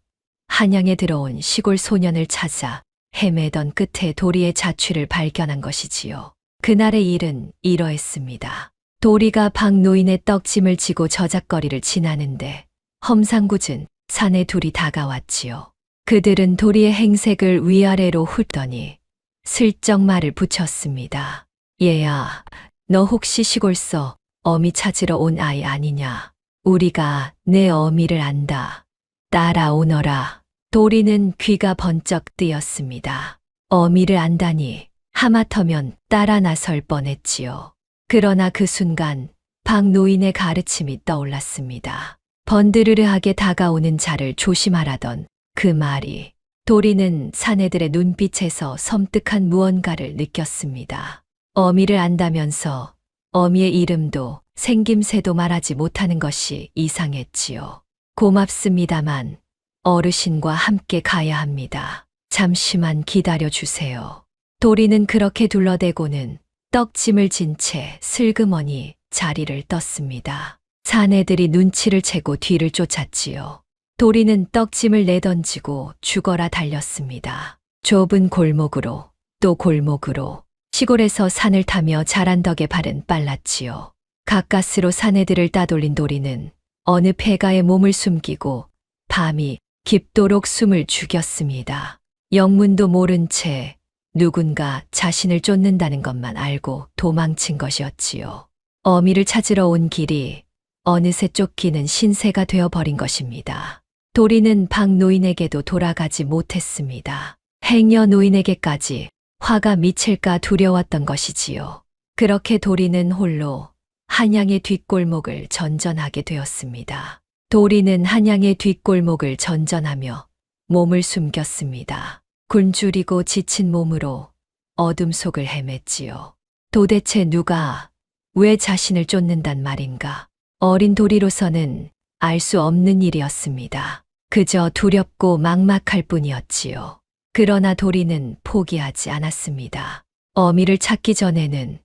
한양에 들어온 시골 소년을 찾아 헤매던 끝에 도리의 자취를 발견한 것이지요. 그날의 일은 이러했습니다. 도리가 박노인의 떡짐을 지고 저작거리를 지나는데 험상궂은 산에 둘이 다가왔지요. 그들은 도리의 행색을 위아래로 훑더니 슬쩍 말을 붙였습니다. 얘야, 너 혹시 시골서 어미 찾으러 온 아이 아니냐? 우리가 내 어미를 안다. 따라오너라. 도리는 귀가 번쩍 뜨였습니다. 어미를 안다니 하마터면 따라 나설 뻔했지요. 그러나 그 순간 박노인의 가르침이 떠올랐습니다. 번드르르하게 다가오는 자를 조심하라던 그 말이, 도리는 사내들의 눈빛에서 섬뜩한 무언가를 느꼈습니다. 어미를 안다면서 어미의 이름도 생김새도 말하지 못하는 것이 이상했지요. 고맙습니다만 어르신과 함께 가야 합니다. 잠시만 기다려 주세요. 도리는 그렇게 둘러대고는 떡짐을 진 채 슬그머니 자리를 떴습니다. 사내들이 눈치를 채고 뒤를 쫓았지요. 도리는 떡짐을 내던지고 죽어라 달렸습니다. 좁은 골목으로 또 골목으로, 시골에서 산을 타며 자란 덕에 발은 빨랐지요. 가까스로 사내들을 따돌린 도리는 어느 폐가에 몸을 숨기고 밤이 깊도록 숨을 죽였습니다. 영문도 모른 채 누군가 자신을 쫓는다는 것만 알고 도망친 것이었지요. 어미를 찾으러 온 길이 어느새 쫓기는 신세가 되어버린 것입니다. 도리는 박노인에게도 돌아가지 못했습니다. 행여 노인에게까지 화가 미칠까 두려웠던 것이지요. 그렇게 도리는 홀로 한양의 뒷골목을 전전하게 되었습니다. 도리는 한양의 뒷골목을 전전하며 몸을 숨겼습니다. 굶주리고 지친 몸으로 어둠 속을 헤맸지요. 도대체 누가 왜 자신을 쫓는단 말인가? 어린 도리로서는 알 수 없는 일이었습니다. 그저 두렵고 막막할 뿐이었지요. 그러나 도리는 포기하지 않았습니다. 어미를 찾기 전에는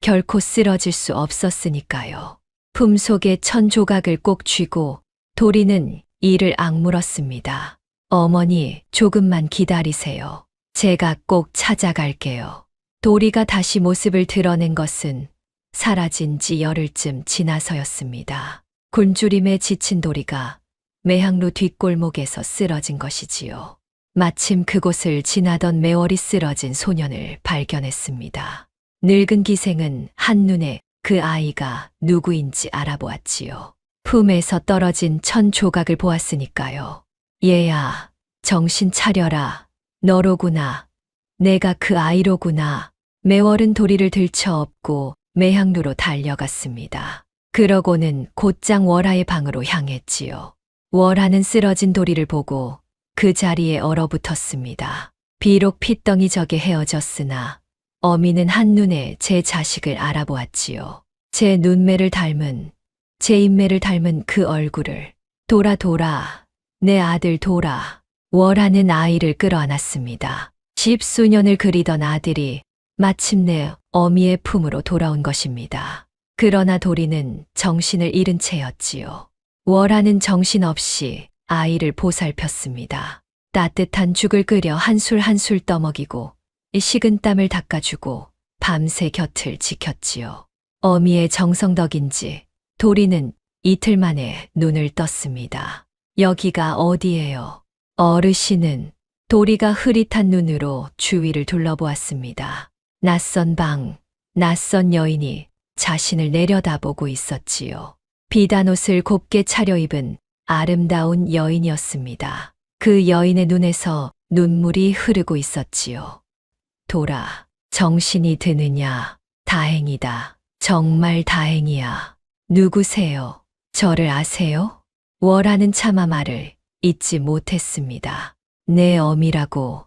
결코 쓰러질 수 없었으니까요. 품속에 천 조각을 꼭 쥐고 도리는 이를 악물었습니다. 어머니, 조금만 기다리세요. 제가 꼭 찾아갈게요. 도리가 다시 모습을 드러낸 것은 사라진 지 열흘쯤 지나서였습니다. 굶주림에 지친 도리가 매항로 뒷골목에서 쓰러진 것이지요. 마침 그곳을 지나던 매월이 쓰러진 소년을 발견했습니다. 늙은 기생은 한눈에 그 아이가 누구인지 알아보았지요. 품에서 떨어진 천 조각을 보았으니까요. 얘야, 정신 차려라. 너로구나. 내가 그 아이로구나. 매월은 도리를 들쳐업고 매항로로 달려갔습니다. 그러고는 곧장 월하의 방으로 향했지요. 월하는 쓰러진 도리를 보고 그 자리에 얼어붙었습니다. 비록 핏덩이 적에 헤어졌으나 어미는 한눈에 제 자식을 알아보았지요. 제 눈매를 닮은, 제 인매를 닮은 그 얼굴을. 돌아, 내 아들 돌아. 월하는 아이를 끌어안았습니다. 십수년을 그리던 아들이 마침내 어미의 품으로 돌아온 것입니다. 그러나 도리는 정신을 잃은 채였지요. 월하는 정신없이 아이를 보살폈습니다. 따뜻한 죽을 끓여 한술 한술 떠먹이고 식은 땀을 닦아주고 밤새 곁을 지켰지요. 어미의 정성 덕인지 도리는 이틀 만에 눈을 떴습니다. 여기가 어디예요? 어르신은 도리가 흐릿한 눈으로 주위를 둘러보았습니다. 낯선 방, 낯선 여인이 자신을 내려다보고 있었지요. 비단 옷을 곱게 차려입은 아름다운 여인이었습니다. 그 여인의 눈에서 눈물이 흐르고 있었지요. 돌아, 정신이 드느냐? 다행이다. 정말 다행이야. 누구세요? 저를 아세요? 월하는 차마 말을 잊지 못했습니다. 내 어미라고,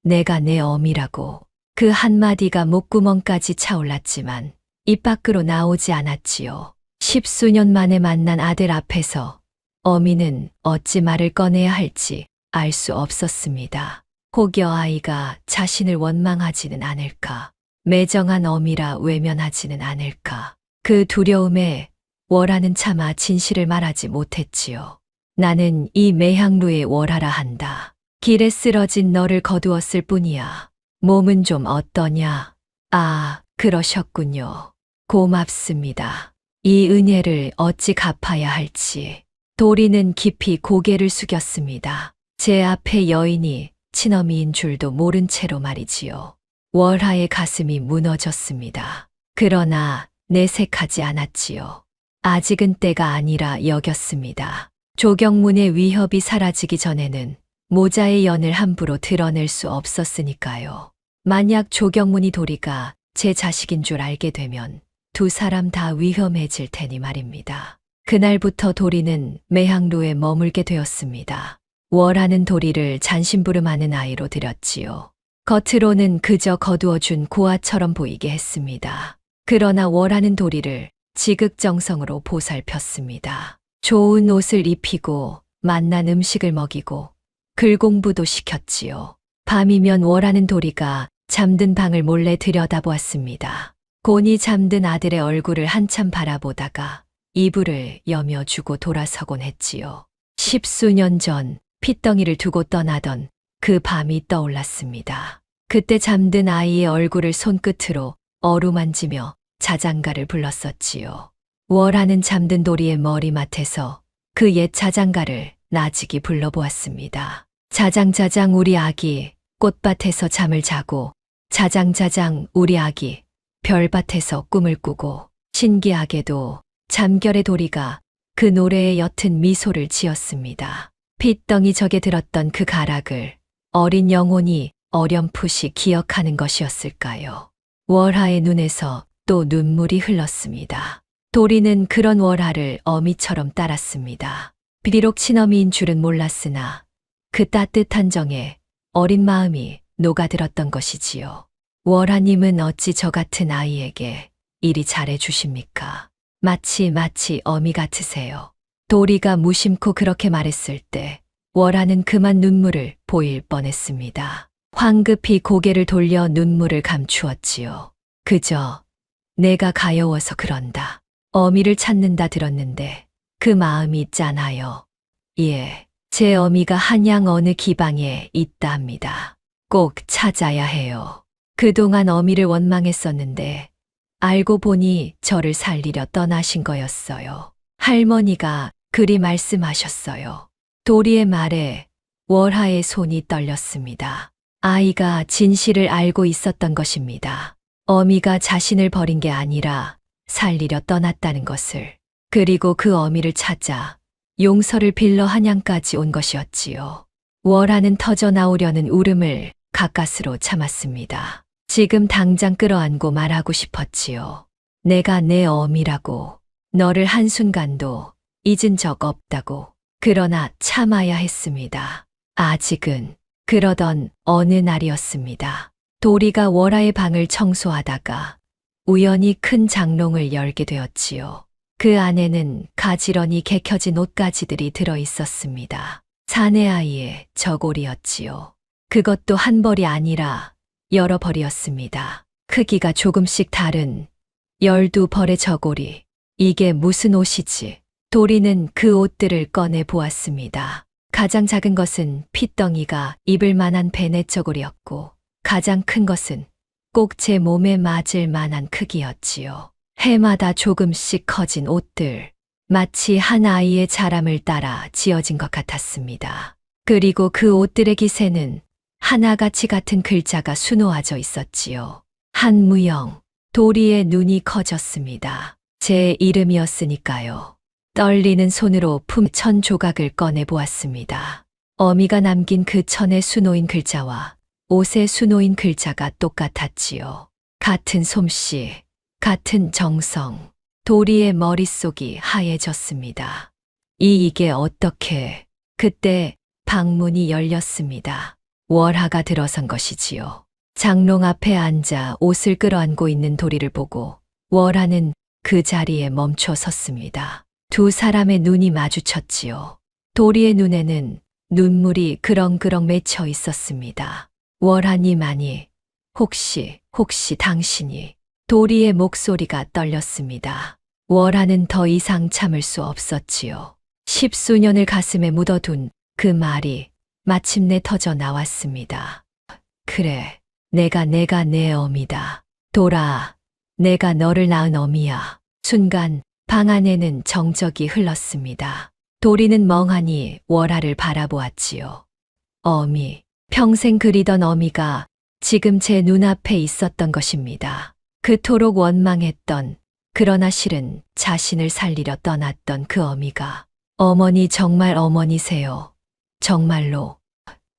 내가 내 어미라고. 그 한마디가 목구멍까지 차올랐지만 입 밖으로 나오지 않았지요. 10수년 만에 만난 아들 앞에서 어미는 어찌 말을 꺼내야 할지 알 수 없었습니다. 혹여 아이가 자신을 원망하지는 않을까, 매정한 어미라 외면하지는 않을까. 그 두려움에 월하는 차마 진실을 말하지 못했지요. 나는 이 매향루의 월하라 한다. 길에 쓰러진 너를 거두었을 뿐이야. 몸은 좀 어떠냐? 아, 그러셨군요. 고맙습니다. 이 은혜를 어찌 갚아야 할지. 도리는 깊이 고개를 숙였습니다. 제 앞에 여인이 친어미인 줄도 모른 채로 말이지요. 월하의 가슴이 무너졌습니다. 그러나 내색하지 않았지요. 아직은 때가 아니라 여겼습니다. 조경문의 위협이 사라지기 전에는 모자의 연을 함부로 드러낼 수 없었으니까요. 만약 조경문이 도리가 제 자식인 줄 알게 되면 두 사람 다 위험해질 테니 말입니다. 그날부터 도리는 매향루에 머물게 되었습니다. 월하는 도리를 잔심부름하는 아이로 들였지요. 겉으로는 그저 거두어준 고아처럼 보이게 했습니다. 그러나 월하는 도리를 지극정성으로 보살폈습니다. 좋은 옷을 입히고 맛난 음식을 먹이고 글 공부도 시켰지요. 밤이면 월하는 도리가 잠든 방을 몰래 들여다보았습니다. 곤히 잠든 아들의 얼굴을 한참 바라보다가 이불을 여며주고 돌아서곤 했지요. 10수년 전 핏덩이를 두고 떠나던 그 밤이 떠올랐습니다. 그때 잠든 아이의 얼굴을 손끝으로 어루만지며 자장가를 불렀었지요. 월하는 잠든 도리의 머리맡에서 그 옛 자장가를 나직이 불러보았습니다. 자장자장 우리 아기 꽃밭에서 잠을 자고, 자장자장 우리 아기 별밭에서 꿈을 꾸고. 신기하게도 잠결의 도리가 그 노래에 옅은 미소를 지었습니다. 핏덩이 적에 들었던 그 가락을 어린 영혼이 어렴풋이 기억하는 것이었을까요? 월하의 눈에서 또 눈물이 흘렀습니다. 도리는 그런 월하를 어미처럼 따랐습니다. 비록 친어미인 줄은 몰랐으나 그 따뜻한 정에 어린 마음이 녹아들었던 것이지요. 월하님은 어찌 저 같은 아이에게 이리 잘해 주십니까? 마치 어미 같으세요. 도리가 무심코 그렇게 말했을 때 월하는 그만 눈물을 보일 뻔했습니다. 황급히 고개를 돌려 눈물을 감추었지요. 그저 내가 가여워서 그런다. 어미를 찾는다 들었는데 그 마음이 짠하여. 예, 제 어미가 한양 어느 기방에 있다 합니다. 꼭 찾아야 해요. 그동안 어미를 원망했었는데 알고 보니 저를 살리려 떠나신 거였어요. 할머니가 그리 말씀하셨어요. 도리의 말에 월하의 손이 떨렸습니다. 아이가 진실을 알고 있었던 것입니다. 어미가 자신을 버린 게 아니라 살리려 떠났다는 것을. 그리고 그 어미를 찾아 용서를 빌러 한양까지 온 것이었지요. 월하는 터져 나오려는 울음을 가까스로 참았습니다. 지금 당장 끌어안고 말하고 싶었지요. 내가 내 어미라고, 너를 한순간도 잊은 적 없다고. 그러나 참아야 했습니다. 아직은. 그러던 어느 날이었습니다. 도리가 월하의 방을 청소하다가 우연히 큰 장롱을 열게 되었지요. 그 안에는 가지런히 개켜진 옷가지들이 들어 있었습니다. 사내 아이의 저고리였지요. 그것도 한 벌이 아니라 여러 벌이었습니다. 크기가 조금씩 다른 12벌의 저고리. 이게 무슨 옷이지? 도리는 그 옷들을 꺼내 보았습니다. 가장 작은 것은 핏덩이가 입을 만한 배냇저고리였고, 가장 큰 것은 꼭 제 몸에 맞을 만한 크기였지요. 해마다 조금씩 커진 옷들, 마치 한 아이의 자람을 따라 지어진 것 같았습니다. 그리고 그 옷들의 기세는 하나같이 같은 글자가 수놓아져 있었지요. 한무영. 도리의 눈이 커졌습니다. 제 이름이었으니까요. 떨리는 손으로 품1,000 조각을 꺼내 보았습니다. 어미가 남긴 그 천에 수놓인 글자와 옷에 수놓인 글자가 똑같았지요. 같은 솜씨, 같은 정성. 도리의 머릿속이 하얘졌습니다. 이게 어떻게... 그때 방문이 열렸습니다. 월하가 들어선 것이지요. 장롱 앞에 앉아 옷을 끌어안고 있는 도리를 보고 월하는 그 자리에 멈춰 섰습니다. 두 사람의 눈이 마주쳤지요. 도리의 눈에는 눈물이 그렁그렁 맺혀 있었습니다. 월하니만이 혹시 당신이... 도리의 목소리가 떨렸습니다. 월하는 더 이상 참을 수 없었지요. 10수년을 가슴에 묻어둔 그 말이 마침내 터져 나왔습니다. 그래, 내가 내 어미다. 돌아, 내가 너를 낳은 어미야. 순간 방 안에는 정적이 흘렀습니다. 도리는 멍하니 월하를 바라보았지요. 어미, 평생 그리던 어미가 지금 제 눈앞에 있었던 것입니다. 그토록 원망했던, 그러나 실은 자신을 살리려 떠났던 그 어미가. 어머니 정말 어머니세요. 정말로.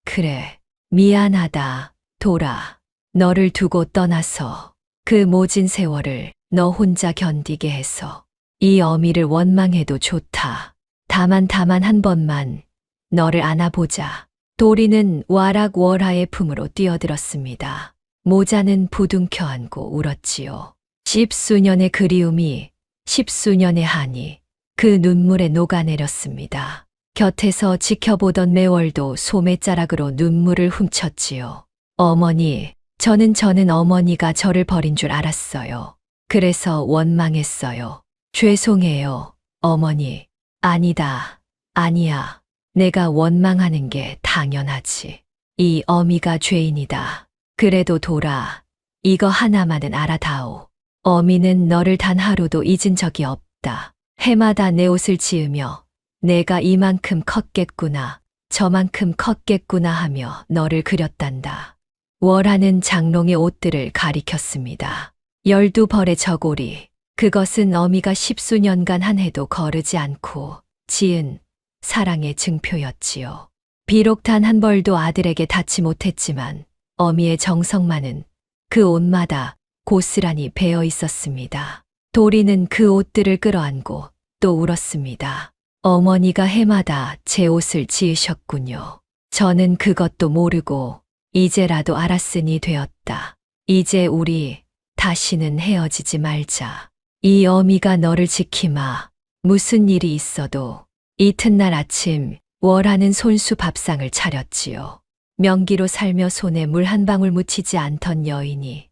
그래, 미안하다, 돌아. 너를 두고 떠나서 그 모진 세월을 너 혼자 견디게 해서 이 어미를 원망해도 좋다. 다만 한 번만 너를 안아보자. 도리는 와락 월하의 품으로 뛰어들었습니다. 모자는 부둥켜 안고 울었지요. 10수년의 그리움이, 10수년의 한이 그 눈물에 녹아내렸습니다. 곁에서 지켜보던 매월도 소매자락으로 눈물을 훔쳤지요. 어머니, 저는 어머니가 저를 버린 줄 알았어요. 그래서 원망했어요. 죄송해요, 어머니. 아니다, 아니야. 내가 원망하는 게 당연하지. 이 어미가 죄인이다. 그래도 돌아, 이거 하나만은 알아다오. 어미는 너를 단 하루도 잊은 적이 없다. 해마다 내 옷을 지으며 내가 이만큼 컸겠구나, 저만큼 컸겠구나 하며 너를 그렸단다. 월하는 장롱의 옷들을 가리켰습니다. 12벌의 저고리, 그것은 어미가 10수년간 한 해도 거르지 않고 지은 사랑의 증표였지요. 비록 단 한 벌도 아들에게 닿지 못했지만 어미의 정성만은 그 옷마다 고스란히 배어 있었습니다. 도리는 그 옷들을 끌어안고 또 울었습니다. 어머니가 해마다 제 옷을 지으셨군요. 저는 그것도 모르고 이제라도 알았으니 되었다. 이제 우리 다시는 헤어지지 말자. 이 어미가 너를 지키마. 무슨 일이 있어도. 이튿날 아침 월하는 손수 밥상을 차렸지요. 명기로 살며 손에 물 한 방울 묻히지 않던 여인이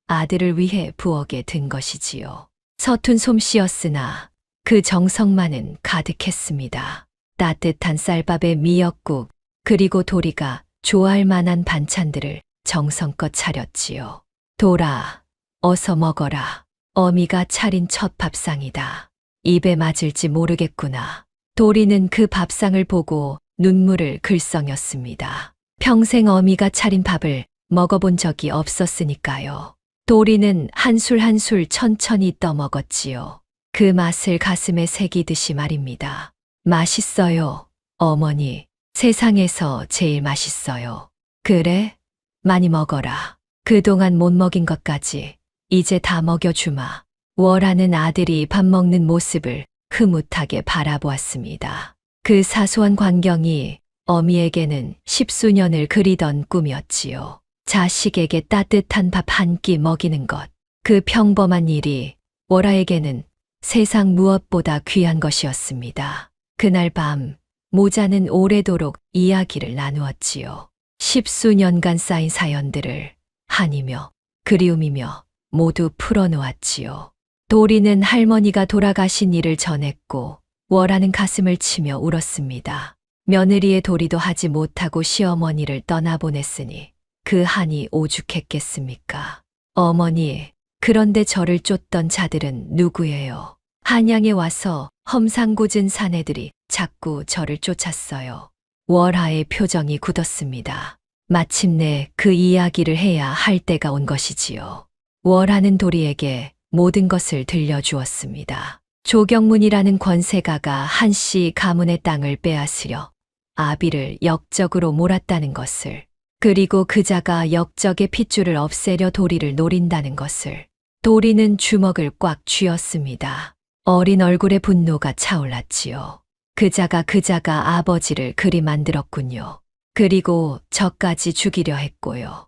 아들을 위해 부엌에 든 것이지요. 서툰 솜씨였으나 그 정성만은 가득했습니다. 따뜻한 쌀밥에 미역국, 그리고 도리가 좋아할 만한 반찬들을 정성껏 차렸지요. 돌아, 어서 먹어라. 어미가 차린 첫 밥상이다. 입에 맞을지 모르겠구나. 도리는 그 밥상을 보고 눈물을 글썽였습니다. 평생 어미가 차린 밥을 먹어본 적이 없었으니까요. 도리는 한술 한술 천천히 떠먹었지요. 그 맛을 가슴에 새기듯이 말입니다. 맛있어요, 어머니. 세상에서 제일 맛있어요. 그래? 많이 먹어라. 그동안 못 먹인 것까지 이제 다 먹여주마. 월하는 아들이 밥 먹는 모습을 흐뭇하게 바라보았습니다. 그 사소한 광경이 어미에게는 10수년을 그리던 꿈이었지요. 자식에게 따뜻한 밥 한 끼 먹이는 것. 그 평범한 일이 월하에게는 세상 무엇보다 귀한 것이었습니다. 그날 밤 모자는 오래도록 이야기를 나누었지요. 10수년간 쌓인 사연들을 한이며 그리움이며 모두 풀어놓았지요. 도리는 할머니가 돌아가신 일을 전했고 월하는 가슴을 치며 울었습니다. 며느리의 도리도 하지 못하고 시어머니를 떠나보냈으니 그 한이 오죽했겠습니까? 어머니, 그런데 저를 쫓던 자들은 누구예요? 한양에 와서 험상궂은 사내들이 자꾸 저를 쫓았어요. 월하의 표정이 굳었습니다. 마침내 그 이야기를 해야 할 때가 온 것이지요. 월하는 도리에게 모든 것을 들려주었습니다. 조경문이라는 권세가가 한씨 가문의 땅을 빼앗으려 아비를 역적으로 몰았다는 것을, 그리고 그자가 역적의 핏줄을 없애려 도리를 노린다는 것을. 도리는 주먹을 꽉 쥐었습니다. 어린 얼굴에 분노가 차올랐지요. 그자가 아버지를 그리 만들었군요. 그리고 저까지 죽이려 했고요.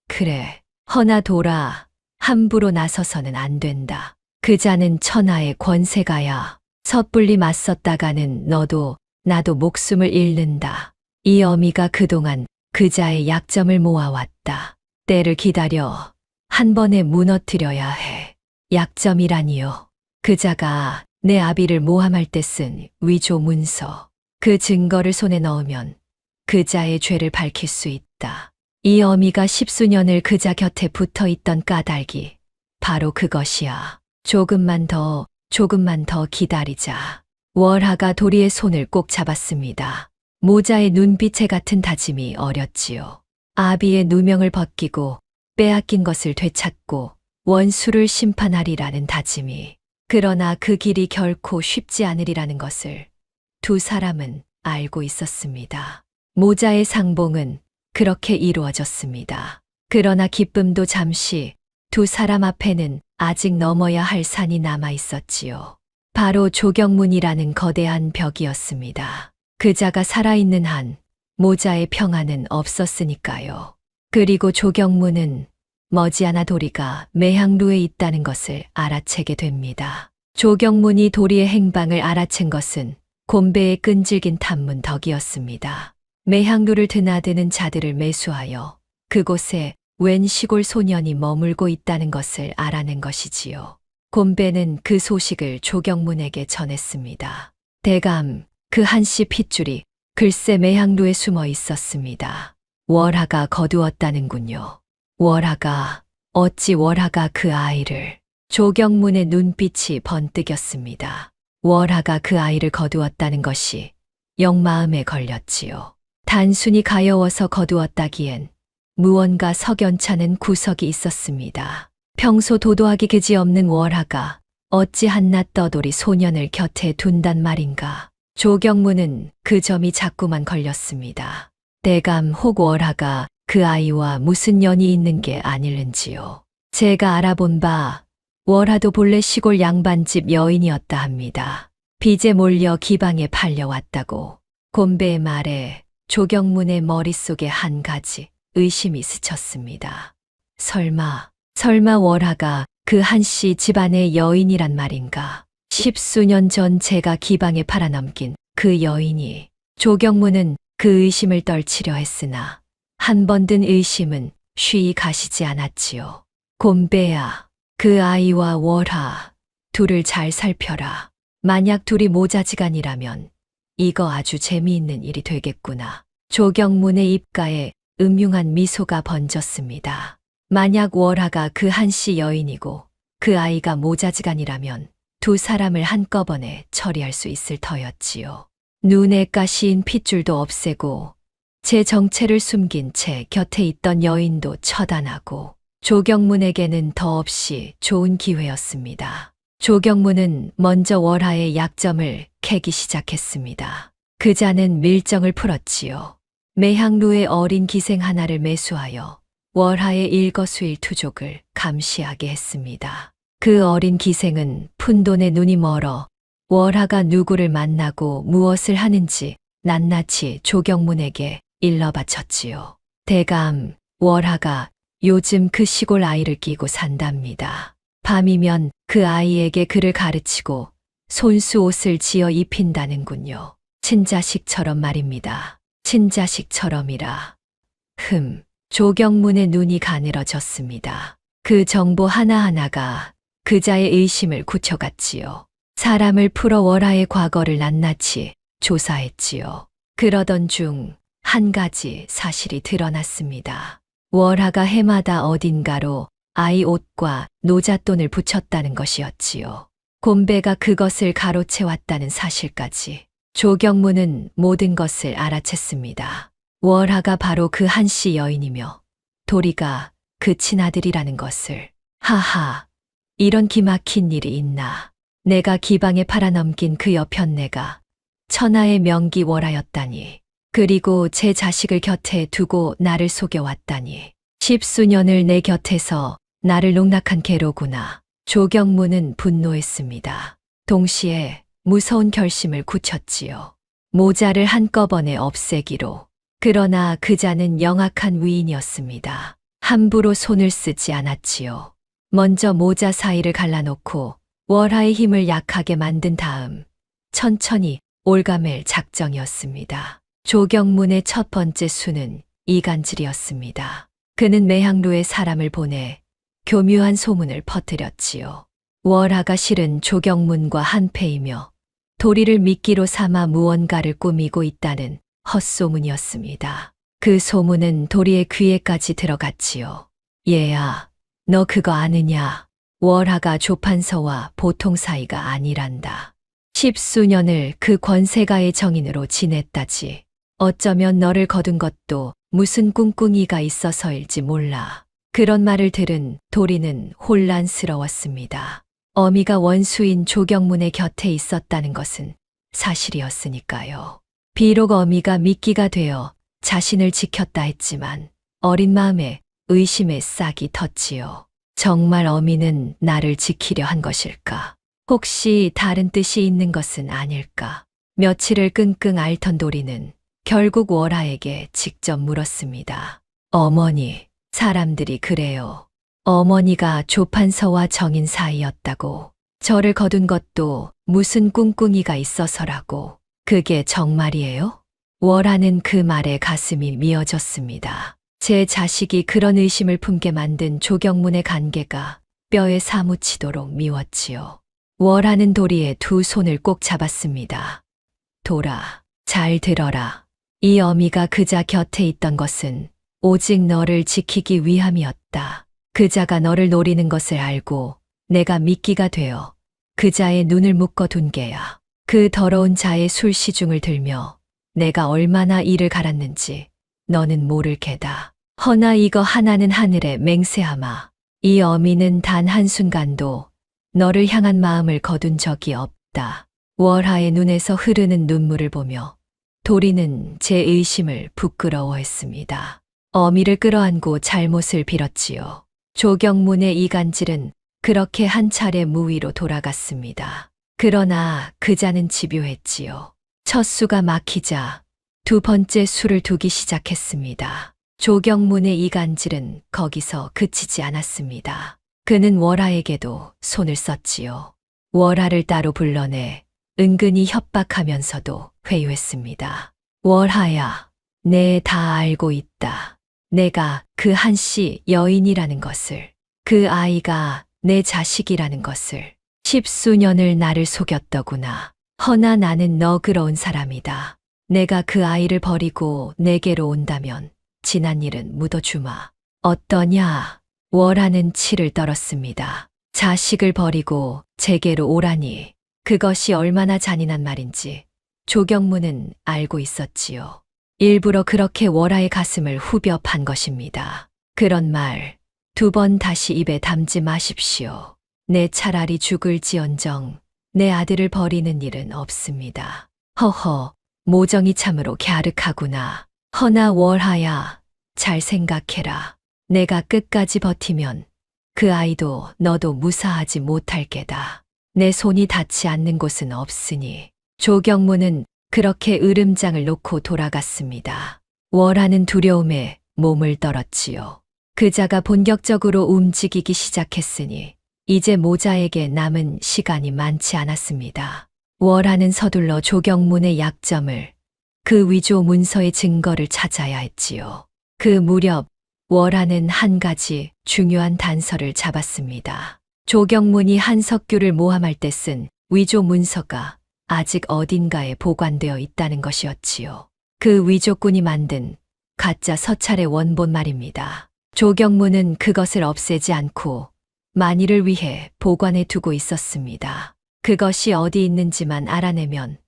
그래, 허나 돌아, 함부로 나서서는 안 된다. 그자는 천하의 권세가야. 섣불리 맞섰다가는 너도 나도 목숨을 잃는다. 이 어미가 그동안 그자의 약점을 모아왔다. 때를 기다려 한 번에 무너뜨려야 해. 약점이라니요. 그자가 내 아비를 모함할 때 쓴 위조 문서. 그 증거를 손에 넣으면 그자의 죄를 밝힐 수 있다. 이 어미가 십수년을 그자 곁에 붙어 있던 까닭이 바로 그것이야. 조금만 더 기다리자. 월하가 도리의 손을 꼭 잡았습니다. 모자의 눈빛에 같은 다짐이 어렸지요. 아비의 누명을 벗기고 빼앗긴 것을 되찾고 원수를 심판하리라는 다짐이. 그러나 그 길이 결코 쉽지 않으리라는 것을 두 사람은 알고 있었습니다. 모자의 상봉은 그렇게 이루어졌습니다. 그러나 기쁨도 잠시 두 사람 앞에는 아직 넘어야 할 산이 남아 있었지요. 바로 조경문이라는 거대한 벽이었습니다. 그자가 살아있는 한 모자의 평안은 없었으니까요. 그리고 조경문은 머지않아 도리가 매향루에 있다는 것을 알아채게 됩니다. 조경문이 도리의 행방을 알아챈 것은 곤배의 끈질긴 탐문 덕이었습니다. 매향루를 드나드는 자들을 매수하여 그곳에 웬 시골 소년이 머물고 있다는 것을 알아낸 것이지요. 곤배는 그 소식을 조경문에게 전했습니다. 대감, 그 한씨 핏줄이 글쎄 매향루에 숨어 있었습니다. 월하가 거두었다는군요. 월하가, 어찌 월하가 그 아이를. 조경문의 눈빛이 번뜩였습니다. 월하가 그 아이를 거두었다는 것이 영 마음에 걸렸지요. 단순히 가여워서 거두었다기엔 무언가 석연찮은 구석이 있었습니다. 평소 도도하기 그지없는 월하가 어찌 한낱 떠돌이 소년을 곁에 둔단 말인가. 조경문은 그 점이 자꾸만 걸렸습니다. 대감 혹 월하가 그 아이와 무슨 연이 있는 게 아닐는지요. 제가 알아본 바 월하도 본래 시골 양반집 여인이었다 합니다. 빚에 몰려 기방에 팔려왔다고. 곤배의 말에 조경문의 머릿속에 한 가지 의심이 스쳤습니다. 설마 월하가 그 한씨 집안의 여인이란 말인가. 십수년 전 제가 기방에 팔아넘긴 그 여인이. 조경문은 그 의심을 떨치려 했으나 한 번 든 의심은 쉬이 가시지 않았지요. 곤배야, 그 아이와 월하 둘을 잘 살펴라. 만약 둘이 모자지간이라면 이거 아주 재미있는 일이 되겠구나. 조경문의 입가에 음흉한 미소가 번졌습니다. 만약 월하가 그 한씨 여인이고 그 아이가 모자지간이라면 두 사람을 한꺼번에 처리할 수 있을 터였지요. 눈에 가시인 핏줄도 없애고 제 정체를 숨긴 채 곁에 있던 여인도 처단하고. 조경문에게는 더없이 좋은 기회였습니다. 조경문은 먼저 월하의 약점을 캐기 시작했습니다. 그자는 밀정을 풀었지요. 매향루의 어린 기생 하나를 매수하여 월하의 일거수일투족을 감시하게 했습니다. 그 어린 기생은 푼돈에 눈이 멀어 월하가 누구를 만나고 무엇을 하는지 낱낱이 조경문에게 일러 바쳤지요. 대감, 월하가 요즘 그 시골 아이를 끼고 산답니다. 밤이면 그 아이에게 글을 가르치고 손수 옷을 지어 입힌다는군요. 친자식처럼 말입니다. 친자식처럼이라. 조경문의 눈이 가늘어졌습니다. 그 정보 하나하나가 그자의 의심을 굳혀갔지요. 사람을 풀어 월하의 과거를 낱낱이 조사했지요. 그러던 중 한 가지 사실이 드러났습니다. 월하가 해마다 어딘가로 아이 옷과 노잣돈을 붙였다는 것이었지요. 곤배가 그것을 가로채왔다는 사실까지. 조경무는 모든 것을 알아챘습니다. 월하가 바로 그 한씨 여인이며 도리가 그 친아들이라는 것을. 하하, 이런 기막힌 일이 있나. 내가 기방에 팔아넘긴 그 여편네가 천하의 명기 월하였다니. 그리고 제 자식을 곁에 두고 나를 속여왔다니. 10수년을 내 곁에서 나를 농락한 개로구나. 조경무는 분노했습니다. 동시에 무서운 결심을 굳혔지요. 모자를 한꺼번에 없애기로. 그러나 그자는 영악한 위인이었습니다. 함부로 손을 쓰지 않았지요. 먼저 모자 사이를 갈라놓고 월하의 힘을 약하게 만든 다음 천천히 올가맬 작정이었습니다. 조경문의 첫 번째 수는 이간질이었습니다. 그는 매향루에 사람을 보내 교묘한 소문을 퍼뜨렸지요. 월하가 실은 조경문과 한패이며 도리를 미끼로 삼아 무언가를 꾸미고 있다는 헛소문이었습니다. 그 소문은 도리의 귀에까지 들어갔지요. 얘야, 너 그거 아느냐? 월하가 조판서와 보통 사이가 아니란다. 10수년을 그 권세가의 정인으로 지냈다지. 어쩌면 너를 거둔 것도 무슨 꿍꿍이가 있어서일지 몰라. 그런 말을 들은 도리는 혼란스러웠습니다. 어미가 원수인 조경문의 곁에 있었다는 것은 사실이었으니까요. 비록 어미가 미끼가 되어 자신을 지켰다 했지만 어린 마음에 의심의 싹이 텄지요. 정말 어미는 나를 지키려 한 것일까? 혹시 다른 뜻이 있는 것은 아닐까? 며칠을 끙끙 앓던 도리는 결국 월하에게 직접 물었습니다. 어머니, 사람들이 그래요. 어머니가 조판서와 정인 사이였다고. 저를 거둔 것도 무슨 꿍꿍이가 있어서라고. 그게 정말이에요? 월하는 그 말에 가슴이 미어졌습니다. 제 자식이 그런 의심을 품게 만든 조경문의 간계가 뼈에 사무치도록 미웠지요. 월하는 도리의 두 손을 꼭 잡았습니다. 돌아, 잘 들어라. 이 어미가 그자 곁에 있던 것은 오직 너를 지키기 위함이었다. 그자가 너를 노리는 것을 알고 내가 미끼가 되어 그자의 눈을 묶어둔 게야. 그 더러운 자의 술시중을 들며 내가 얼마나 이를 갈았는지 너는 모를 게다. 허나 이거 하나는 하늘에 맹세하마. 이 어미는 단 한순간도 너를 향한 마음을 거둔 적이 없다. 월하의 눈에서 흐르는 눈물을 보며 도리는 제 의심을 부끄러워했습니다. 어미를 끌어안고 잘못을 빌었지요. 조경문의 이간질은 그렇게 한 차례 무위로 돌아갔습니다. 그러나 그자는 집요했지요. 첫 수가 막히자 두 번째 수를 두기 시작했습니다. 조경문의 이간질은 거기서 그치지 않았습니다. 그는 월하에게도 손을 썼지요. 월하를 따로 불러내 은근히 협박하면서도 회유했습니다. 월하야, 내 다 알고 있다. 내가 그 한씨 여인이라는 것을, 그 아이가 내 자식이라는 것을. 10수년을 나를 속였더구나. 허나 나는 너그러운 사람이다. 내가 그 아이를 버리고 내게로 온다면 지난 일은 묻어주마. 어떠냐? 월하는 치를 떨었습니다. 자식을 버리고 제게로 오라니. 그것이 얼마나 잔인한 말인지 조경문은 알고 있었지요. 일부러 그렇게 월하의 가슴을 후벼 판 것입니다. 그런 말 두 번 다시 입에 담지 마십시오. 내 차라리 죽을지언정 내 아들을 버리는 일은 없습니다. 허허, 모정이 참으로 갸륵하구나. 허나 월하야, 잘 생각해라. 내가 끝까지 버티면 그 아이도 너도 무사하지 못할 게다. 내 손이 닿지 않는 곳은 없으니. 조경문은 그렇게 으름장을 놓고 돌아갔습니다. 월하는 두려움에 몸을 떨었지요. 그자가 본격적으로 움직이기 시작했으니 이제 모자에게 남은 시간이 많지 않았습니다. 월하는 서둘러 조경문의 약점을, 그 위조 문서의 증거를 찾아야 했지요. 그 무렵 월하는 한 가지 중요한 단서를 잡았습니다. 조경문이 한석규를 모함할 때 쓴 위조 문서가 아직 어딘가에 보관되어 있다는 것이었지요. 그 위조꾼이 만든 가짜 서찰의 원본 말입니다. 조경무는 그것을 없애지 않고 만일을 위해 보관해 두고 있었습니다. 그것이 어디 있는지만 알아내면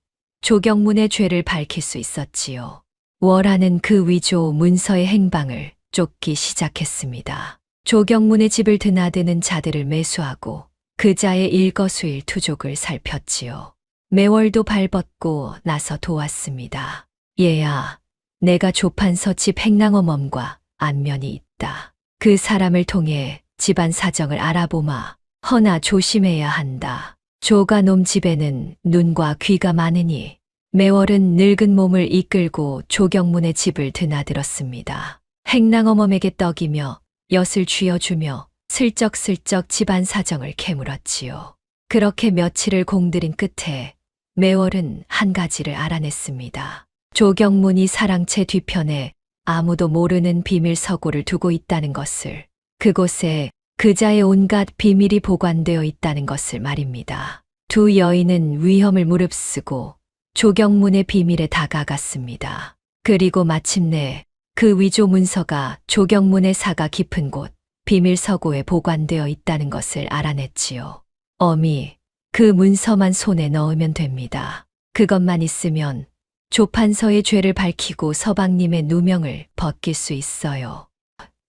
조경문의 죄를 밝힐 수 있었지요. 월하는 그 위조 문서의 행방을 쫓기 시작했습니다. 조경문의 집을 드나드는 자들을 매수하고 그자의 일거수일투족을 살폈지요. 매월도 발벗고 나서 도왔습니다. 얘야, 내가 조판서 집 행랑어멈과 안면이 있다. 그 사람을 통해 집안 사정을 알아보마. 허나 조심해야 한다. 조가놈 집에는 눈과 귀가 많으니 매월은 늙은 몸을 이끌고 조경문의 집을 드나들었습니다. 행랑어멈에게 떡이며 엿을 쥐어주며 슬쩍슬쩍 집안 사정을 캐물었지요. 그렇게 며칠을 공들인 끝에 매월은 한 가지를 알아냈습니다. 조경문이 사랑채 뒤편에 아무도 모르는 비밀 서고를 두고 있다는 것을, 그곳에 그자의 온갖 비밀이 보관되어 있다는 것을 말입니다. 두 여인은 위험을 무릅쓰고 조경문의 비밀에 다가갔습니다. 그리고 마침내 그 위조 문서가 조경문의 사가 깊은 곳 비밀 서고에 보관되어 있다는 것을 알아냈지요. 어미, 그 문서만 손에 넣으면 됩니다. 그것만 있으면 조판서의 죄를 밝히고 서방님의 누명을 벗길 수 있어요.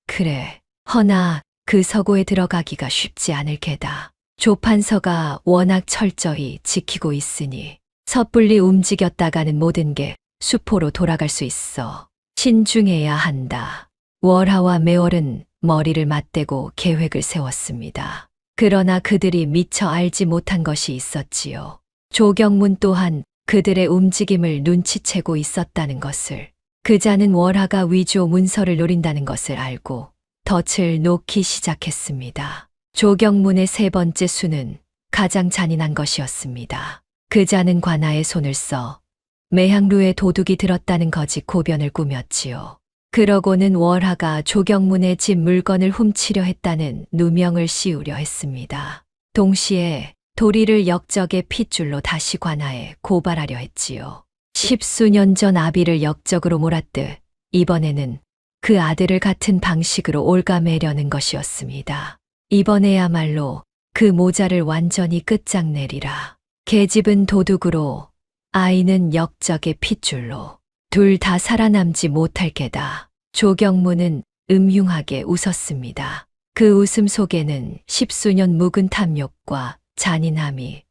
그래, 허나 그 서고에 들어가기가 쉽지 않을 게다. 조판서가 워낙 철저히 지키고 있으니 섣불리 움직였다가는 모든 게 수포로 돌아갈 수 있어. 신중해야 한다. 월하와 매월은 머리를 맞대고 계획을 세웠습니다. 그러나 그들이 미처 알지 못한 것이 있었지요. 조경문 또한 그들의 움직임을 눈치채고 있었다는 것을. 그자는 월하가 위조 문서를 노린다는 것을 알고 덫을 놓기 시작했습니다. 조경문의 세 번째 수는 가장 잔인한 것이었습니다. 그자는 관아에 손을 써 매향루에 도둑이 들었다는 거짓 고변을 꾸몄지요. 그러고는 월하가 조경문의 집 물건을 훔치려 했다는 누명을 씌우려 했습니다. 동시에 도리를 역적의 핏줄로 다시 관아에 고발하려 했지요. 10수년 전 아비를 역적으로 몰았듯 이번에는 그 아들을 같은 방식으로 올가매려는 것이었습니다. 이번에야말로 그 모자를 완전히 끝장내리라. 계집은 도둑으로, 아이는 역적의 핏줄로. 둘 다 살아남지 못할 게다. 조경문은 음흉하게 웃었습니다. 그 웃음 속에는 10수년 묵은 탐욕과 잔인함이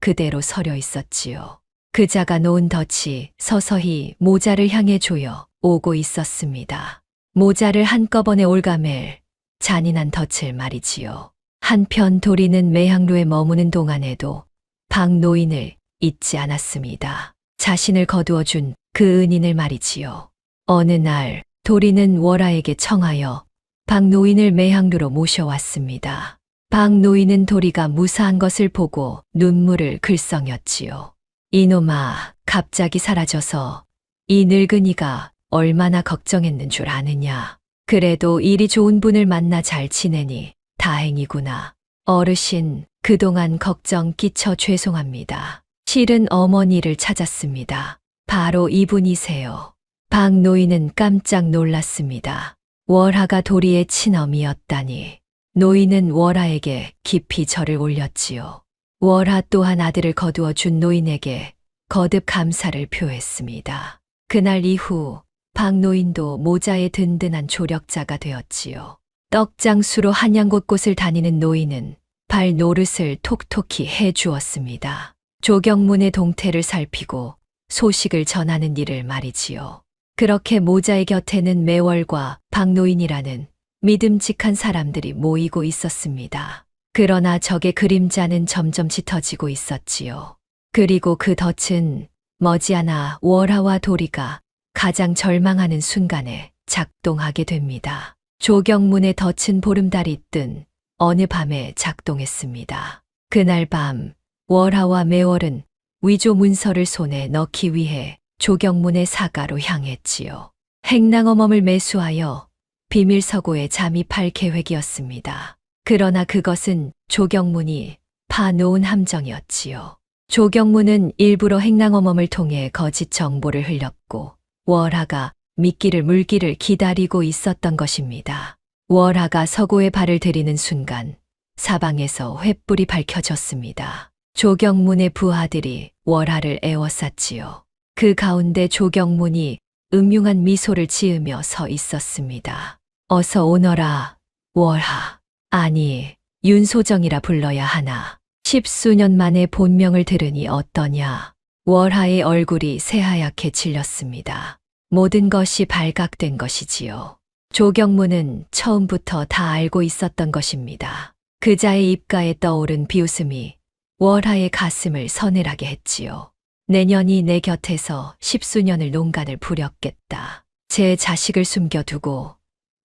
그대로 서려 있었지요. 그자가 놓은 덫이 서서히 모자를 향해 조여 오고 있었습니다. 모자를 한꺼번에 올가맬 잔인한 덫을 말이지요. 한편 도리는 매향루에 머무는 동안에도 박노인을 잊지 않았습니다. 자신을 거두어준 그 은인을 말이지요. 어느 날 도리는 월하에게 청하여 박노인을 매향루로 모셔왔습니다. 박노인은 도리가 무사한 것을 보고 눈물을 글썽였지요. 이놈아, 갑자기 사라져서 이 늙은이가 얼마나 걱정했는 줄 아느냐. 그래도 일이 좋은 분을 만나 잘 지내니 다행이구나. 어르신, 그동안 걱정 끼쳐 죄송합니다. 실은 어머니를 찾았습니다. 바로 이분이세요. 박노인은 깜짝 놀랐습니다. 월하가 도리의 친엄이었다니. 노인은 월하에게 깊이 절을 올렸지요. 월하 또한 아들을 거두어 준 노인에게 거듭 감사를 표했습니다. 그날 이후 박노인도 모자의 든든한 조력자가 되었지요. 떡장수로 한양 곳곳을 다니는 노인은 발 노릇을 톡톡히 해 주었습니다. 조경문의 동태를 살피고 소식을 전하는 일을 말이지요. 그렇게 모자의 곁에는 매월과 박노인이라는 믿음직한 사람들이 모이고 있었습니다. 그러나 적의 그림자는 점점 짙어지고 있었지요. 그리고 그 덫은 머지않아 월하와 도리가 가장 절망하는 순간에 작동하게 됩니다. 조경문의 덫은 보름달이 뜬 어느 밤에 작동했습니다. 그날 밤 월하와 매월은 위조 문서를 손에 넣기 위해 조경문의 사가로 향했지요. 행랑어멈을 매수하여 비밀 서고에 잠입할 계획이었습니다. 그러나 그것은 조경문이 파놓은 함정이었지요. 조경무는 일부러 행랑어멈을 통해 거짓 정보를 흘렸고 월하가 미끼를 물기를 기다리고 있었던 것입니다. 월하가 서고에 발을 들이는 순간 사방에서 횃불이 밝혀졌습니다. 조경문의 부하들이 월하를 에워쌌지요. 그 가운데 조경문이 음흉한 미소를 지으며 서 있었습니다. 어서 오너라, 월하. 아니, 윤소정이라 불러야 하나. 10수년 만에 본명을 들으니 어떠냐. 월하의 얼굴이 새하얗게 질렸습니다. 모든 것이 발각된 것이지요. 조경문은 처음부터 다 알고 있었던 것입니다. 그자의 입가에 떠오른 비웃음이 월하의 가슴을 서늘하게 했지요. 내년이 내 곁에서 10수년을 농간을 부렸겠다. 제 자식을 숨겨두고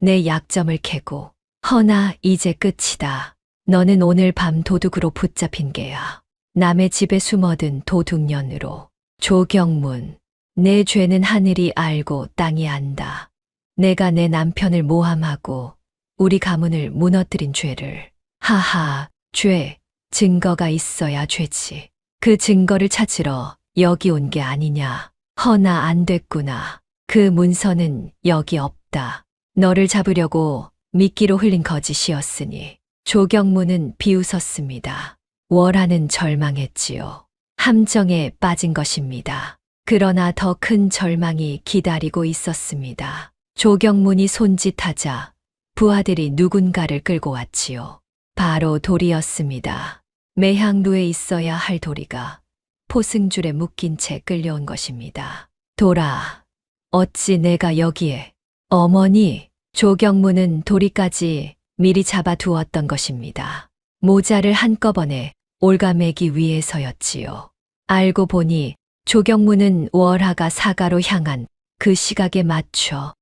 내 약점을 캐고 허나 이제 끝이다. 너는 오늘 밤 도둑으로 붙잡힌 게야. 남의 집에 숨어든 도둑년으로. 조경문, 내 죄는 하늘이 알고 땅이 안다. 내가 내 남편을 모함하고 우리 가문을 무너뜨린 죄를. 하하, 죄, 증거가 있어야 죄지. 그 증거를 찾으러 여기 온 게 아니냐. 허나 안 됐구나. 그 문서는 여기 없다. 너를 잡으려고 미끼로 흘린 거짓이었으니. 조경문은 비웃었습니다. 월하는 절망했지요. 함정에 빠진 것입니다. 그러나 더 큰 절망이 기다리고 있었습니다. 조경문이 손짓하자 부하들이 누군가를 끌고 왔지요. 바로 돌이었습니다. 매향루에 있어야 할 도리가 포승줄에 묶인 채 끌려온 것입니다. 돌아, 어찌 내가 여기에. 어머니, 조경문은 도리까지 미리 잡아두었던 것입니다. 모자를 한꺼번에 올가매기 위해서였지요. 알고 보니 조경문은 월하가 사가로 향한 그 시각에 맞춰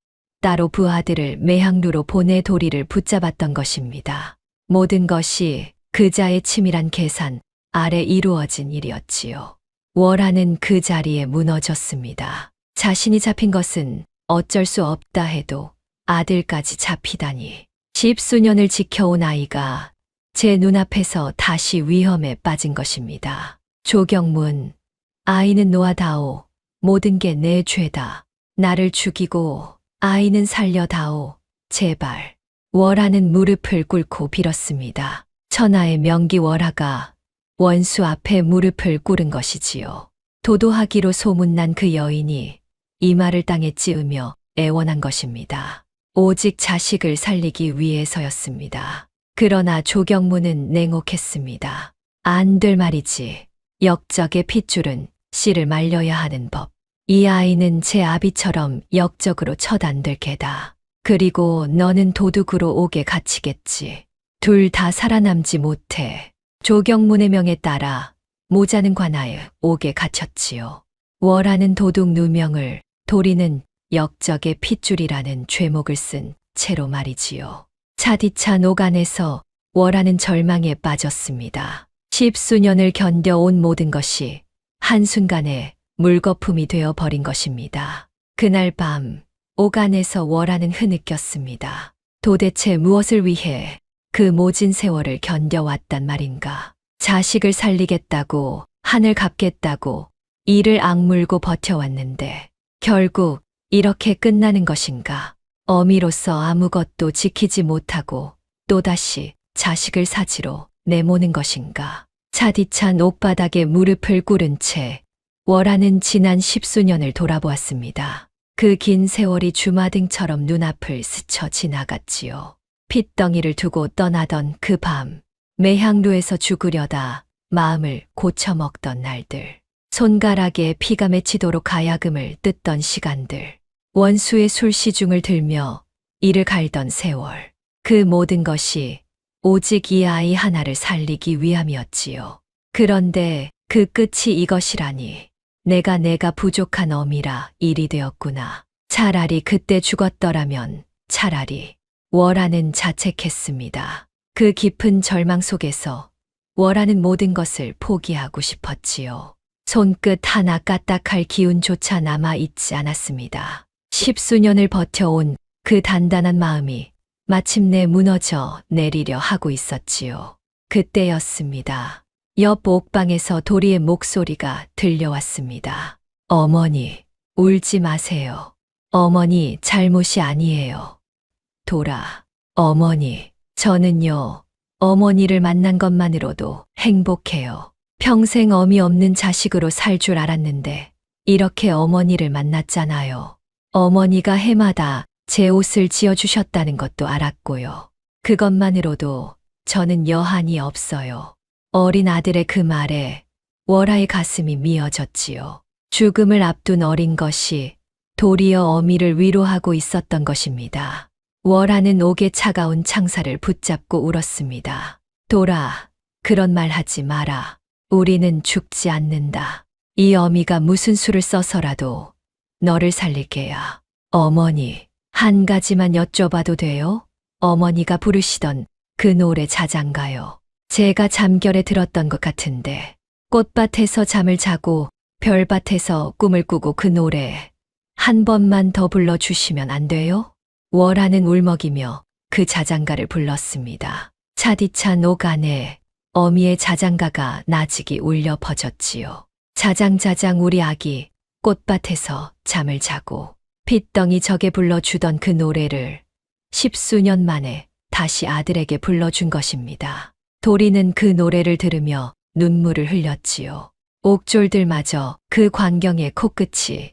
따로 부하들을 매향루로 보내 도리를 붙잡았던 것입니다. 모든 것이 그자의 치밀한 계산 아래 이루어진 일이었지요. 월하는 그 자리에 무너졌습니다. 자신이 잡힌 것은 어쩔 수 없다 해도 아들까지 잡히다니. 10수년을 지켜온 아이가 제 눈앞에서 다시 위험에 빠진 것입니다. 조경문, 아이는 놓아다오. 모든 게 내 죄다. 나를 죽이고 아이는 살려다오. 제발. 월하는 무릎을 꿇고 빌었습니다. 천하의 명기 월하가 원수 앞에 무릎을 꿇은 것이지요. 도도하기로 소문난 그 여인이 이 말을 땅에 찌으며 애원한 것입니다. 오직 자식을 살리기 위해서였습니다. 그러나 조경문은 냉혹했습니다. 안 될 말이지. 역적의 핏줄은 씨를 말려야 하는 법. 이 아이는 제 아비처럼 역적으로 처단될 게다. 그리고 너는 도둑으로 옥에 갇히겠지. 둘 다 살아남지 못해. 조경문의 명에 따라 모자는 관하에 옥에 갇혔지요. 월하는 도둑 누명을, 도리는 역적의 핏줄이라는 죄목을 쓴 채로 말이지요. 차디찬 옥 안에서 월하는 절망에 빠졌습니다. 10수년을 견뎌온 모든 것이 한순간에 물거품이 되어 버린 것입니다. 그날 밤 옥 안에서 월하는 흐느꼈습니다. 도대체 무엇을 위해 그 모진 세월을 견뎌왔단 말인가. 자식을 살리겠다고, 한을 갚겠다고 이를 악물고 버텨왔는데 결국 이렇게 끝나는 것인가. 어미로서 아무것도 지키지 못하고 또다시 자식을 사지로 내모는 것인가. 차디찬 옥바닥에 무릎을 꿇은 채 월하는 지난 10수년을 돌아보았습니다. 그 긴 세월이 주마등처럼 눈앞을 스쳐 지나갔지요. 핏덩이를 두고 떠나던 그 밤, 매향루에서 죽으려다 마음을 고쳐먹던 날들, 손가락에 피가 맺히도록 가야금을 뜯던 시간들, 원수의 술시중을 들며 이를 갈던 세월, 그 모든 것이 오직 이 아이 하나를 살리기 위함이었지요. 그런데 그 끝이 이것이라니. 내가 부족한 어미라 일이 되었구나. 차라리 그때 죽었더라면 차라리. 월하는 자책했습니다. 그 깊은 절망 속에서 월하는 모든 것을 포기하고 싶었지요. 손끝 하나 까딱할 기운조차 남아있지 않았습니다. 10수년을 버텨온 그 단단한 마음이 마침내 무너져 내리려 하고 있었지요. 그때였습니다. 옆 옥방에서 도리의 목소리가 들려왔습니다. 어머니, 울지 마세요. 어머니 잘못이 아니에요. 돌아, 어머니, 저는요, 어머니를 만난 것만으로도 행복해요. 평생 어미 없는 자식으로 살 줄 알았는데, 이렇게 어머니를 만났잖아요. 어머니가 해마다 제 옷을 지어주셨다는 것도 알았고요. 그것만으로도 저는 여한이 없어요. 어린 아들의 그 말에 월하의 가슴이 미어졌지요. 죽음을 앞둔 어린 것이 도리어 어미를 위로하고 있었던 것입니다. 월하는 옥에 차가운 창살을 붙잡고 울었습니다. 돌아, 그런 말 하지 마라. 우리는 죽지 않는다. 이 어미가 무슨 수를 써서라도 너를 살릴 게야. 어머니, 한 가지만 여쭤봐도 돼요? 어머니가 부르시던 그 노래 자장가요. 제가 잠결에 들었던 것 같은데, 꽃밭에서 잠을 자고 별밭에서 꿈을 꾸고 그 노래 한 번만 더 불러주시면 안 돼요? 월하는 울먹이며 그 자장가를 불렀습니다. 차디찬 옥 안에 어미의 자장가가 나직이 울려 퍼졌지요. 자장자장 우리 아기 꽃밭에서 잠을 자고 핏덩이 적에 불러주던 그 노래를 10수년 만에 다시 아들에게 불러준 것입니다. 도리는 그 노래를 들으며 눈물을 흘렸지요. 옥졸들마저 그 광경에 코끝이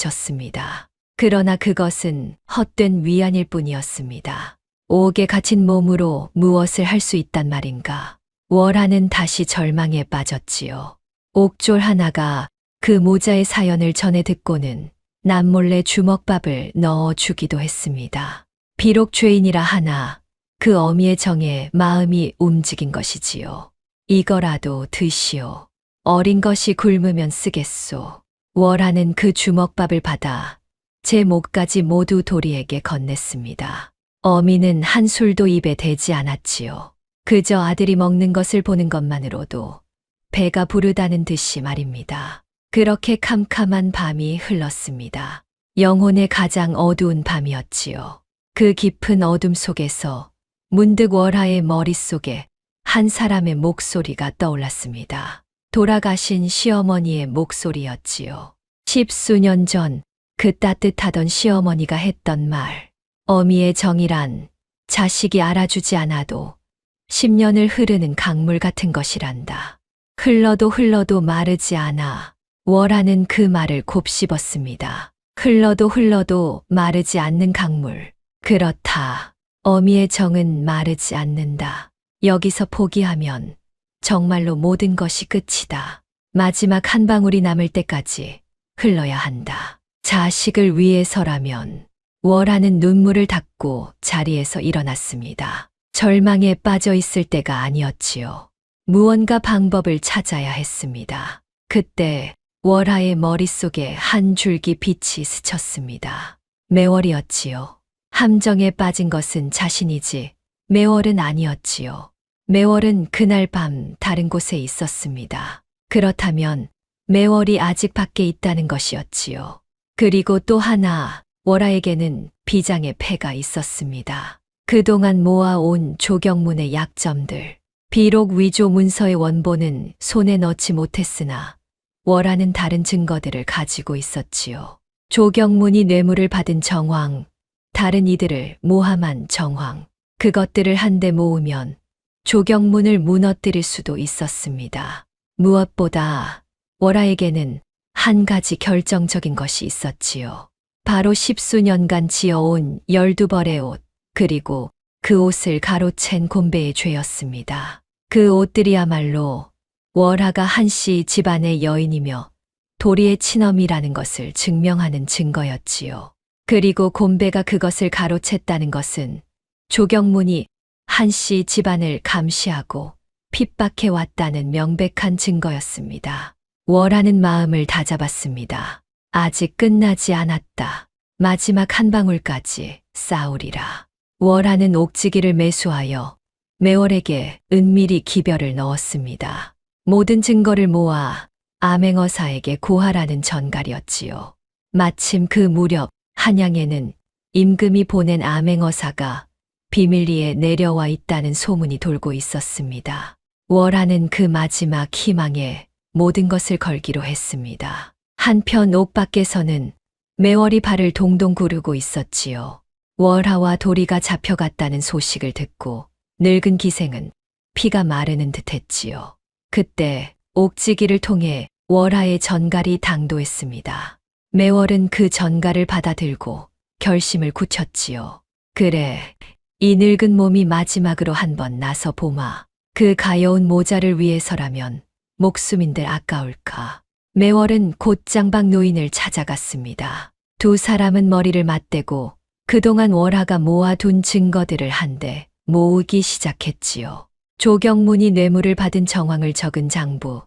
시큰해졌습니다. 그러나 그것은 헛된 위안일 뿐이었습니다. 옥에 갇힌 몸으로 무엇을 할 수 있단 말인가. 월하는 다시 절망에 빠졌지요. 옥졸 하나가 그 모자의 사연을 전해 듣고는 남몰래 주먹밥을 넣어 주기도 했습니다. 비록 죄인이라 하나 그 어미의 정에 마음이 움직인 것이지요. 이거라도 드시오. 어린 것이 굶으면 쓰겠소. 월하는 그 주먹밥을 받아 제 목까지 모두 도리에게 건넸습니다. 어미는 한 술도 입에 대지 않았지요. 그저 아들이 먹는 것을 보는 것만으로도 배가 부르다는 듯이 말입니다. 그렇게 캄캄한 밤이 흘렀습니다. 영혼의 가장 어두운 밤이었지요. 그 깊은 어둠 속에서 문득 월하의 머릿속에 한 사람의 목소리가 떠올랐습니다. 돌아가신 시어머니의 목소리였지요. 10수년 전 그 따뜻하던 시어머니가 했던 말. 어미의 정이란 자식이 알아주지 않아도 10년을 흐르는 강물 같은 것이란다. 흘러도 흘러도 마르지 않아. 월하는 그 말을 곱씹었습니다. 흘러도 흘러도 마르지 않는 강물. 그렇다. 어미의 정은 마르지 않는다. 여기서 포기하면 정말로 모든 것이 끝이다. 마지막 한 방울이 남을 때까지 흘러야 한다. 자식을 위해서라면. 월하는 눈물을 닦고 자리에서 일어났습니다. 절망에 빠져 있을 때가 아니었지요. 무언가 방법을 찾아야 했습니다. 그때 월하의 머릿속에 한 줄기 빛이 스쳤습니다. 매월이었지요. 함정에 빠진 것은 자신이지 매월은 아니었지요. 매월은 그날 밤 다른 곳에 있었습니다. 그렇다면 매월이 아직 밖에 있다는 것이었지요. 그리고 또 하나 월하에게는 비장의 패가 있었습니다. 그동안 모아온 조경문의 약점들. 비록 위조 문서의 원본은 손에 넣지 못했으나 월하는 다른 증거들을 가지고 있었지요. 조경문이 뇌물을 받은 정황, 다른 이들을 모함한 정황. 그것들을 한데 모으면 조경문을 무너뜨릴 수도 있었습니다. 무엇보다 월하에게는 한 가지 결정적인 것이 있었지요. 바로 10수년간 지어온 12벌의 옷, 그리고 그 옷을 가로챈 곤배의 죄였습니다. 그 옷들이야말로 월하가 한씨 집안의 여인이며 도리의 친엄이라는 것을 증명하는 증거였지요. 그리고 곤배가 그것을 가로챘다는 것은 조경문이 한씨 집안을 감시하고 핍박해 왔다는 명백한 증거였습니다. 월하는 마음을 다잡았습니다. 아직 끝나지 않았다. 마지막 한 방울까지 싸우리라. 월하는 옥지기를 매수하여 매월에게 은밀히 기별을 넣었습니다. 모든 증거를 모아 암행어사에게 고하라는 전갈이었지요. 마침 그 무렵 한양에는 임금이 보낸 암행어사가 비밀리에 내려와 있다는 소문이 돌고 있었습니다. 월하는 그 마지막 희망에 모든 것을 걸기로 했습니다. 한편 옥 밖에서는 매월이 발을 동동 구르고 있었지요. 월하와 도리가 잡혀갔다는 소식을 듣고 늙은 기생은 피가 마르는 듯 했지요. 그때 옥지기를 통해 월하의 전갈이 당도했습니다. 매월은 그 전갈을 받아들고 결심을 굳혔지요. 그래, 이 늙은 몸이 마지막으로 한번 나서 보마. 그 가여운 모자를 위해서라면 목숨인들 아까울까. 매월은 곧 장박 노인을 찾아갔습니다. 두 사람은 머리를 맞대고 그동안 월하가 모아둔 증거들을 한데 모으기 시작했지요. 조경문이 뇌물을 받은 정황을 적은 장부,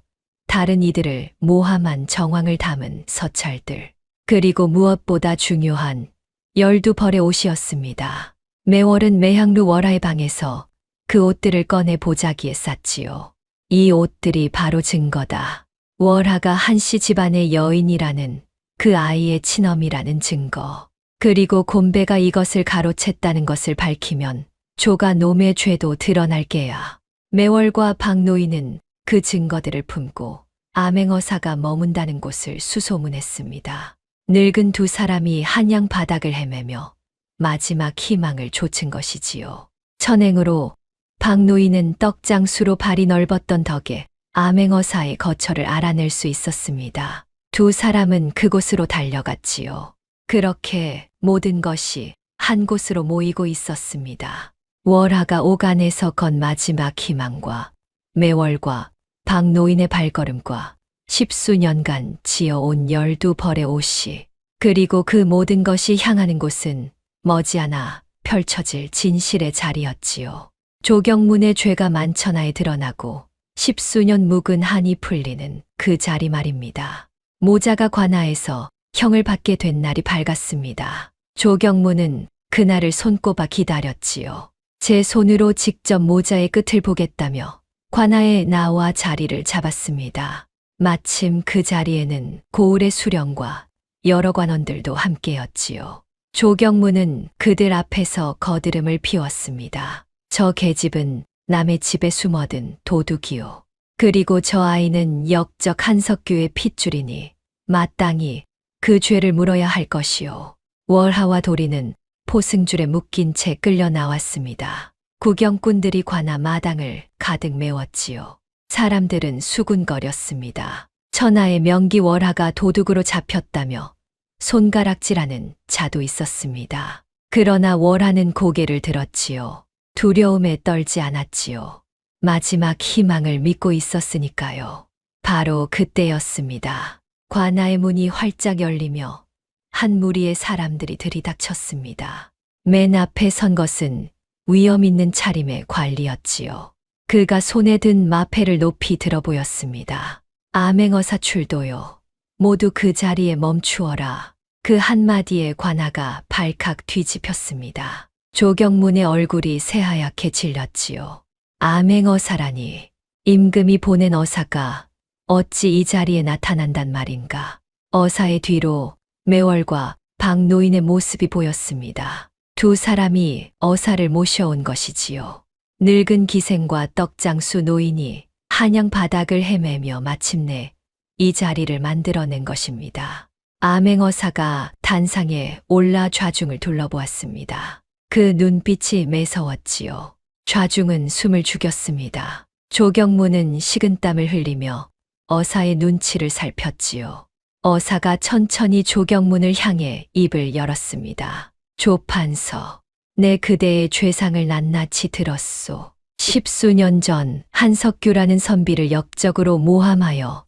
다른 이들을 모함한 정황을 담은 서찰들, 그리고 무엇보다 중요한 12벌의 옷이었습니다. 매월은 매향루 월하의 방에서 그 옷들을 꺼내 보자기에 쌌지요. 이 옷들이 바로 증거다. 월하가 한씨 집안의 여인이라는 그 아이의 친엄이라는 증거. 그리고 곤배가 이것을 가로챘다는 것을 밝히면 조가 놈의 죄도 드러날 게야. 매월과 박노인은 그 증거들을 품고 암행어사가 머문다는 곳을 수소문했습니다. 늙은 두 사람이 한양 바닥을 헤매며 마지막 희망을 좇은 것이지요. 천행으로 박노인은 떡장수로 발이 넓었던 덕에 암행어사의 거처를 알아낼 수 있었습니다. 두 사람은 그곳으로 달려갔지요. 그렇게 모든 것이 한 곳으로 모이고 있었습니다. 월하가 옥안에서 건 마지막 희망과 매월과 박노인의 발걸음과 10수년간 지어온 12벌의 옷이, 그리고 그 모든 것이 향하는 곳은 머지않아 펼쳐질 진실의 자리였지요. 조경문의 죄가 만천하에 드러나고 10수년 묵은 한이 풀리는 그 자리 말입니다. 모자가 관하에서 형을 받게 된 날이 밝았습니다. 조경문은 그날을 손꼽아 기다렸지요. 제 손으로 직접 모자의 끝을 보겠다며 관하에 나와 자리를 잡았습니다. 마침 그 자리에는 고을의 수령과 여러 관원들도 함께였지요. 조경문은 그들 앞에서 거드름을 피웠습니다. 저 계집은 남의 집에 숨어든 도둑이요. 그리고 저 아이는 역적 한석규의 핏줄이니 마땅히 그 죄를 물어야 할 것이요. 월하와 도리는 포승줄에 묶인 채 끌려 나왔습니다. 구경꾼들이 관아 마당을 가득 메웠지요. 사람들은 수군거렸습니다. 천하의 명기 월하가 도둑으로 잡혔다며 손가락질하는 자도 있었습니다. 그러나 월하는 고개를 들었지요. 두려움에 떨지 않았지요. 마지막 희망을 믿고 있었으니까요. 바로 그때였습니다. 관아의 문이 활짝 열리며 한 무리의 사람들이 들이닥쳤습니다. 맨 앞에 선 것은 위엄 있는 차림의 관리였지요. 그가 손에 든 마패를 높이 들어 보였습니다. 암행어사 출도요. 모두 그 자리에 멈추어라. 그 한마디에 관아가 발칵 뒤집혔습니다. 조경문의 얼굴이 새하얗게 질렸지요. 암행어사라니, 임금이 보낸 어사가 어찌 이 자리에 나타난단 말인가. 어사의 뒤로 매월과 박노인의 모습이 보였습니다. 두 사람이 어사를 모셔온 것이지요. 늙은 기생과 떡장수 노인이 한양 바닥을 헤매며 마침내 이 자리를 만들어낸 것입니다. 암행어사가 단상에 올라 좌중을 둘러보았습니다. 그 눈빛이 매서웠지요. 좌중은 숨을 죽였습니다. 조경문은 식은땀을 흘리며 어사의 눈치를 살폈지요. 어사가 천천히 조경문을 향해 입을 열었습니다. 조판서, 내 그대의 죄상을 낱낱이 들었소. 10수년 전 한석규라는 선비를 역적으로 모함하여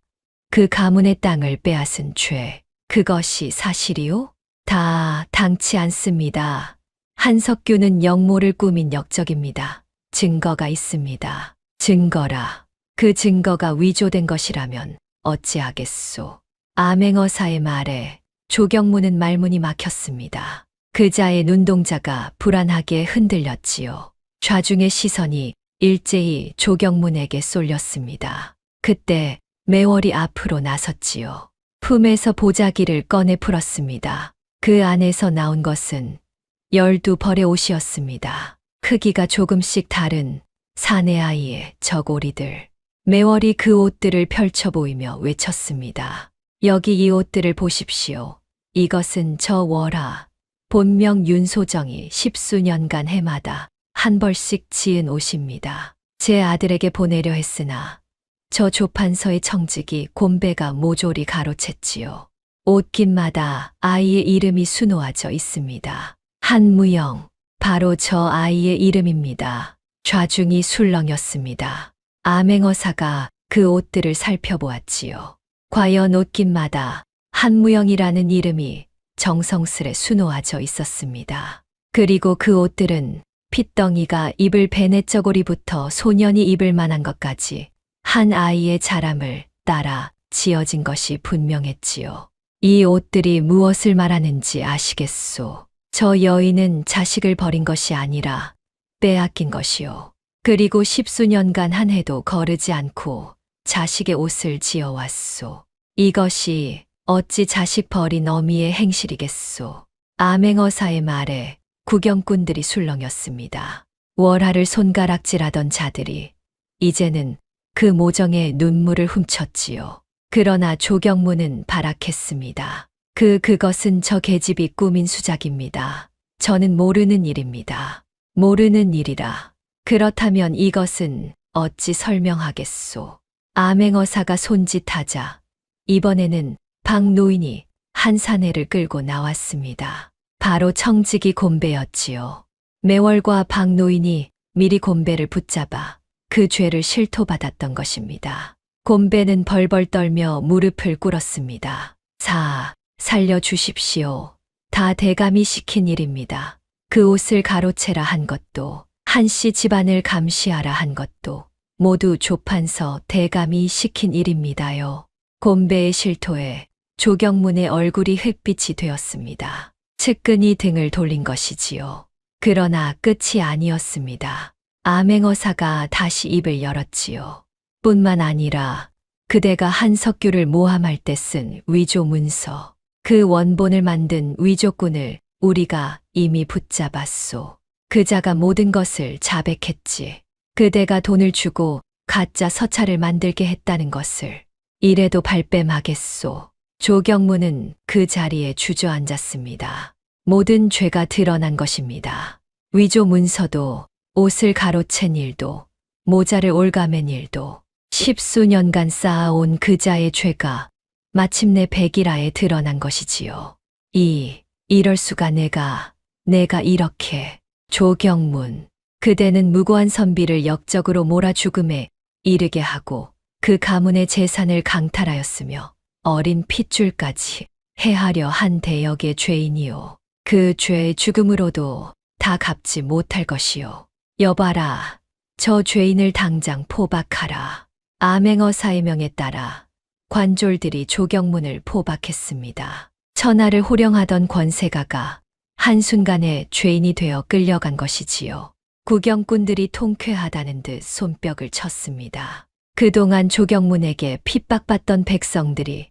그 가문의 땅을 빼앗은 죄, 그것이 사실이요? 다 당치 않습니다. 한석규는 역모를 꾸민 역적입니다. 증거가 있습니다. 증거라. 그 증거가 위조된 것이라면 어찌하겠소. 암행어사의 말에 조경문은 말문이 막혔습니다. 그자의 눈동자가 불안하게 흔들렸지요. 좌중의 시선이 일제히 조경문에게 쏠렸습니다. 그때 매월이 앞으로 나섰지요. 품에서 보자기를 꺼내 풀었습니다. 그 안에서 나온 것은 12벌의 옷이었습니다. 크기가 조금씩 다른 사내 아이의 저고리들. 매월이 그 옷들을 펼쳐 보이며 외쳤습니다. 여기 이 옷들을 보십시오. 이것은 저 월하, 본명 윤소정이 10수년간 해마다 한 벌씩 지은 옷입니다. 제 아들에게 보내려 했으나 저 조판서의 청직이 곰배가 모조리 가로챘지요. 옷깃마다 아이의 이름이 수놓아져 있습니다. 한무영, 바로 저 아이의 이름입니다. 좌중이 술렁였습니다. 암행어사가 그 옷들을 살펴보았지요. 과연 옷깃마다 한무영이라는 이름이 정성스레 수놓아져 있었습니다. 그리고 그 옷들은 핏덩이가 입을 베네저고리부터 소년이 입을 만한 것까지 한 아이의 자람을 따라 지어진 것이 분명했지요. 이 옷들이 무엇을 말하는지 아시겠소? 저 여인은 자식을 버린 것이 아니라 빼앗긴 것이요. 그리고 10수년간 한 해도 거르지 않고 자식의 옷을 지어왔소. 이것이 어찌 자식 버린 어미의 행실이겠소. 암행어사의 말에 구경꾼들이 술렁였습니다. 월하를 손가락질하던 자들이 이제는 그 모정에 눈물을 훔쳤지요. 그러나 조경무는 발악했습니다. 그것은 저 계집이 꾸민 수작입니다. 저는 모르는 일입니다. 모르는 일이라. 그렇다면 이것은 어찌 설명하겠소. 암행어사가 손짓하자 이번에는 박 노인이 한 사내를 끌고 나왔습니다. 바로 청직이 곰배였지요. 매월과 박 노인이 미리 곰배를 붙잡아 그 죄를 실토받았던 것입니다. 곰배는 벌벌 떨며 무릎을 꿇었습니다. 살려주십시오. 다 대감이 시킨 일입니다. 그 옷을 가로채라 한 것도 한씨 집안을 감시하라 한 것도 모두 조판서 대감이 시킨 일입니다요. 곰배의 실토에 조경문의 얼굴이 햇빛이 되었습니다. 측근이 등을 돌린 것이지요. 그러나 끝이 아니었습니다. 암행어사가 다시 입을 열었지요. 뿐만 아니라 그대가 한석규를 모함할 때 쓴 위조 문서, 그 원본을 만든 위조꾼을 우리가 이미 붙잡았소. 그자가 모든 것을 자백했지. 그대가 돈을 주고 가짜 서찰을 만들게 했다는 것을. 이래도 발뺌하겠소. 조경무는 그 자리에 주저앉았습니다. 모든 죄가 드러난 것입니다. 위조 문서도, 옷을 가로챈 일도, 모자를 올가맨 일도, 10수년간 쌓아온 그자의 죄가 마침내 백일하에 드러난 것이지요. 이럴 수가 내가 이렇게. 조경문, 그대는 무고한 선비를 역적으로 몰아 죽음에 이르게 하고 그 가문의 재산을 강탈하였으며 어린 핏줄까지 해하려 한 대역의 죄인이요. 그 죄의 죽음으로도 다 갚지 못할 것이요. 여봐라, 저 죄인을 당장 포박하라. 암행어사의 명에 따라 관졸들이 조경문을 포박했습니다. 천하를 호령하던 권세가가 한순간에 죄인이 되어 끌려간 것이지요. 구경꾼들이 통쾌하다는 듯 손뼉을 쳤습니다. 그동안 조경문에게 핍박받던 백성들이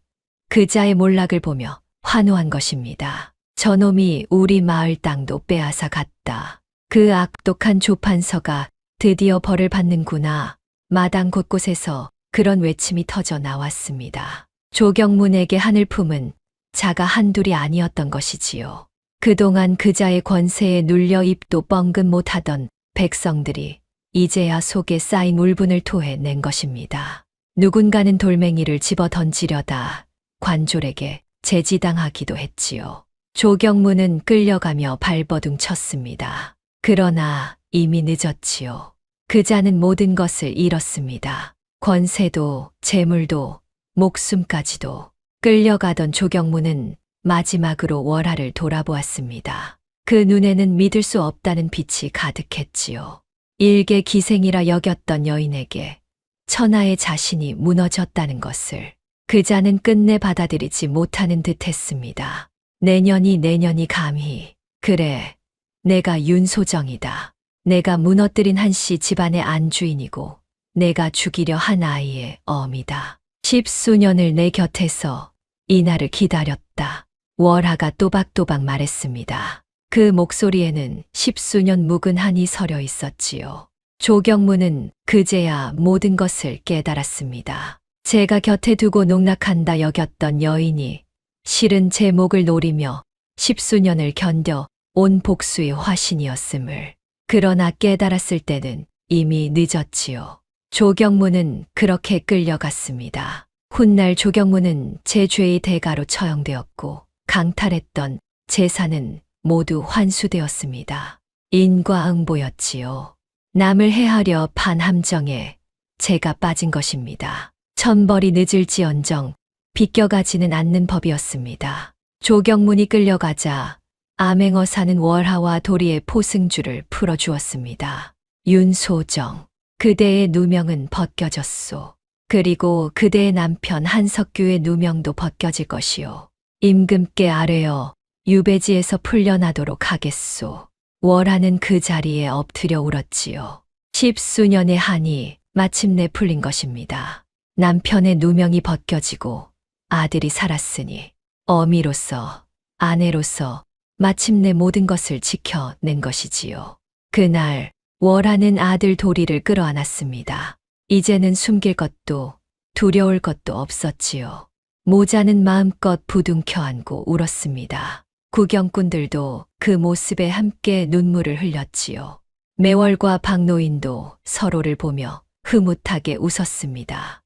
그자의 몰락을 보며 환호한 것입니다. 저놈이 우리 마을 땅도 빼앗아 갔다. 그 악독한 조판서가 드디어 벌을 받는구나. 마당 곳곳에서 그런 외침이 터져 나왔습니다. 조경문에게 하늘 품은 자가 한둘이 아니었던 것이지요. 그동안 그자의 권세에 눌려 입도 뻥긋 못하던 백성들이 이제야 속에 쌓인 울분을 토해낸 것입니다. 누군가는 돌멩이를 집어 던지려다 관졸에게 제지당하기도 했지요. 조경문은 끌려가며 발버둥 쳤습니다. 그러나 이미 늦었지요. 그자는 모든 것을 잃었습니다. 권세도, 재물도, 목숨까지도. 끌려가던 조경문은 마지막으로 월하를 돌아보았습니다. 그 눈에는 믿을 수 없다는 빛이 가득했지요. 일개 기생이라 여겼던 여인에게 천하의 자신이 무너졌다는 것을 그자는 끝내 받아들이지 못하는 듯 했습니다. 내년이 감히. 그래, 내가 윤소정이다. 내가 무너뜨린 한씨 집안의 안주인이고 내가 죽이려 한 아이의 어미다. 10수년을 내 곁에서 이 날을 기다렸다. 월하가 또박또박 말했습니다. 그 목소리에는 10수년 묵은 한이 서려 있었지요. 조경무는 그제야 모든 것을 깨달았습니다. 제가 곁에 두고 농락한다 여겼던 여인이 실은 제 목을 노리며 십수년을 견뎌 온 복수의 화신이었음을. 그러나 깨달았을 때는 이미 늦었지요. 조경무는 그렇게 끌려갔습니다. 훗날 조경무는 제 죄의 대가로 처형되었고 강탈했던 재산은 모두 환수되었습니다. 인과응보였지요. 남을 해하려 판 함정에 제가 빠진 것입니다. 천벌이 늦을지언정 비껴가지는 않는 법이었습니다. 조경문이 끌려가자 암행어 사는 월하와 도리의 포승줄을 풀어주었습니다. 윤소정, 그대의 누명은 벗겨졌소. 그리고 그대의 남편 한석규의 누명도 벗겨질 것이요. 임금께 아뢰어 유배지에서 풀려나도록 하겠소. 월하는 그 자리에 엎드려 울었지요. 십수년의 한이 마침내 풀린 것입니다. 남편의 누명이 벗겨지고 아들이 살았으니 어미로서, 아내로서 마침내 모든 것을 지켜낸 것이지요. 그날 월하는 아들 도리를 끌어안았습니다. 이제는 숨길 것도 두려울 것도 없었지요. 모자는 마음껏 부둥켜 안고 울었습니다. 구경꾼들도 그 모습에 함께 눈물을 흘렸지요. 매월과 박노인도 서로를 보며 흐뭇하게 웃었습니다.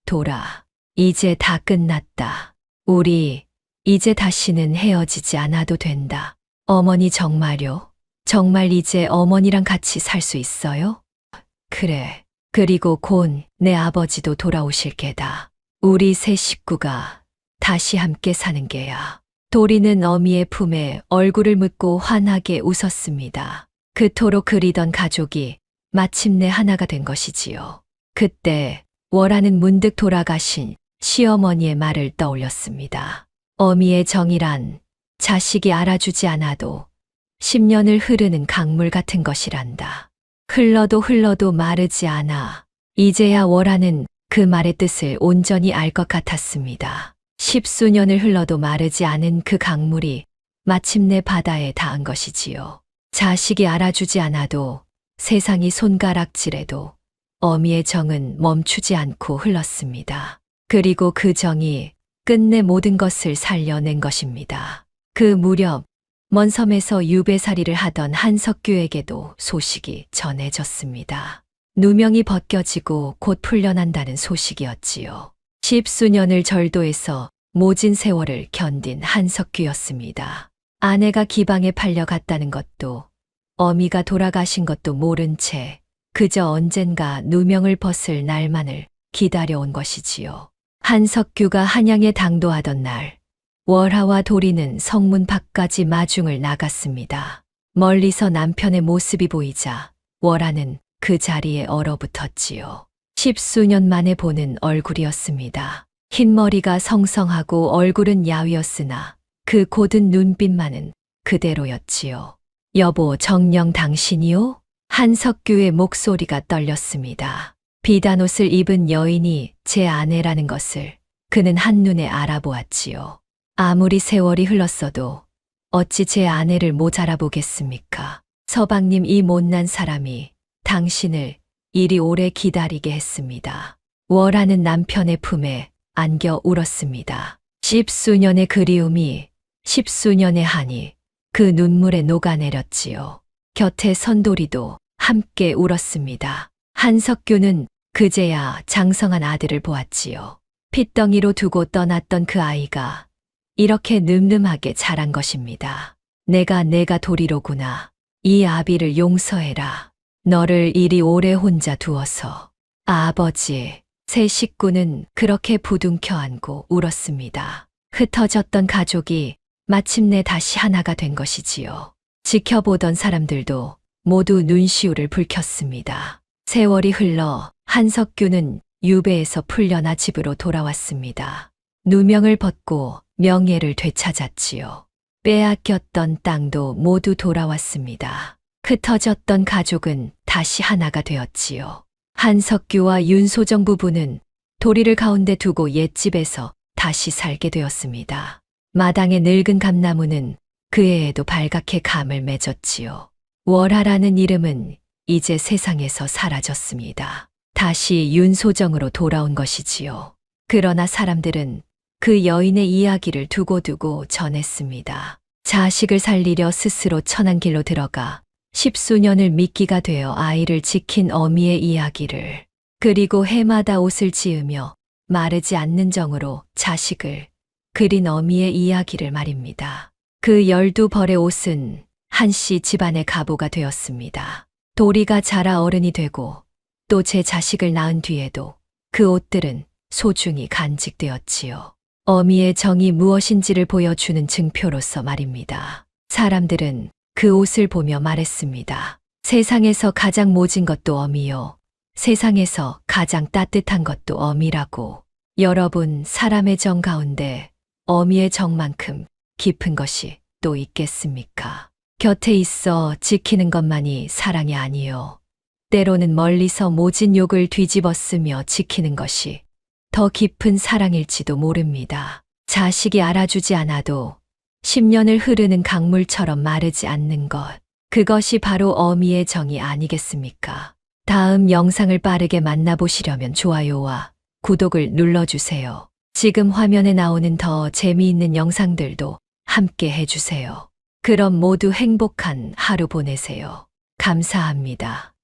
돌아, 이제 다 끝났다. 우리 이제 다시는 헤어지지 않아도 된다. 어머니 정말요? 정말 이제 어머니랑 같이 살 수 있어요? 그래. 그리고 곧 내 아버지도 돌아오실 게다. 우리 세 식구가 다시 함께 사는 게야. 도리는 어미의 품에 얼굴을 묻고 환하게 웃었습니다. 그토록 그리던 가족이 마침내 하나가 된 것이지요. 그때 월하는 문득 돌아가신 시어머니의 말을 떠올렸습니다. 어미의 정이란 자식이 알아주지 않아도 10년을 흐르는 강물 같은 것이란다. 흘러도 흘러도 마르지 않아. 이제야 월하는 그 말의 뜻을 온전히 알 것 같았습니다. 십수년을 흘러도 마르지 않은 그 강물이 마침내 바다에 닿은 것이지요. 자식이 알아주지 않아도 세상이 손가락질해도 어미의 정은 멈추지 않고 흘렀습니다. 그리고 그 정이 끝내 모든 것을 살려낸 것입니다. 그 무렵 먼 섬에서 유배살이를 하던 한석규에게도 소식이 전해졌습니다. 누명이 벗겨지고 곧 풀려난다는 소식이었지요. 십수년을 절도해서 모진 세월을 견딘 한석규였습니다. 아내가 기방에 팔려갔다는 것도 어미가 돌아가신 것도 모른 채 그저 언젠가 누명을 벗을 날만을 기다려온 것이지요. 한석규가 한양에 당도하던 날 월하와 도리는 성문 밖까지 마중을 나갔습니다. 멀리서 남편의 모습이 보이자 월하는 그 자리에 얼어붙었지요. 십수년 만에 보는 얼굴이었습니다. 흰머리가 성성하고 얼굴은 야위었으나 그 고든 눈빛만은 그대로였지요. 여보, 정녕 당신이요? 한석규의 목소리가 떨렸습니다. 비단옷을 입은 여인이 제 아내라는 것을 그는 한눈에 알아보았지요. 아무리 세월이 흘렀어도 어찌 제 아내를 못 알아보겠습니까? 서방님, 이 못난 사람이 당신을 이리 오래 기다리게 했습니다. 월하는 남편의 품에 안겨 울었습니다. 십수년의 그리움이, 십수년의 한이 그 눈물에 녹아내렸지요. 곁에 선도리도 함께 울었습니다. 한석규는 그제야 장성한 아들을 보았지요. 핏덩이로 두고 떠났던 그 아이가 이렇게 늠름하게 자란 것입니다. 내가 도리로구나. 이 아비를 용서해라. 너를 이리 오래 혼자 두어서. 아버지, 세 식구는 그렇게 부둥켜 안고 울었습니다. 흩어졌던 가족이 마침내 다시 하나가 된 것이지요. 지켜보던 사람들도 모두 눈시울을 붉혔습니다. 세월이 흘러 한석규는 유배에서 풀려나 집으로 돌아왔습니다. 누명을 벗고 명예를 되찾았지요. 빼앗겼던 땅도 모두 돌아왔습니다. 흩어졌던 가족은 다시 하나가 되었지요. 한석규와 윤소정 부부는 도리를 가운데 두고 옛집에서 다시 살게 되었습니다. 마당의 늙은 감나무는 그 해에도 발갛게 감을 맺었지요. 월하라는 이름은 이제 세상에서 사라졌습니다. 다시 윤소정으로 돌아온 것이지요. 그러나 사람들은 그 여인의 이야기를 두고두고 전했습니다. 자식을 살리려 스스로 천한 길로 들어가 십수년을 미끼가 되어 아이를 지킨 어미의 이야기를, 그리고 해마다 옷을 지으며 마르지 않는 정으로 자식을 그린 어미의 이야기를 말입니다. 그 12벌의 옷은 한씨 집안의 가보가 되었습니다. 도리가 자라 어른이 되고 또 제 자식을 낳은 뒤에도 그 옷들은 소중히 간직되었지요. 어미의 정이 무엇인지를 보여주는 증표로서 말입니다. 사람들은 그 옷을 보며 말했습니다. 세상에서 가장 모진 것도 어미요. 세상에서 가장 따뜻한 것도 어미라고. 여러분, 사람의 정 가운데 어미의 정만큼 깊은 것이 또 있겠습니까? 곁에 있어 지키는 것만이 사랑이 아니요. 때로는 멀리서 모진 욕을 뒤집어 쓰며 지키는 것이 더 깊은 사랑일지도 모릅니다. 자식이 알아주지 않아도 10년을 흐르는 강물처럼 마르지 않는 것. 그것이 바로 어미의 정이 아니겠습니까? 다음 영상을 빠르게 만나보시려면 좋아요와 구독을 눌러주세요. 지금 화면에 나오는 더 재미있는 영상들도 함께 해주세요. 그럼 모두 행복한 하루 보내세요. 감사합니다.